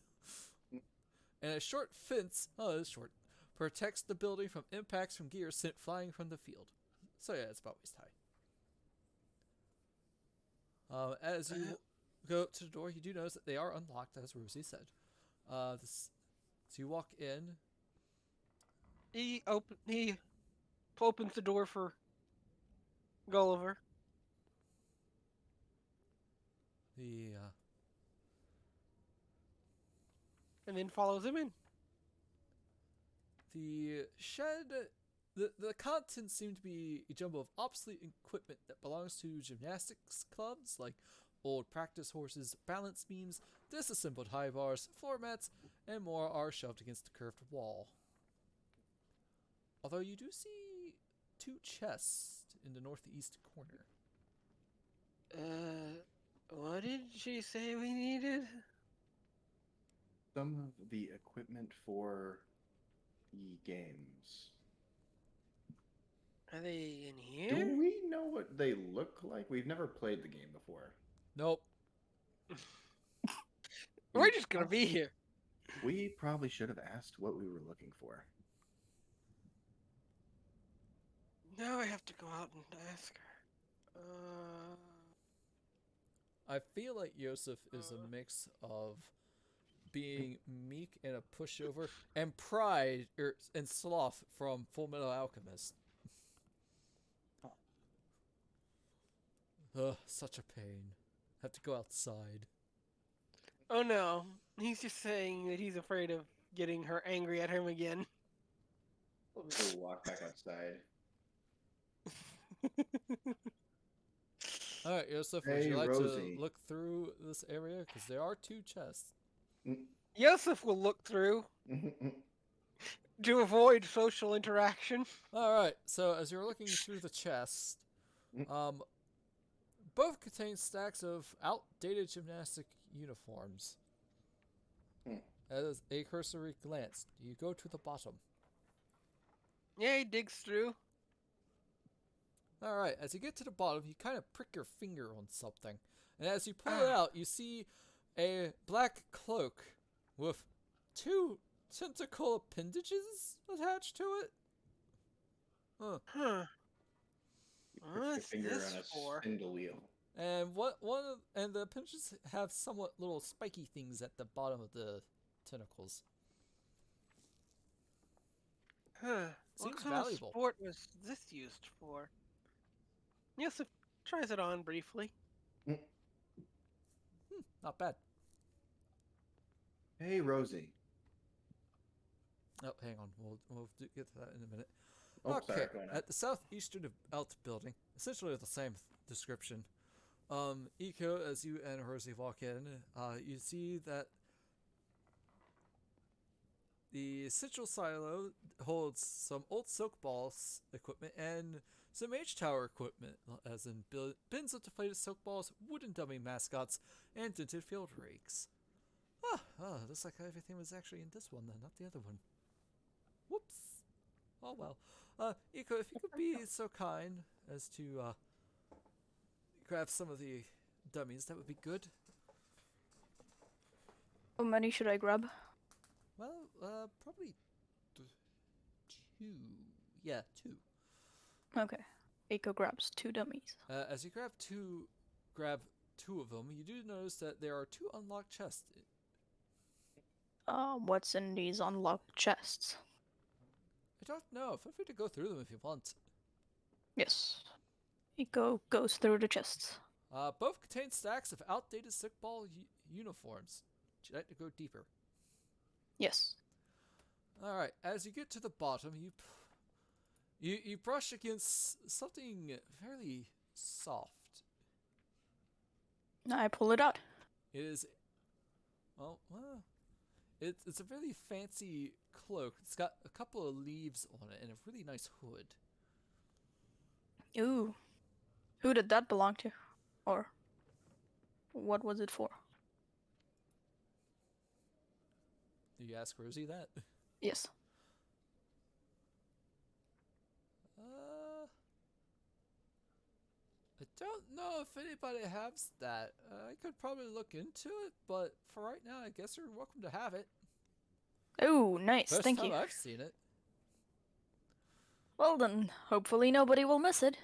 And a short fence, oh it's short, protects the building from impacts from gear sent flying from the field. So yeah, it's about waist high. As you go up to the door, you do notice that they are unlocked, as Rosie said. So you walk in. He opens the door for Gulliver. The And then follows him in. the shed The contents seem to be a jumble of obsolete equipment that belongs to gymnastics clubs, like old practice horses, balance beams, disassembled high bars, floor mats, and more are shoved against the curved wall. Although you do see 2 chests in the northeast corner. What did she say we needed? Some of the equipment for the games. Are they in Do here? we know what they look like? We've never played the game before. Nope. We're just gonna be here. We probably should have asked what we were looking for. Now I have to go out and ask her. I feel like Yosef is a mix of being meek and a pushover, and pride and sloth from Full Metal Alchemist. Ugh, such a pain. Have to go outside. Oh no, he's just saying that he's afraid of getting her angry at him again. We'll just walk back outside. Alright, Yosef, would Hey, you like Rosie. to look through this area? Because there are 2 chests. Yosef will look through to avoid social interaction. Alright, so as you're looking through the chest, both contain stacks of outdated gymnastic uniforms. As a cursory glance, you go to the bottom. Yeah, he digs through. Alright, as you get to the bottom, you kind of prick your finger on something. And as you pull it out, you see a black cloak with 2 tentacle appendages attached to it. Huh. You prick your What's finger this on a for? spindle wheel. And the appendages have somewhat little spiky things at the bottom of the tentacles. Huh. What Seems kind valuable. of sport was this used for? Yosef tries it on briefly. Not bad. Hey, Rosie. Oh, hang on. We'll get to that in a minute. Oh, Okay, sorry, go on. at the southeastern Alt building, essentially the same description. Eco, as you and Rosie walk in, you see that the central silo holds some old silk balls equipment and some H-Tower equipment, as in bins of deflated silk balls, wooden dummy mascots, and dented field rakes. Looks like everything was actually in this one then, not the other one. Whoops. Oh well. Eco, if you could be so kind as to grab some of the dummies, that would be good. How many should I grab? Well, probably 2. Yeah, 2. Okay. Eiko grabs 2 dummies. As you grab two of them, you do notice that there are 2 unlocked chests. What's in these unlocked chests? I don't know. Feel free to go through them if you want. Yes. Eiko goes through the chests. Both contain stacks of outdated sickball uniforms. Would you like to go deeper? Yes. All right. As you get to the bottom, you brush against something fairly soft. I pull it out. It is, it's a really fancy cloak. It's got a couple of leaves on it and a really nice hood. Ooh. Who did that belong to? Or what was it for? Do you ask Rosie that? Yes. I don't know if anybody has that. I could probably look into it, but for right now, I guess you're welcome to have it. Oh, nice. First Thank time you. I've seen it. Well then, hopefully nobody will miss it.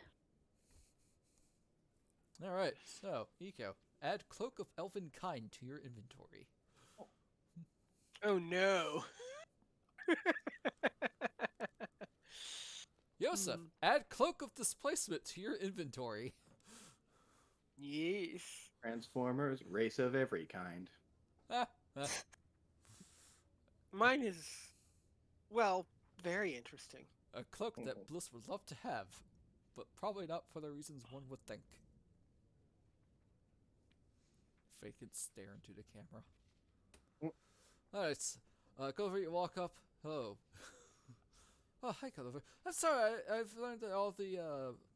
All right, so Eco, add Cloak of Elven Kind to your inventory. Oh no. Yosef, add Cloak of Displacement to your inventory. Yes. Transformers, race of every kind. Mine is, well, very interesting. A cloak that Bliss would love to have, but probably not for the reasons one would think. Vacant stare into the camera. Alright, Gulliver, you walk up. Hello. Oh, hi, Gulliver. I'm sorry, I've learned that all the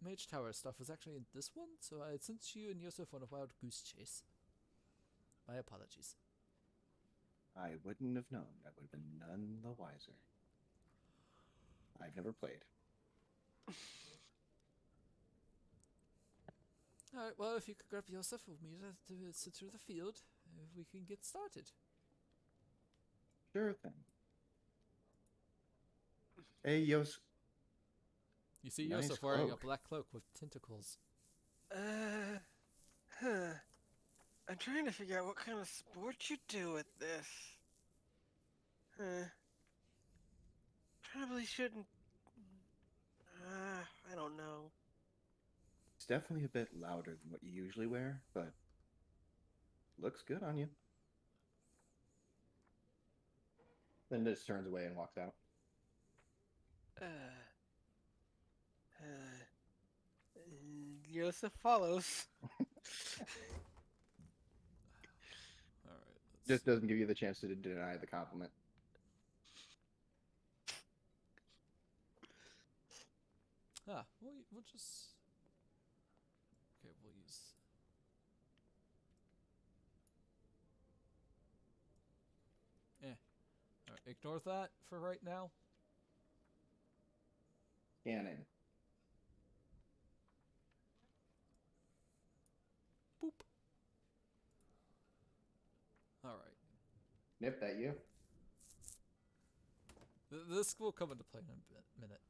Mage Tower stuff was actually in this one, so I sent you and Yosef on a wild goose chase. My apologies. I wouldn't have known. I would have been none the wiser. I've never played. Alright, well, if you could grab Yosef, we'll meet at the center of the field. We can get started. Sure thing. Hey, Yos. You see Nice Yosef wearing a cloak. black cloak with tentacles. I'm trying to figure out what kind of sport you do with this. Probably shouldn't. I don't know. It's definitely a bit louder than what you usually wear, but looks good on you. Then just turns away and walks out. Yosef follows. Alright, Just doesn't give you the chance to deny the compliment. We'll just... Okay, we'll use... Alright, ignore that for right now. Scanning. Boop. Alright. Nip, that you? This will come into play in a minute.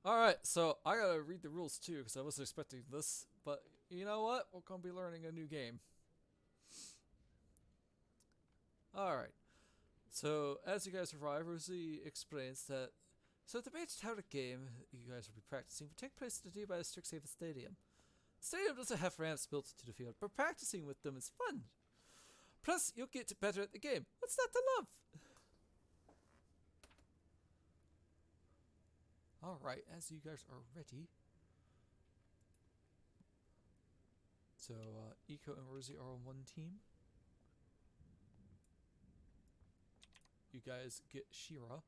Alright, so I gotta read the rules too, because I wasn't expecting this. But you know what? We're gonna be learning a new game. Alright. So, as you guys arrive, Rosie explains that... So the Mage Tower game you guys will be practicing will take place today by the Strixhaven Stadium. The stadium doesn't have ramps built into the field, but practicing with them is fun. Plus, you'll get better at the game. What's not to love? Alright, as you guys are ready. So, Eco and Rosie are on one team. You guys get Shira.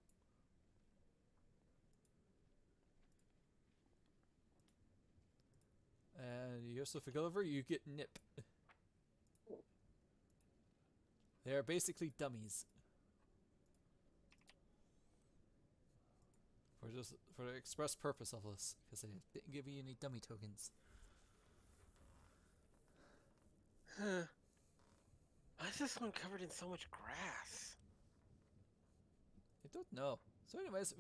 And Yosef and Gulliver, you get Nip. They are basically dummies. For the express purpose of this, because they didn't give you any dummy tokens. Why is this one covered in so much grass? I don't know. So anyways,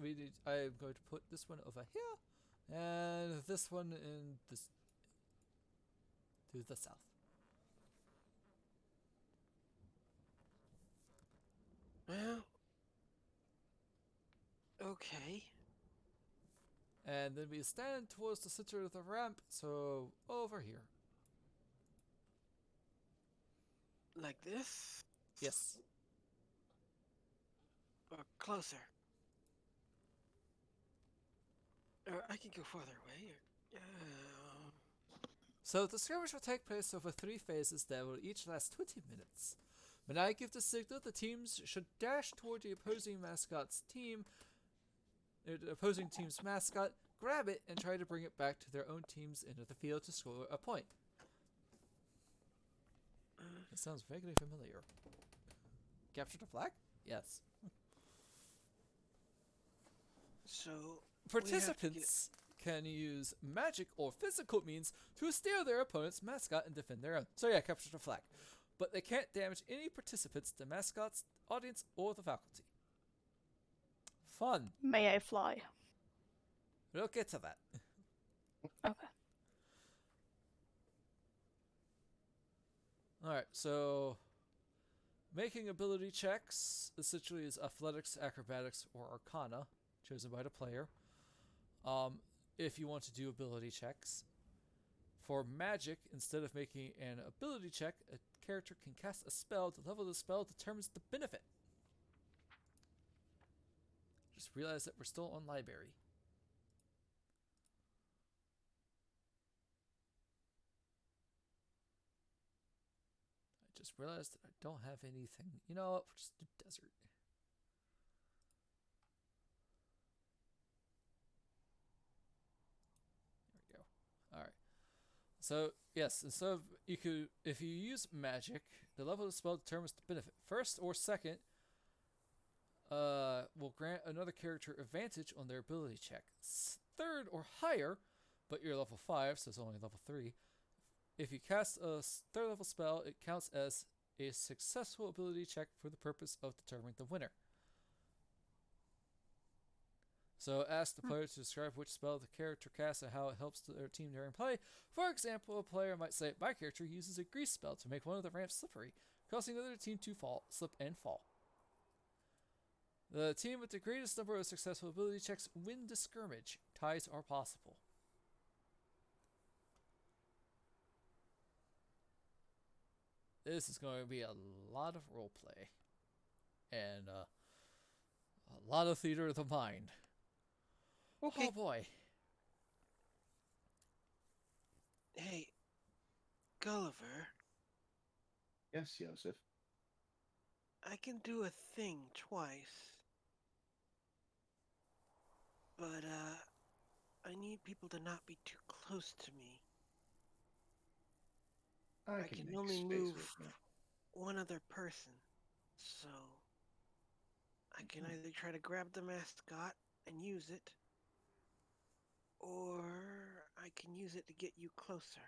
I'm going to put this one over here, and this one in this to the south. Well, okay. And then we stand towards the center of the ramp, so over here. Like this? Yes. Or closer? Or I can go farther away. So the skirmish will take place over 3 phases that will each last 20 minutes. When I give the signal, the teams should dash toward the opposing mascot's team, the opposing team's mascot, grab it, and try to bring it back to their own team's end of the field to score a point. That sounds vaguely familiar. Capture the flag? Yes. So Participants can use magic or physical means to steal their opponent's mascot and defend their own. So yeah, capture the flag. But they can't damage any participants, the mascots, audience, or the faculty. Fun. May I fly? We'll get to that. Okay. Alright, so making ability checks essentially is athletics, acrobatics, or arcana, chosen by the player. If you want to do ability checks. For magic, instead of making an ability check, a character can cast a spell. The level of the spell determines the benefit. Just realize that we're still on library. just realized that I don't have anything. You know what? We'll just do desert. There we go. All right. So yes, instead of if you use magic, the level of the spell determines the benefit. First or second, will grant another character advantage on their ability check. Third or higher, but you're level 5, so it's only level 3. If you cast a third level spell, it counts as a successful ability check for the purpose of determining the winner. So ask the player to describe which spell the character casts and how it helps their team during play. For example, a player might say, my character uses a grease spell to make one of the ramps slippery, causing the other team to slip and fall. The team with the greatest number of successful ability checks win the skirmish. Ties are possible. This is going to be a lot of roleplay. And a lot of theater of the mind. Okay. Oh boy. Hey, Gulliver, Yes, Joseph. I can do a thing twice. But, I need people to not be too close to me. I I can make only space move with you. one other person. So, I can either try to grab the mascot and use it, or I can use it to get you closer.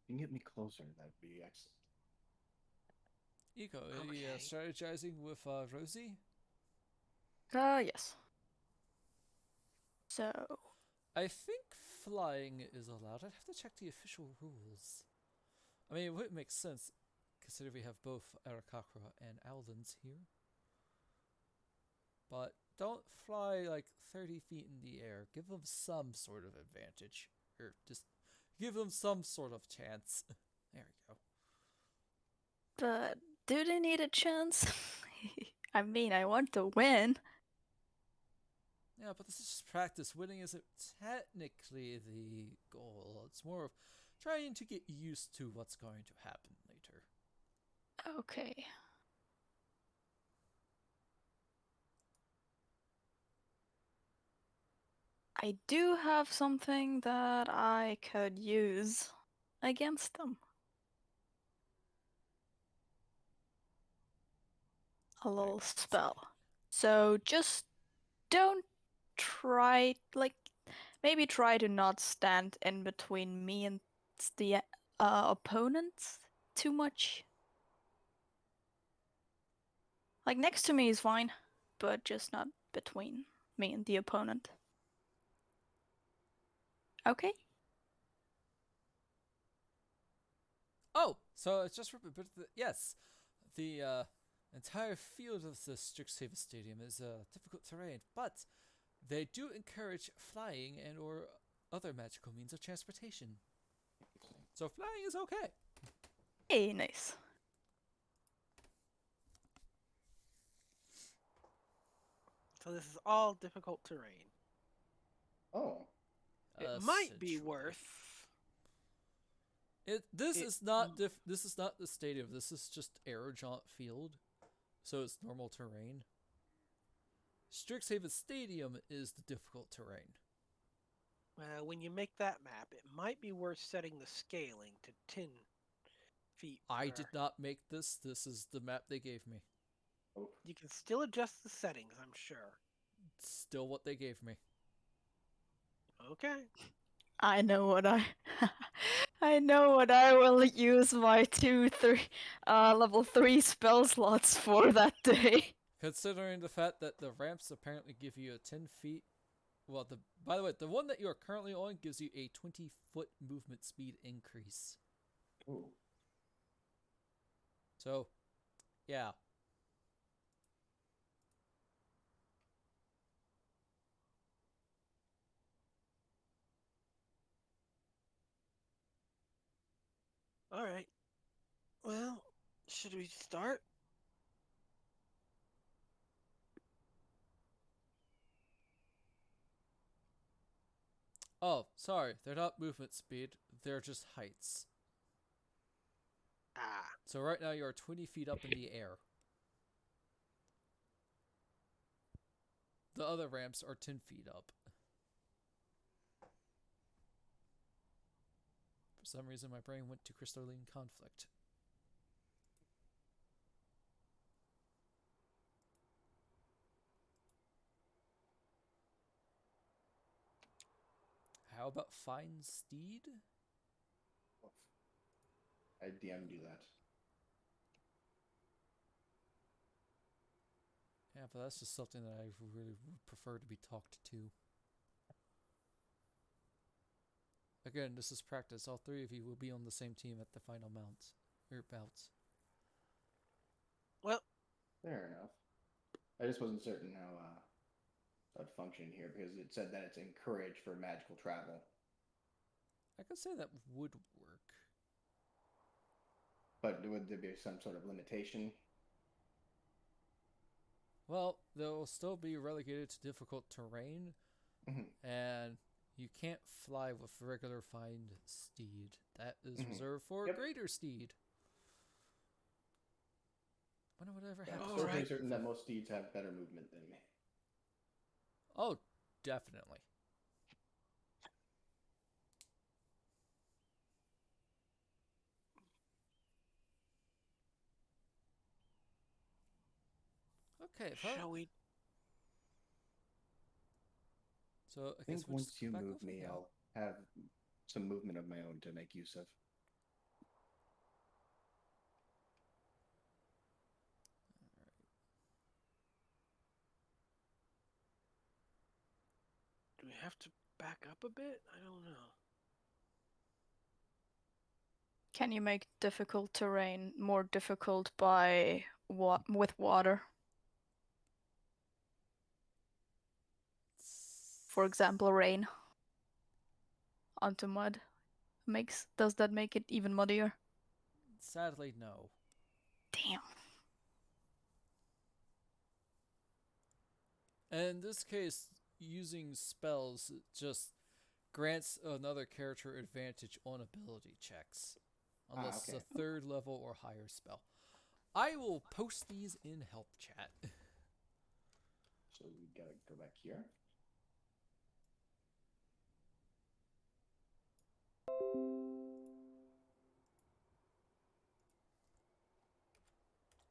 If you can get me closer, that'd be excellent. Eco, are you Okay. strategizing with Rosie? Yes. So, I think flying is allowed. I'd have to check the official rules. I mean, it would make sense, considering we have both Arakakra and Aldens here. But don't fly like 30 feet in the air. Give them some sort of advantage. Or just give them some sort of chance. There we go. but do they need a chance? I mean, I want to win. Yeah, but this is just practice. Winning isn't technically the goal. It's more of trying to get used to what's going to happen later. Okay. I do have something that I could use against them. A little Alright, spell. So just don't try, like, maybe try to not stand in between me and the opponent too much. Like, next to me is fine, but just not between me and the opponent. Okay? Oh, so it's just but yes, the entire field of the Strixhaven Stadium is difficult terrain, but they do encourage flying and or other magical means of transportation. So flying is okay. Hey, nice. So this is all difficult terrain. Oh, It might be Essentially. worth. This It is not this is not the stadium. This is just Aerojaunt Field, so it's normal terrain. Strixhaven Stadium is the difficult terrain. When you make that map, it might be worth setting the scaling to 10 feet. I per- did not make this. This is the map they gave me. oh. You can still adjust the settings, I'm sure. It's still what they gave me. Okay. I know what I know what I will use my 3 level 3 spell slots for that day. Considering the fact that the ramps apparently give you a 10 feet. Well, by the way, the one that you are currently on gives you a 20-foot movement speed increase. Ooh. So, yeah. All right. Well, should we start? Oh, sorry. They're not movement speed. They're just heights. Ah. So right now you are 20 feet up in the air. The other ramps are 10 feet up. For some reason, my brain went to crystalline conflict. How about find steed? I DM'd you that. Yeah, but that's just something that I really would prefer to be talked to. Again, this is practice. All three of you will be on the same team at the final mounts. Or bouts. Well, Fair enough. I just wasn't certain how that'd function here because it said that it's encouraged for magical travel. I could say that would work. But would there be some sort of limitation? Well, they'll still be relegated to difficult terrain, Mhm. and you can't fly with regular find steed. That is Mhm. reserved for Yep. greater steed. Wonder whatever Yeah, I'm happens. still Alright. pretty certain that most steeds have better movement than me. Oh, definitely. Okay, shall we? So I I think guess we'll just once go you back move over me, here. I'll have some movement of my own to make use of. Do we have to back up a bit? I don't know. Can you make difficult terrain more difficult by with water? For example, rain onto mud. Does that make it even muddier? Sadly, no. Damn. And in this case, using spells just grants another character advantage on ability checks. Unless okay. it's a third level or higher spell. I will post these in help chat. So we gotta go back here.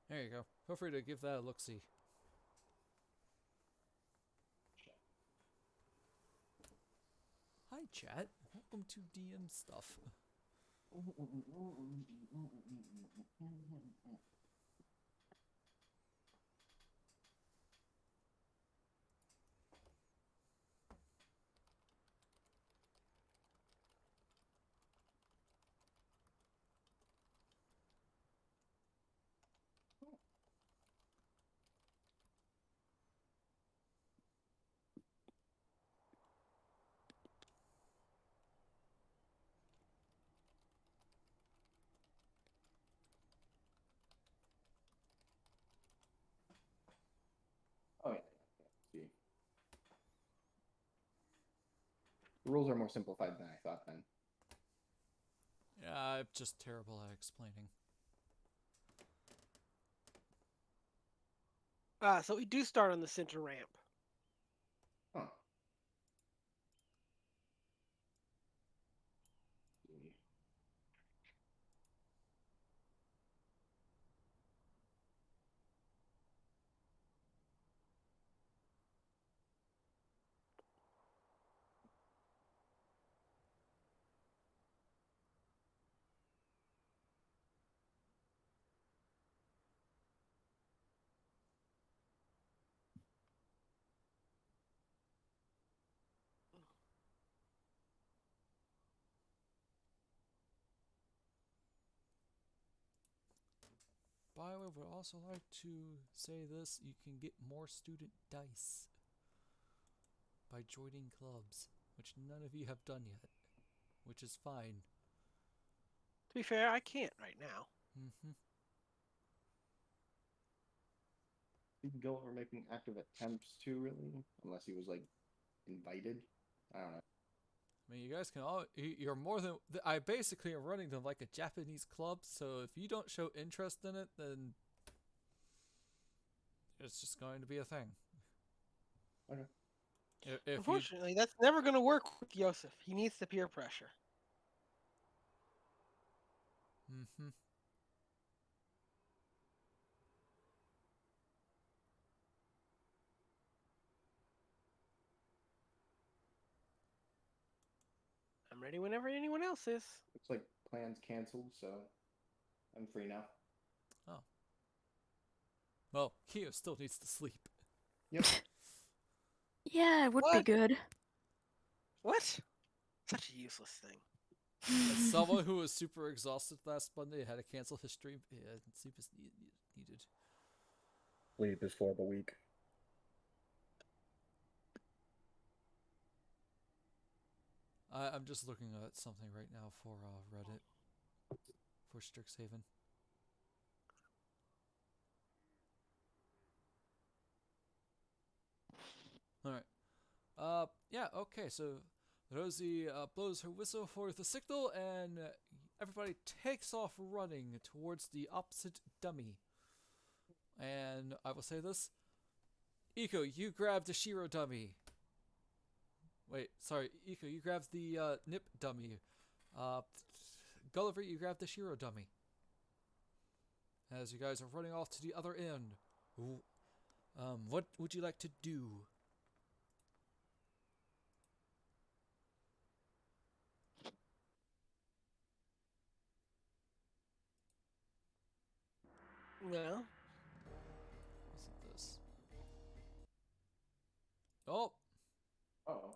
There you go. Feel free to give that a look-see. Hi, chat. Welcome to DM stuff. Oh yeah. See. The rules are more simplified than I thought then. Yeah, I'm just terrible at explaining. So we do start on the center ramp. Huh. See. By the way, would also like to say this: you can get more student dice by joining clubs, which none of you have done yet, which is fine. To be fair, I can't right now. Mm-hmm. You can go over making active attempts too, really, unless he was like invited. I don't know. I mean, you guys can all. You're more than. I basically am running them like a Japanese club, so if you don't show interest in it, then it's just going to be a thing. Okay. If you. Unfortunately, that's never going to work with Yosef. He needs the peer pressure. Mm-hmm. I'm ready whenever anyone else is. Looks like plans canceled, so I'm free now. Oh. Well, Kyo still needs to sleep. Yep. Yeah, it would be What? good. What? Such a useless thing. As someone who was super exhausted last Monday had to cancel his stream, yeah, sleep is needed. Sleep is for the week. I'm just looking at something right now for Reddit for Strixhaven. All right. Yeah. Okay. So Rosie blows her whistle for the signal, and everybody takes off running towards the opposite dummy. And I will say this: Iko, you grab the Shiro dummy. Wait, sorry, Iko, you grab the Nip dummy. Gulliver, you grab the Shiro dummy. As you guys are running off to the other end. What would you like to do? Well, Isn't this? Oh, Oh.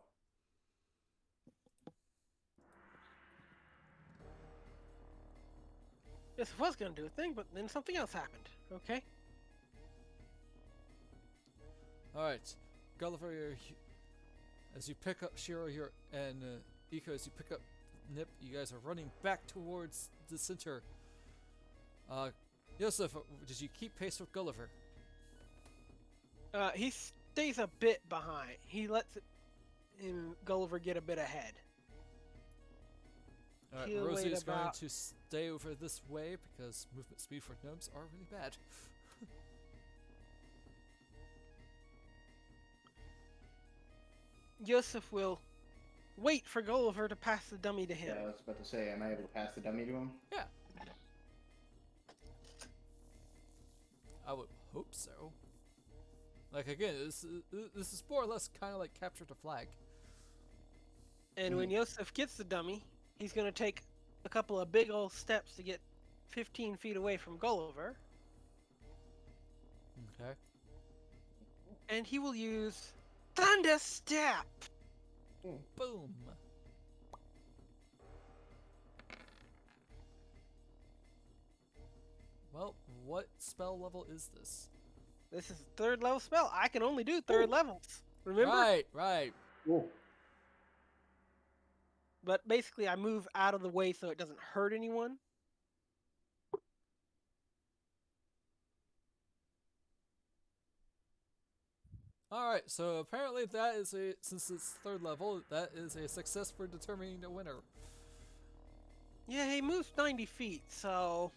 Yosef was going to do a thing, but then something else happened. Okay? all right, Gulliver, as you pick up Shiro here and Iko, as you pick up Nip, you guys are running back towards the center. Yosef, did you keep pace with Gulliver? He stays a bit behind. He lets Gulliver get a bit ahead. Alright, He'll Rosie wait is going about- to stay over this way because movement speed for gnomes are really bad. Yosef will wait for Gulliver to pass the dummy to him. Yeah, I was about to say, am I able to pass the dummy to him? Yeah. I would hope so. Like again, this is more or less kind of like capture the flag. And when Yosef gets the dummy, he's going to take a couple of big old steps to get 15 feet away from Gulliver. Okay. And he will use Thunder Step. Boom. Well, what spell level is this? This is a 3rd level spell. I can only do 3rd levels. Remember? Right. Cool. But basically, I move out of the way so it doesn't hurt anyone. Alright, so apparently that is since it's 3rd level, that is a success for determining the winner. Yeah, he moves 90 feet, so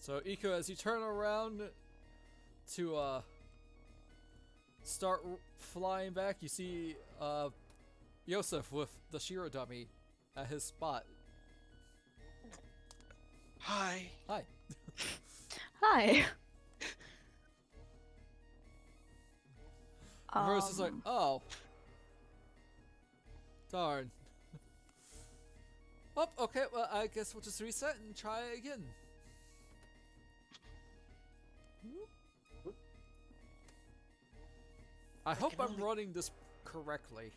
So Iko, as you turn around to start flying back, you see Yosef with the Shiro dummy at his spot. hi. Hi. Hi. And Rose is like, Um, oh. Darn. Oh, okay, well, I guess we'll just reset and try again. I hope can I'm only- running this correctly.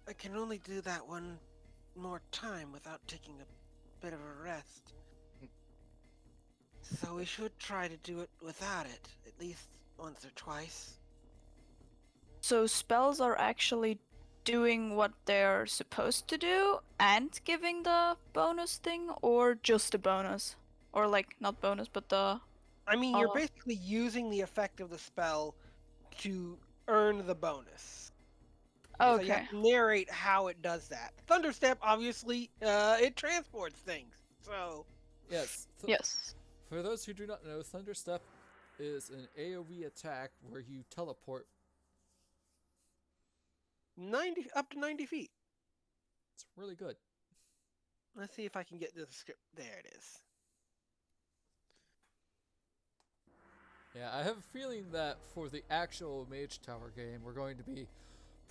I can only do that one more time without taking a bit of a rest. So we should try to do it without it, at least once or twice. so spells are actually doing what they're supposed to do and giving the bonus thing, or just a bonus? Or like, not bonus, but the... I mean, you're Oh. basically using the effect of the spell to earn the bonus. So you Okay. have to narrate how it does that. Thunderstep, obviously, it transports things. So Yes. Yes. For those who do not know, Thunderstep is an AoE attack where you teleport. 90 up to 90 feet. It's really good. Let's see if I can get to the script. There it is. Yeah, I have a feeling that for the actual Mage Tower game, we're going to be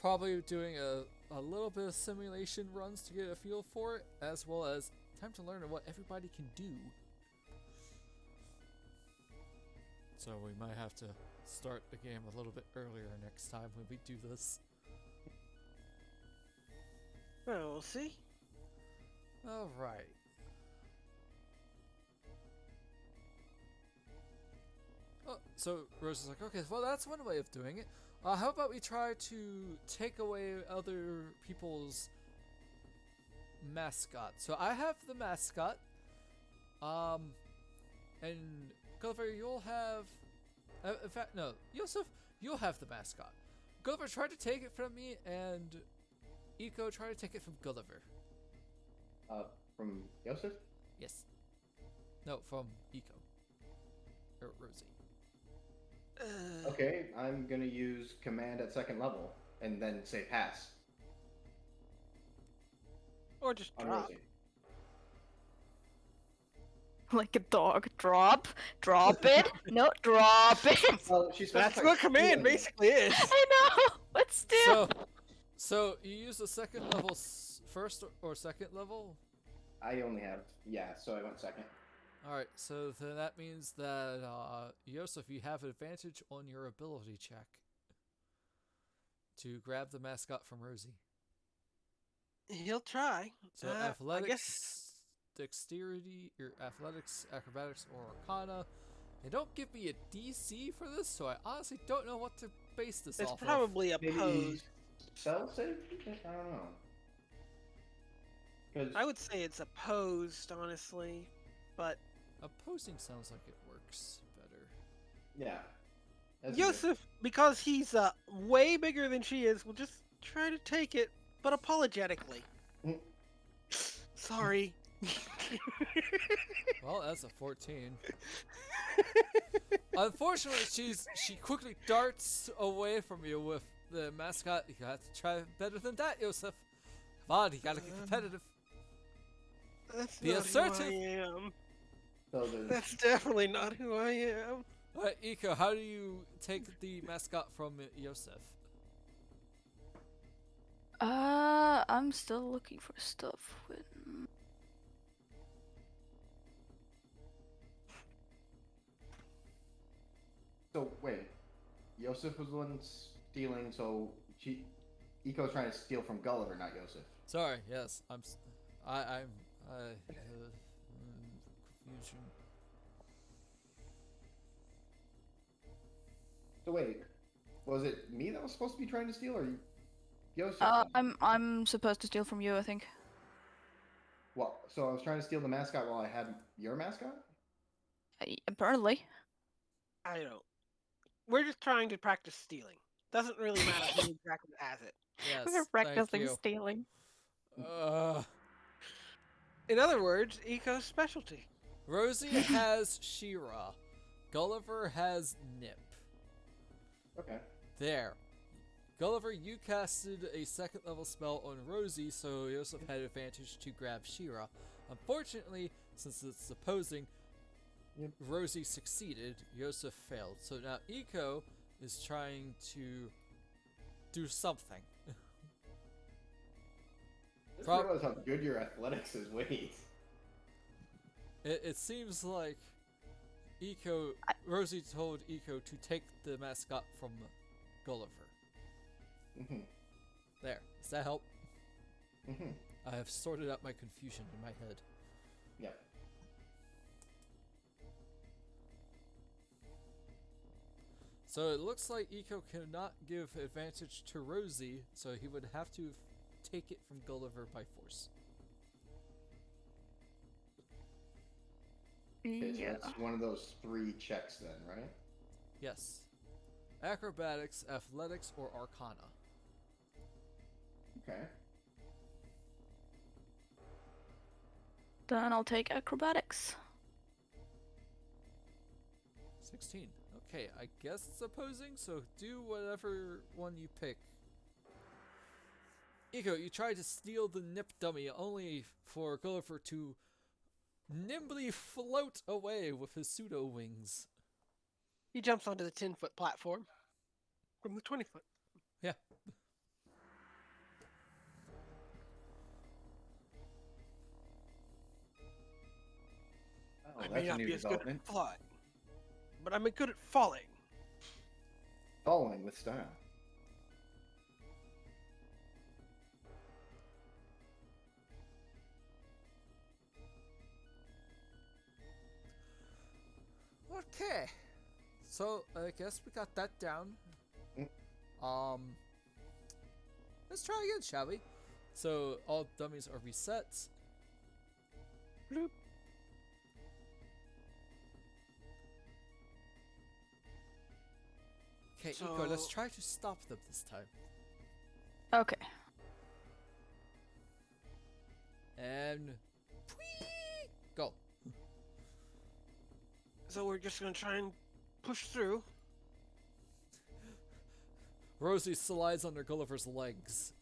probably doing a little bit of simulation runs to get a feel for it, as well as time to learn what everybody can do. So we might have to start the game a little bit earlier next time when we do this. Well, we'll see. Alright. Oh, so Rose is like, okay, well that's one way of doing it. How about we try to take away other people's mascot? So I have the mascot. And Gulliver, you'll have... in fact, no. Yosef, you'll have the mascot. Gulliver tried to take it from me, and Eco tried to take it from Gulliver. From Yosef? Yes. No, from Eco. Or Rosie. Okay, I'm gonna use command at second level and then say pass Or just on drop. Rosie. Like a dog. Drop it. No, drop it. Well, she's That's what command basically is. I know. But still. So you use the second level first or second level? I only have so I went second. Alright, so then that means that, Yosef, you have advantage on your ability check to grab the mascot from Rosie. He'll try. So I guess dexterity, or athletics, acrobatics, or arcana. They don't give me a DC for this, so I honestly don't know what to base this it's off probably a Maybe pose. spell save? I don't know. Because I would say it's opposed, honestly, but of. Opposing sounds like it works better. yeah, that's good. Yosef, because he's way bigger than she is, will just try to take it, but apologetically. Mm. Sorry. Well, that's a 14. Unfortunately, she quickly darts away from you with the mascot. You have to try better than that, Yosef. Come on, you gotta get competitive. That's Be not assertive. who I am. So there's That's definitely not who I am. Alright, Iko, how do you take the mascot from Yosef? I'm still looking for stuff. So wait, Yosef was the one stealing. So Eco's trying to steal from Gulliver, not Yosef. Sorry, yes, I'm confusion. So wait, was it me that was supposed to be trying to steal, or Yosef? I'm supposed to steal from you, I think. Well, so I was trying to steal the mascot while I had your mascot. Apparently. I don't. We're just trying to practice stealing. Doesn't really matter who exactly has it. Yes, We're thank practicing you. stealing. In other words, Eco's specialty. Rosie has She-Ra. Gulliver has Nip. Okay. There. Gulliver, you casted a second level spell on Rosie, so Yosef had advantage to grab She-Ra. Unfortunately, since it's opposing, Yep. Rosie succeeded, Yosef failed. So now Eco is trying to do something. I just realized how good your athletics is. Wait. It seems like Rosie told Eco to take the mascot from Gulliver. Mhm. There. Does that help? Mhm. I have sorted out my confusion in my head. Yep. So it looks like Eco cannot give advantage to Rosie, so he would have to take it from Gulliver by force. Okay, so Yeah. that's one of those 3 checks then, right? Yes. Acrobatics, athletics, or arcana. Okay. Then I'll take acrobatics. 16. Okay, I guess it's opposing, so do whatever one you pick. Eiko, you try to steal the nip dummy only for Gulliver to nimbly float away with his pseudo wings. He jumps onto the 10-foot platform from the 20-foot. Yeah. Oh, I may that's a not new be as good development. at flying, but I'm good at falling. Falling with style. Okay. So, I guess we got that down. Mm. Let's try again, shall we? So, all dummies are reset. Bloop. Okay, Eiko, let's So- try to stop them this time. Okay. And... go. So we're just gonna try and push through. Rosie slides under Gulliver's legs.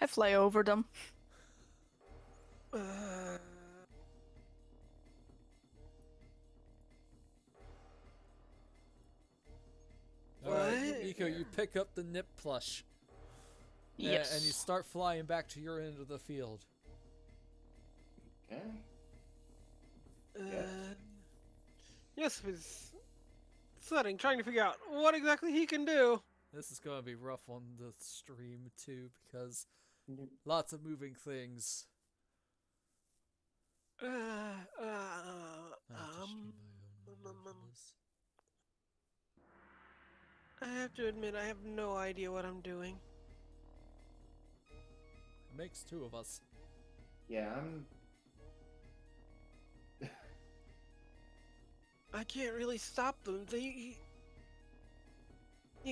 I fly over them. Uh, Alright, What? Eiko, you pick up the nip plush. Yes. And you start flying back to your end of the field. Okay. Yes, he's studying, trying to figure out what exactly he can do. This is going to be rough on the stream too, because Yep. lots of moving things. Uh, I have to stream my own um, for this. I have to admit, I have no idea what I'm doing. It makes two of us. Yeah, I'm. I can't really stop them. He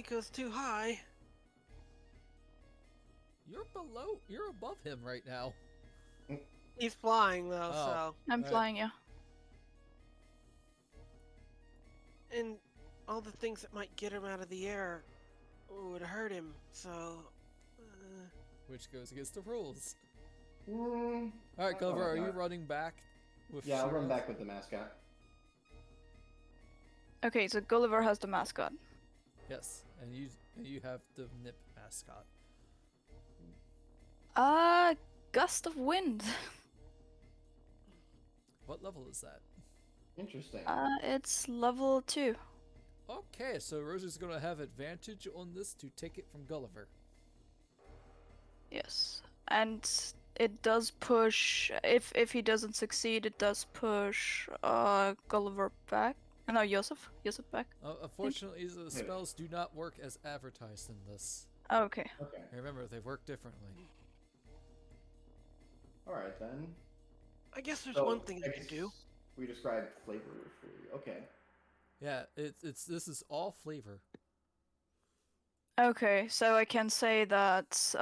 goes too high. You're above him right now. He's flying though, Oh. I'm Alright. flying, yeah. and all the things that might get him out of the air would hurt him. So, Which goes against the rules. Mm, Alright, I Gulliver, don't are know. you running back? With Yeah, I'll run Shiro? back with the mascot. Okay, so Gulliver has the mascot. Yes, and you have the nip mascot. Gust of wind. What level is that? Interesting. It's level 2. Okay, so Rosie's gonna have advantage on this to take it from Gulliver. Yes. And it does push, if he doesn't succeed, it does push Gulliver back. No, Yosef back. Unfortunately, the spells do not work as advertised in this. Okay. Okay. Remember, they work differently. All right then. I guess there's So, one thing I you can guess do. We described flavor for you. Okay. Yeah, this is all flavor. Okay, so I can say that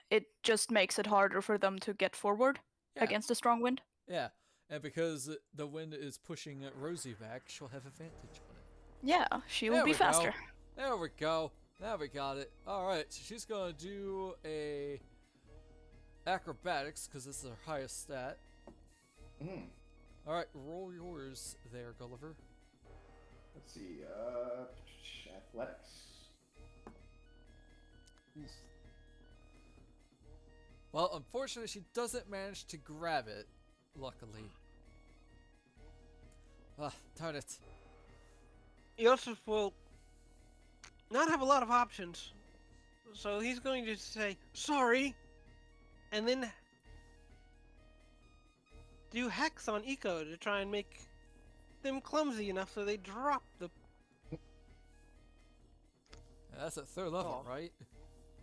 it just makes it harder for them to get forward Yeah. against a strong wind. Yeah, and because the wind is pushing Rosie back, she'll have advantage on it. Yeah, she will There be we go. faster. There we go. Now we got it. All right, so she's gonna do a acrobatics because this is her highest stat. Mm. All right, roll yours there, Gulliver. Let's see. Athletics. Well, unfortunately, she doesn't manage to grab it. Luckily. Ah, darn it. Yosef will not have a lot of options. So he's going to say, sorry, and then do Hex on Eco to try and make them clumsy enough so they drop the... That's at third level, Oh. right?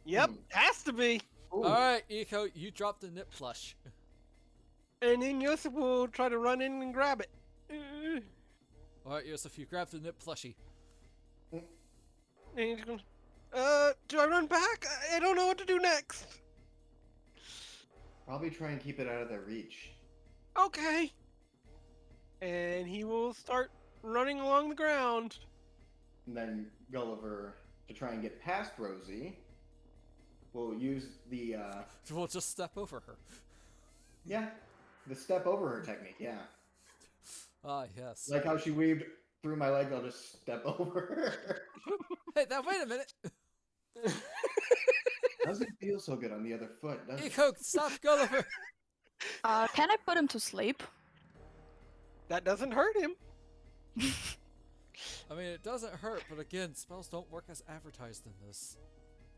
Yep, Hmm. has to be. Ooh. All right, Eco, you dropped the nip plush. And then Yosef will try to run in and grab it. All right, Yosef, you grabbed the nip plushie. And he's going to... Do I run back? I don't know what to do next. Probably try and keep it out of their reach. Okay. And he will start running along the ground. And then Gulliver, to try and get past Rosie, will use the, We'll just step over her. yeah, the step over her technique, yeah. Ah, yes. Like how she weaved through my legs, I'll just step over her. Hey, now wait a minute. Doesn't feel so good on the other foot, does it? Eco, stop Gulliver. Can I put him to sleep? That doesn't hurt him. I mean, it doesn't hurt, but again, spells don't work as advertised in this.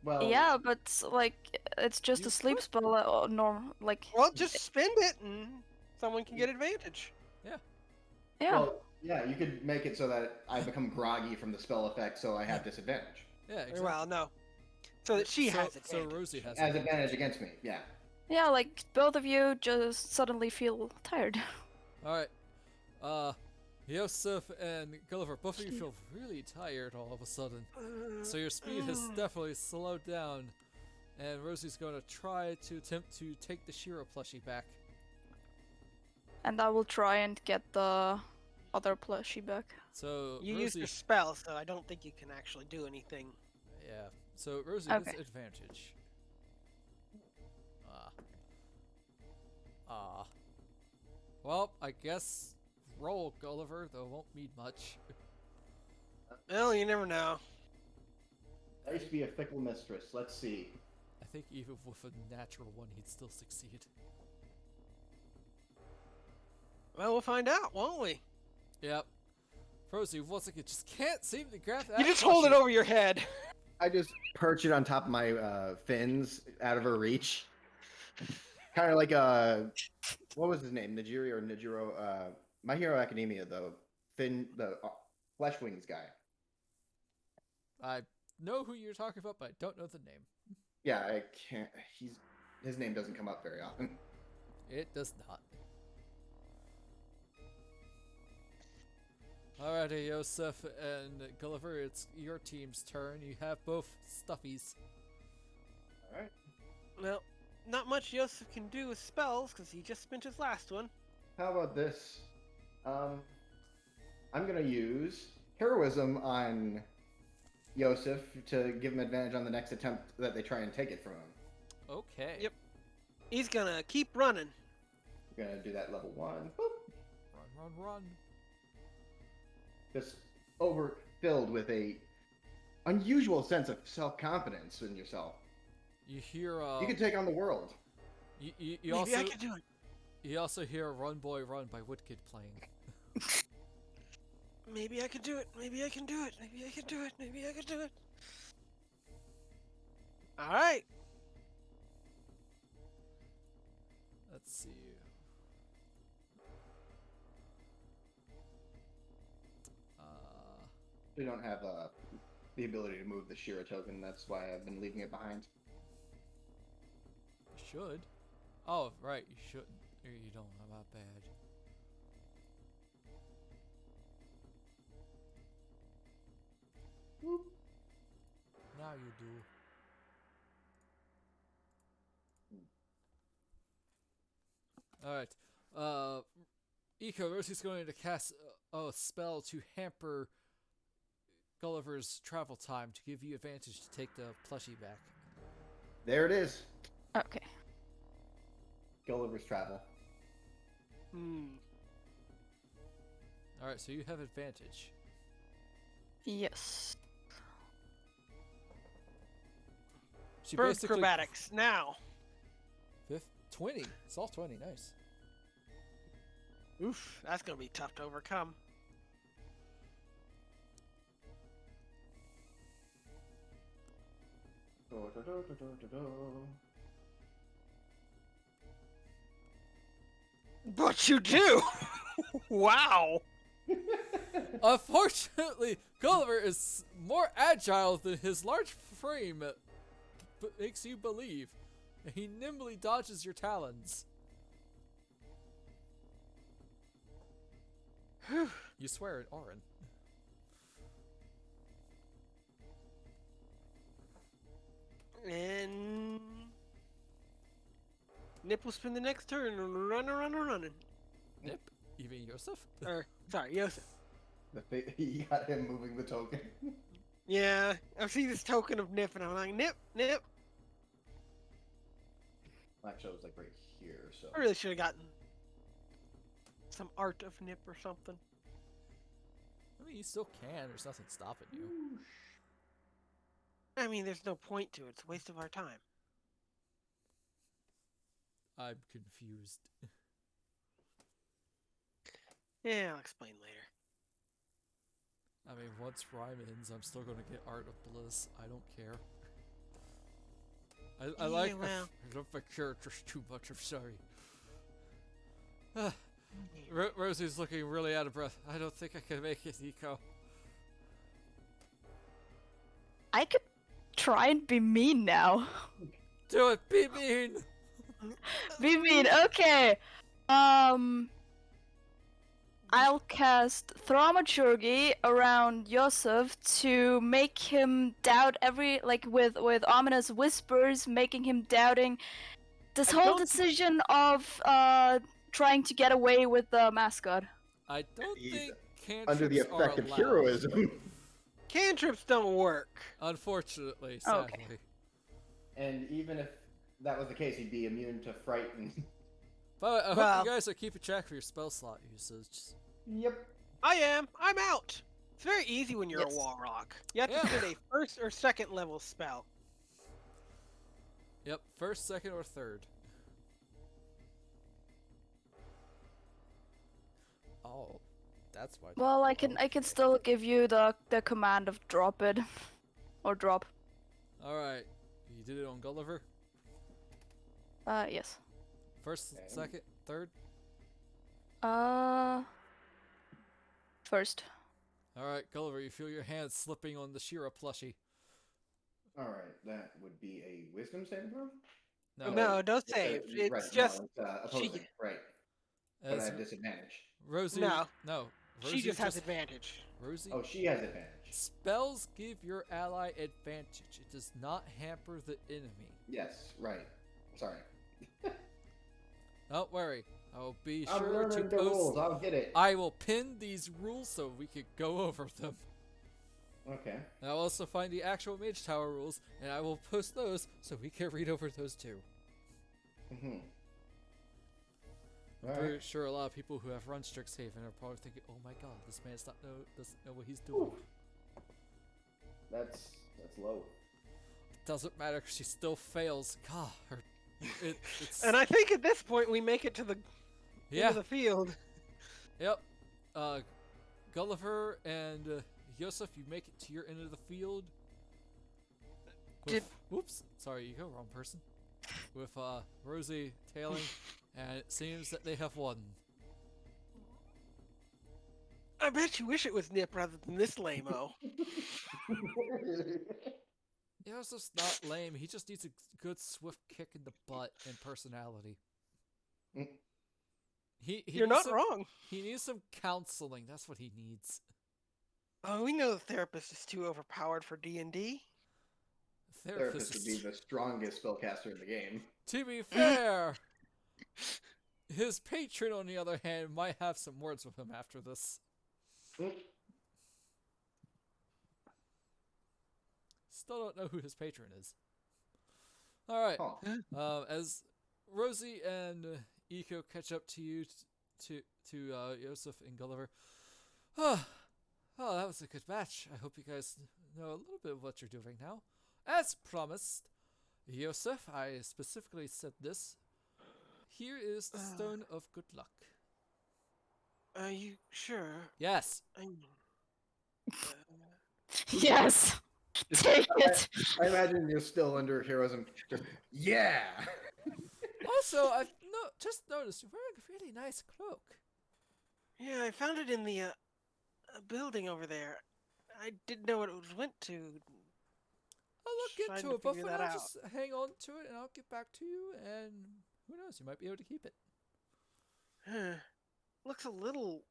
Well, Yeah, but like it's just You a sleep could- spell, like Well, just spend it and someone can get advantage. yeah. well, yeah, you could make it so that I become groggy from the spell effect, so I have disadvantage. Yeah, exactly. Well, no. So that she has So advantage. Rosie has As advantage against me, yeah. Yeah, like both of you just suddenly feel tired. Alright. Yosef and Gulliver, both of you feel really tired all of a sudden. So your speed has definitely slowed down. And Rosie's going to try to attempt to take the Shira plushie back. And I will try and get the other plushie back. So You used Rosie, your spell, so I don't think you can actually do anything. yeah. So Rosie Okay. gets advantage. Well, I guess roll Gulliver, though it won't mean much. Well, you never know. I used to be a fickle mistress. Let's see. I think even with a natural one, he'd still succeed. Well, we'll find out, won't we? Yep. Rosie, once again, just can't seem to grab that. You just hold it plushie. over your head. I just perch it on top of my fins out of her reach. Kind of like what was his name? Nijiri or Nijiro? My Hero Academia, the Flesh Wings guy. I know who you're talking about, but I don't know the name. Yeah, I can't. His name doesn't come up very often. It does not. Alrighty, Yosef and Gulliver, it's your team's turn. You have both stuffies. All right. Well, not much Yosef can do with spells, because he just spent his last one. How about this? I'm gonna use heroism on Yosef to give him advantage on the next attempt that they try and take it from him. Okay. Yep. He's gonna keep running. I'm gonna do that level 1. Boop. Run. Just overfilled with a unusual sense of self-confidence in yourself. You hear, You can take on the world. you Maybe also, I can do it. you also hear Run Boy Run by Woodkid playing. Maybe I can do it. Maybe I can do it. Maybe I can do it. Maybe I can do it. All right. Let's see. We don't have the ability to move the Shira token. That's why I've been leaving it behind. You should. Oh, right, you shouldn't. Or you don't. How bad. Now you do. Alright. Eco, Rosie's going to cast a spell to hamper Gulliver's travel time to give you advantage to take the plushie back. There it is. Okay. Gulliver's Travel. Alright, so you have advantage. Yes. She Bird basically acrobatics now. 20. It's all 20. Nice. Oof, that's gonna be tough to overcome. But you do. Wow. Unfortunately, Gulliver is more agile than his large frame makes you believe. He nimbly dodges your talons. You swear at Orin. And Nip will spend the next turn running. Nip? You mean Yosef? Or sorry, Yosef. You got him moving the token. Yeah, I see this token of Nip, and I'm like, Nip. Actually, I was like right here, so. I really should have gotten some art of Nip or something. I mean, you still can. There's nothing stopping you. I mean, there's no point to it. It's a waste of our time. I'm confused. Yeah, I'll explain later. I mean, once Rhyme ends, I'm still gonna get Art of Bliss. I don't care. I Yeah, like. well. I love my characters too much. I'm sorry. Rosie's looking really out of breath. I don't think I can make it, Nico. I could try and be mean now. Do it. Be mean. Be mean. Okay. I'll cast Thaumaturgy around Yosef to make him doubt with ominous whispers, making him doubting this I whole don't- decision of trying to get away with the mascot. I don't He's think cantrips Under the are effect of allowed. heroism. Cantrips don't work. Unfortunately, Okay. sadly. And even if that was the case, he'd be immune to frighten. But I hope Well- you guys are keeping track of your spell slot usage. Yep. I am. I'm out. It's very easy when you're Yes. a wall rock. You have Yeah. to spend a first or second level spell. Yep, first, second, or third. Oh, that's why. Well, I can still give you the command of drop it, or drop. All right, you did it on Gulliver. Yes. First, Okay. second, third. First. All right, Gulliver, you feel your hand slipping on the Shira plushie. Alright, that would be a wisdom saving throw? No, don't It's save. right, It's no, just it's, opposing, right. But I As have disadvantage. Rosie. No. No. she Rosie just has advantage. Rosie. Oh, she has advantage. Spells give your ally advantage. It does not hamper the enemy. Yes, right. Sorry. Don't worry. I will be I'm sure to learning the post. rules. I'll get it. I will pin these rules so we could go over them. Okay. And I'll also find the actual Mage Tower rules, and I will post those so we can read over those too. Mm-hmm. I'm Alright. pretty sure a lot of people who have run Strixhaven are probably thinking, "Oh my God, this man doesn't know what he's doing." That's low. Doesn't matter because she still fails. God, it's And I think at this point we make it to the yeah, end of the field. yep. Gulliver and Yosef, you make it to your end of the field. Did- Whoops, sorry, you go wrong person. With Rosie tailing, and it seems that they have won. I bet you wish it was Nip rather than this lame-o. Yosef's not lame. He just needs a good swift kick in the butt and personality. Mm. He You're needs not some- wrong. He needs some counseling. That's what he needs. Oh, we know the therapist is too overpowered for D&D. Therapist would be the strongest spellcaster in the game. To be fair, his patron, on the other hand, might have some words with him after this. Mm. Still don't know who his patron is. All right. Huh. As Rosie and Eco catch up to you, to Yosef and Gulliver. Oh, that was a good match. I hope you guys know a little bit of what you're doing now. As promised, Yosef, I specifically said this. Here is the Stone of Good Luck. Are you sure? Yes. I mean, Yes. Take it. I imagine you're still under heroism. Just, yeah! Also, I've just noticed you're wearing a really nice cloak. yeah, I found it in the building over there. I didn't know what it went to. I'll look Trying into to it, but figure for that now, out. just hang on to it, and I'll get back to you. And who knows, you might be able to keep it. Looks a little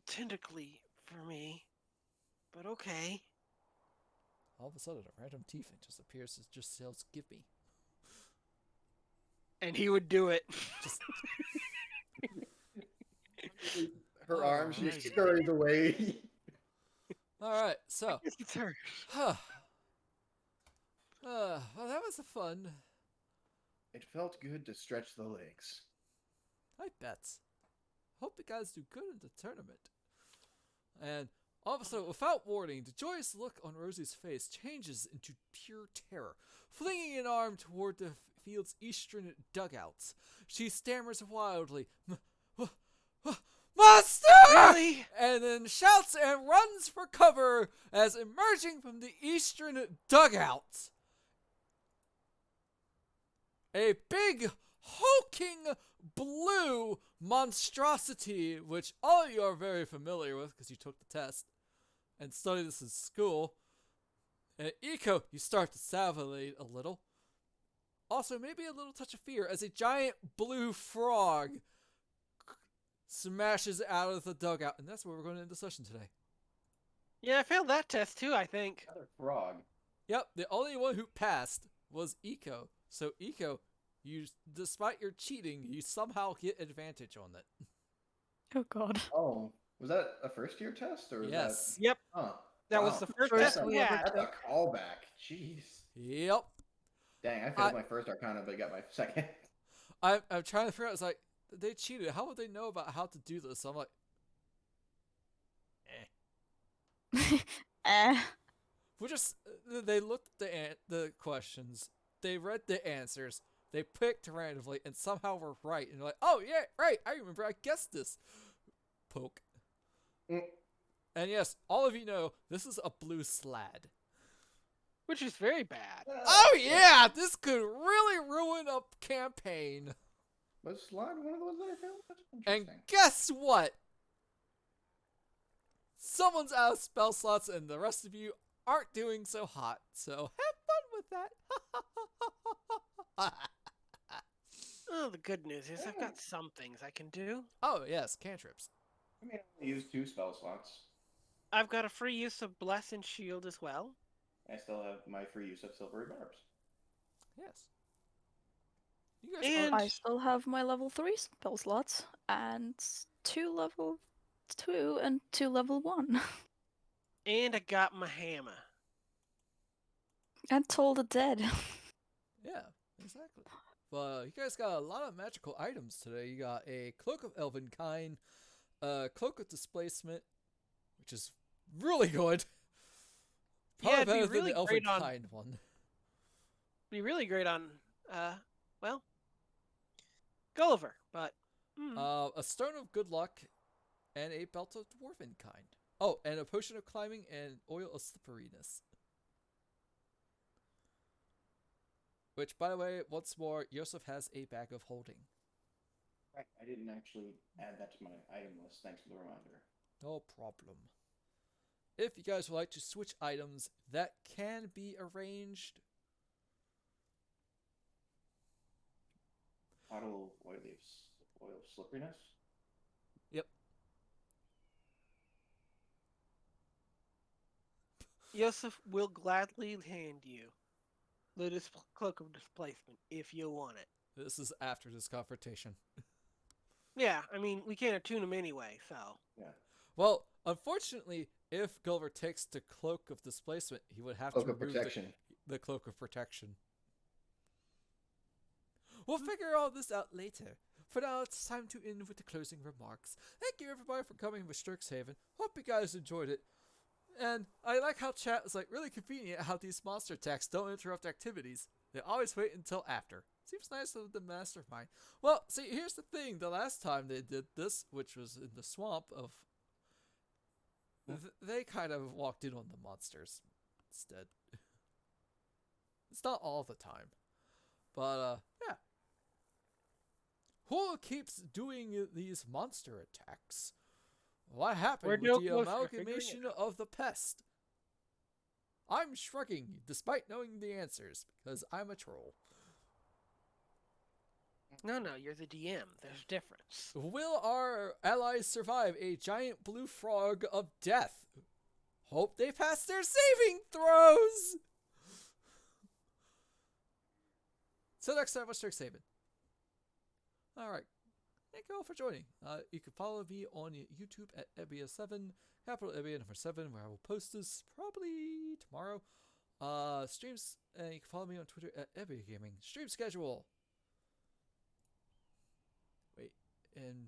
tentacly for me, but okay. all of a sudden a random tiefling just appears and just yells, "Give me!" And he would do it. Just Her arm, she Alrighty. scurries away. all right. So, It's hers. well, that was fun. It felt good to stretch the legs. I bet. Hope you guys do good in the tournament. And also, without warning, the joyous look on Rosie's face changes into pure terror. Flinging an arm toward the field's eastern dugouts, she stammers wildly, "Monster!" Really? And then shouts and runs for cover as emerging from the eastern dugout, a big, hulking blue monstrosity, which all of you are very familiar with because you took the test and studied this in school. And Eco, you start to salivate a little. Also, maybe a little touch of fear as a giant blue frog smashes out of the dugout. And that's where we're going to end the session today. Yeah, I failed that test too, I think. Another frog. Yep, the only one who passed was Eco. So, Eco, you, despite your cheating, you somehow get advantage on it. Oh god. Oh, was that a first year test or was Yes. Yep, that? Huh. that Wow. was the first First test That's we a, had. that's a callback. Jeez. Yep. Dang, I failed my first Arcana, but got my second. I'm trying to figure out, it's like, they cheated. How would they know about how to do this? I'm like, we just, they looked at the questions, they read the answers, they picked randomly, and somehow were right. And they're like, oh, yeah, right, I remember, I guessed this. Poke. Mm. And yes, all of you know, this is a blue slad. Which is very bad. Oh, yeah, this could really ruin a campaign. Was Slide one of the ones that I failed? That's And interesting. guess what? Someone's out of spell slots and the rest of you aren't doing so hot. So have fun with that. Oh, the good news is I've got some things I can do. Oh, yes, cantrips. I mean, I only used 2 spell slots. I've got a free use of Bless and Shield as well. I still have my free use of Silvery Barbs. Yes. You guys And- are... I still have my level 3 spell slots and 2 level 2 and 2 level 1. And I got my hammer. And Toll the Dead. Yeah, exactly. But you guys got a lot of magical items today. You got a Cloak of Elvenkind, a Cloak of Displacement, which is really good. Probably Yeah, it'd be better really than the great on- Elvenkind one. Be really great on, well, Gulliver, but A Stone of Good Luck, and a Belt of Dwarvenkind. Oh, and a Potion of Climbing and Oil of Slipperiness. Which, by the way, once more, Yosef has a Bag of Holding. Right, I didn't actually add that to my item list. Thanks for the reminder. No problem. If you guys would like to switch items, that can be arranged. Bottle of oil slipperiness. Yep. Yosef will gladly hand you the Cloak of Displacement if you want it. This is after this confrontation. Yeah, I mean, we can't attune him anyway, so. Yeah. Well, unfortunately, if Gulliver takes the Cloak of Displacement, he would have Cloak to of remove Protection. the Cloak of Protection. We'll figure all this out later. For now, it's time to end with the closing remarks. Thank you, everybody, for coming with Strixhaven. Hope you guys enjoyed it. And I like how chat is like really convenient how these monster attacks don't interrupt activities. They always wait until after. Seems nice of the mastermind. Well, see, here's the thing. The last time they did this, which was in the swamp of... they kind of walked in on the monsters instead. It's not all the time. But, yeah. Who keeps doing these monster attacks? What happened We're with no the closer to figuring amalgamation it out. of the pest? I'm shrugging, despite knowing the answers, because I'm a troll. No, you're the DM. There's a difference. Will our allies survive a giant blue frog of death? Hope they pass their saving throws! So next time on Strixhaven. Alright. Thank you all for joining. You can follow me on YouTube at Ebia7, capital Ebia number 7, where I will post this probably tomorrow. Streams, and you can follow me on Twitter at Ebia Gaming. Stream schedule! Wait, and